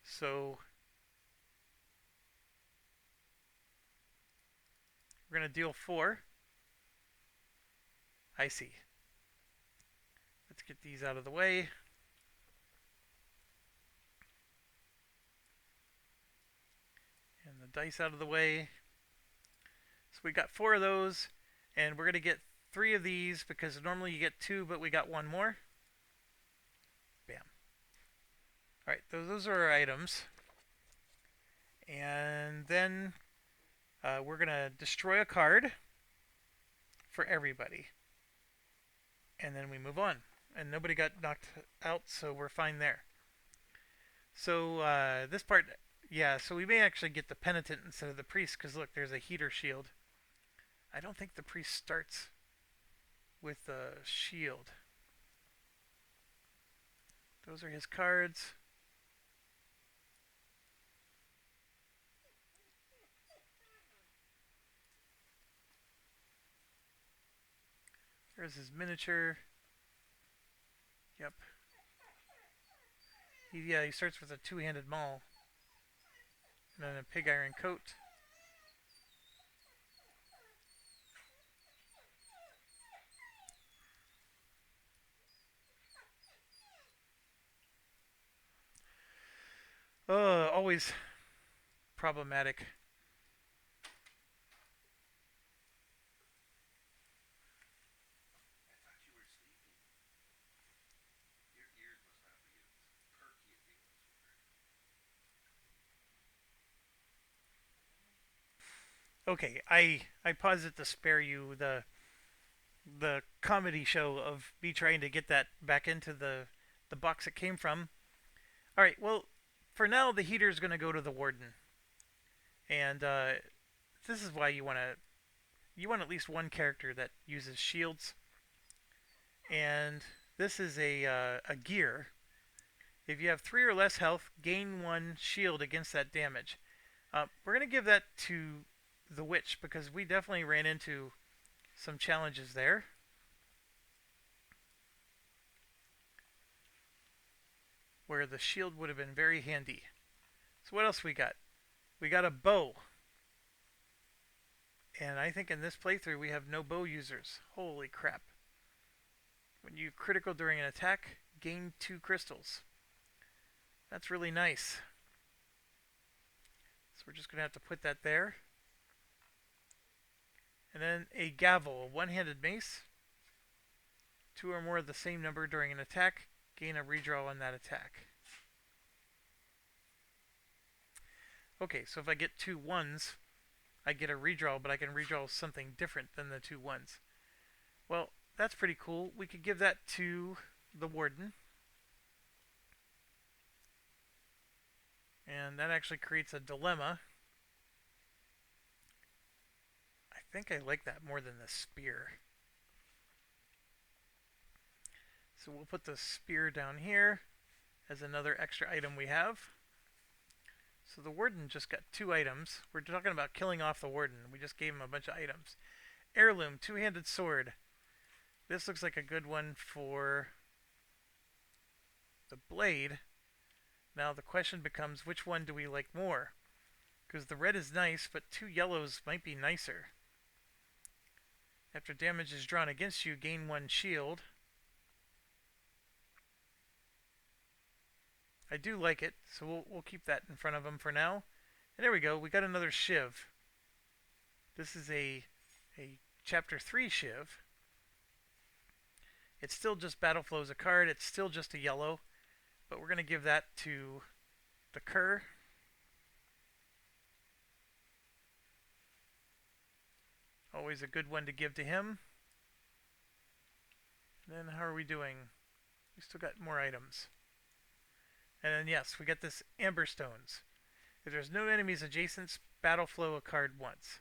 So we're going to deal 4. I see. Let's get these out of the way. And the dice out of the way. So we got 4 of those, and we're going to get 3 of these because normally you get 2, but we got 1 more. Bam. Alright, those are our items. And then we're going to destroy a card for everybody. And then we move on. And nobody got knocked out, so we're fine there. So this part, yeah, so we may actually get the penitent instead of the priest, because look, there's a heater shield. I don't think the priest starts with a shield. Those are his cards. There's his miniature. Yep. He starts with a 2-handed maul. And then a pig iron coat. Always problematic. Okay, I paused it to spare you the comedy show of me trying to get that back into the box it came from. All right, well, for now the heater is going to go to the warden, and this is why you want at least one character that uses shields, and this is a gear. If you have 3 or less health, gain 1 shield against that damage. We're going to give that to the witch because we definitely ran into some challenges there. Where the shield would have been very handy. So what else we got? We got a bow. And I think in this playthrough we have no bow users. Holy crap. When you critical during an attack, gain 2 crystals. That's really nice. So we're just going to have to put that there. And then a gavel, a 1-handed mace. 2 or more of the same number during an attack, gain a redraw on that attack. Okay, so if I get 2 1s, I get a redraw, but I can redraw something different than the 2 1s. Well, that's pretty cool. We could give that to the warden. And that actually creates a dilemma. I think I like that more than the spear. So we'll put the spear down here as another extra item we have. So the warden just got 2 items. We're talking about killing off the warden. We just gave him a bunch of items. Heirloom, 2-handed sword. This looks like a good one for the blade. Now the question becomes, which one do we like more? Because the red is nice, but 2 yellows might be nicer. After damage is drawn against you, gain 1 shield. I do like it, so we'll keep that in front of him for now. And there we go. We got another Shiv. This is a chapter 3 Shiv. It's still just Battle Flow as a card. It's still just a yellow, but we're going to give that to the Kerr. Always a good one to give to him. And then how are we doing? We still got more items. And then yes, we got this Amber Stones. If there's no enemies adjacent, Battle Flow a card once.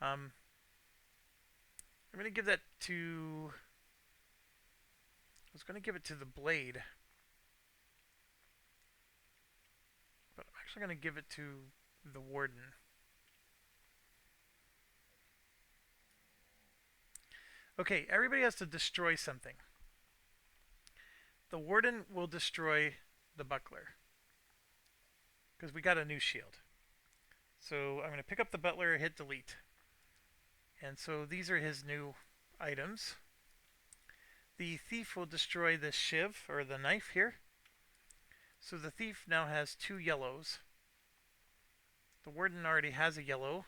I'm going to give that to... I was going to give it to the Blade. But I'm actually going to give it to the Warden. Okay, everybody has to destroy something. The Warden will destroy the Buckler. Because we got a new shield. So I'm going to pick up the Butler, hit delete. And so these are his new items. The Thief will destroy the Shiv, or the knife here. So the Thief now has 2 yellows. The Warden already has a yellow.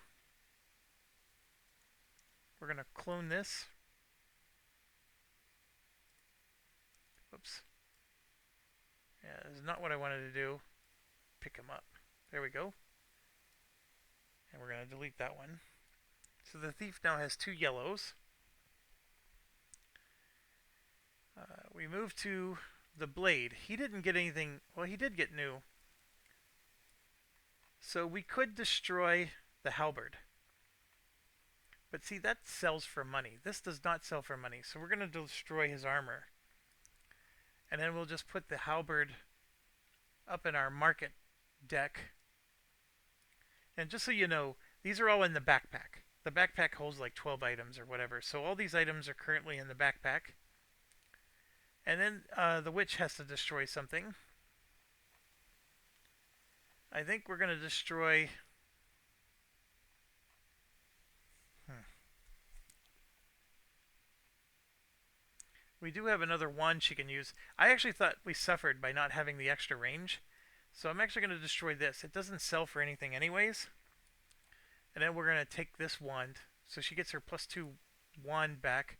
We're going to clone this. Whoops. Yeah, this is not what I wanted to do. Pick him up. There we go. And we're going to delete that one. So the Thief now has 2 yellows. We move to the Blade. He didn't get anything. Well, he did get new. So we could destroy the Halberd. But see, that sells for money. This does not sell for money. So we're going to destroy his armor. And then we'll just put the Halberd up in our market deck. And just so you know, these are all in the backpack. The backpack holds like 12 items or whatever. So all these items are currently in the backpack. And then the witch has to destroy something. I think we're going to destroy... We do have another wand she can use. I actually thought we suffered by not having the extra range. So I'm actually going to destroy this. It doesn't sell for anything anyways. And then we're going to take this wand. So she gets her +2 wand back.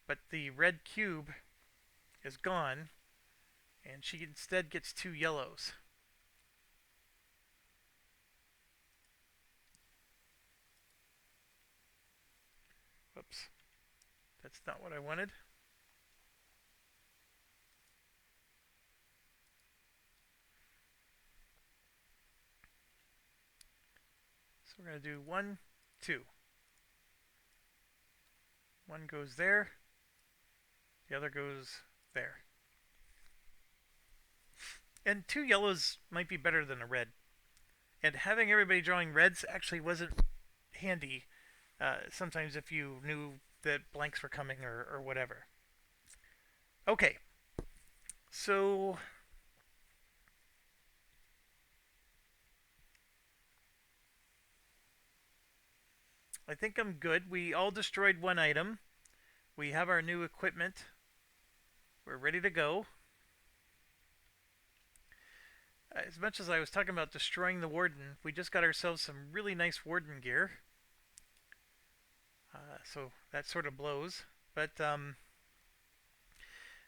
But the red cube is gone. And she instead gets 2 yellows. Whoops. That's not what I wanted. So we're going to do 1, 2. One goes there. The other goes there. And 2 yellows might be better than a red. And having everybody drawing reds actually wasn't handy. Sometimes if you knew that blanks were coming or whatever. Okay. So... I think I'm good. We all destroyed 1 item. We have our new equipment. We're ready to go. As much as I was talking about destroying the Warden, we just got ourselves some really nice Warden gear. So that sort of blows. But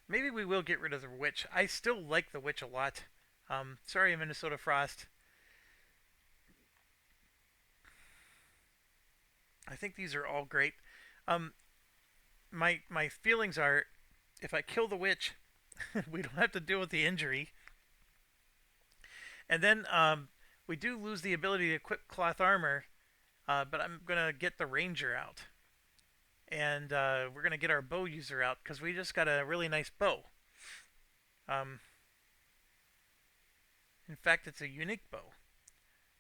maybe we will get rid of the Witch. I still like the Witch a lot. Sorry, Minnesota Frost. I think these are all great. My feelings are, if I kill the Witch, we don't have to deal with the injury. And then we do lose the ability to equip cloth armor, but I'm going to get the Ranger out. And we're going to get our bow user out, because we just got a really nice bow. In fact, it's a unique bow.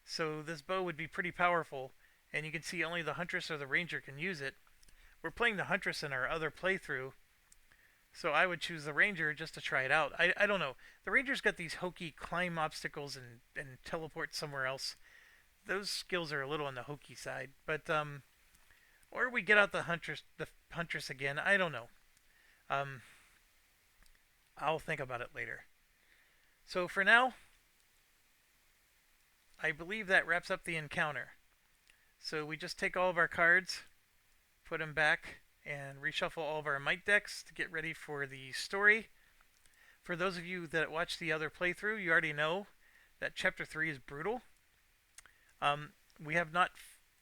So this bow would be pretty powerful, and you can see only the Huntress or the Ranger can use it. We're playing the Huntress in our other playthrough, so I would choose the Ranger just to try it out. I don't know. The Ranger's got these hokey climb obstacles and teleport somewhere else. Those skills are a little on the hokey side, but or we get out the Huntress again. I don't know. I'll think about it later. So for now, I believe that wraps up the encounter. So we just take all of our cards, put them back, and reshuffle all of our might decks to get ready for the story. For those of you that watched the other playthrough, you already know that Chapter 3 is brutal. We have not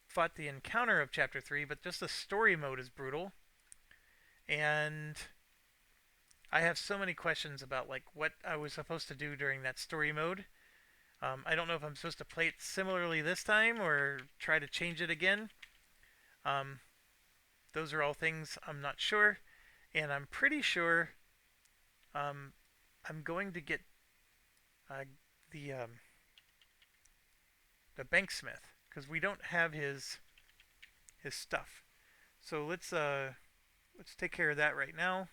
fought the encounter of Chapter 3, but just the story mode is brutal. And I have so many questions about like what I was supposed to do during that story mode. I don't know if I'm supposed to play it similarly this time or try to change it again. Um, those are all things I'm not sure, and I'm pretty sure um, I'm going to get uh, the the banksmith because we don't have his stuff. So let's take care of that right now.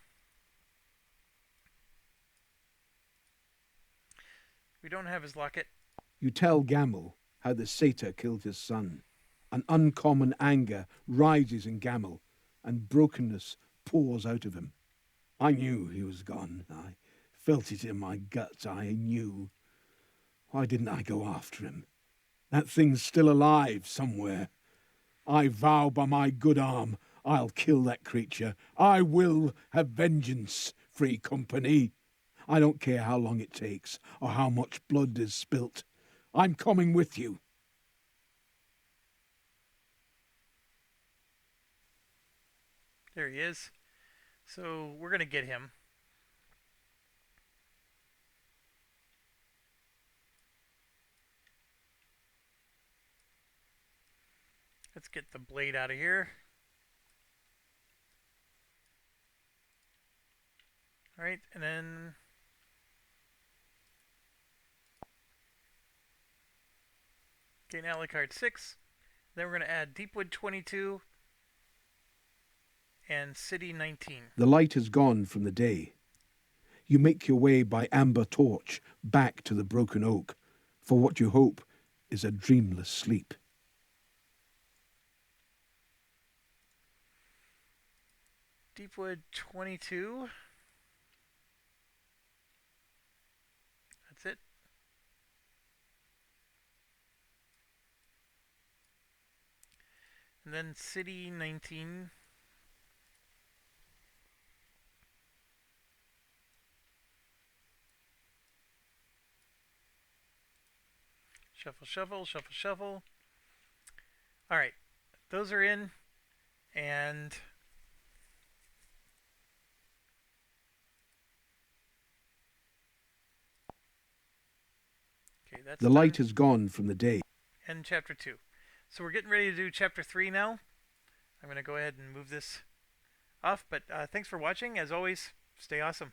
We don't have his locket. You tell Gamel how the satyr killed his son. An uncommon anger rises in Gamel, and brokenness pours out of him. I knew he was gone. I felt it in my guts. I knew. Why didn't I go after him? That thing's still alive somewhere. I vow by my good arm I'll kill that creature. I will have vengeance, Free Company. I don't care how long it takes or how much blood is spilt. I'm coming with you. There he is. So we're gonna get him. Let's get the blade out of here. All right, and then gain ally card 6. Then we're going to add Deepwood 22 and City 19. The light has gone from the day. You make your way by amber torch back to the broken oak, for what you hope is a dreamless sleep. Deepwood 22. That's it. And then City 19. Shuffle, shuffle, shuffle, shuffle. All right, those are in, and okay, that's The done. light has gone from the day. End chapter 2. So we're getting ready to do chapter 3 now. I'm going to go ahead and move this off, but thanks for watching. As always, stay awesome.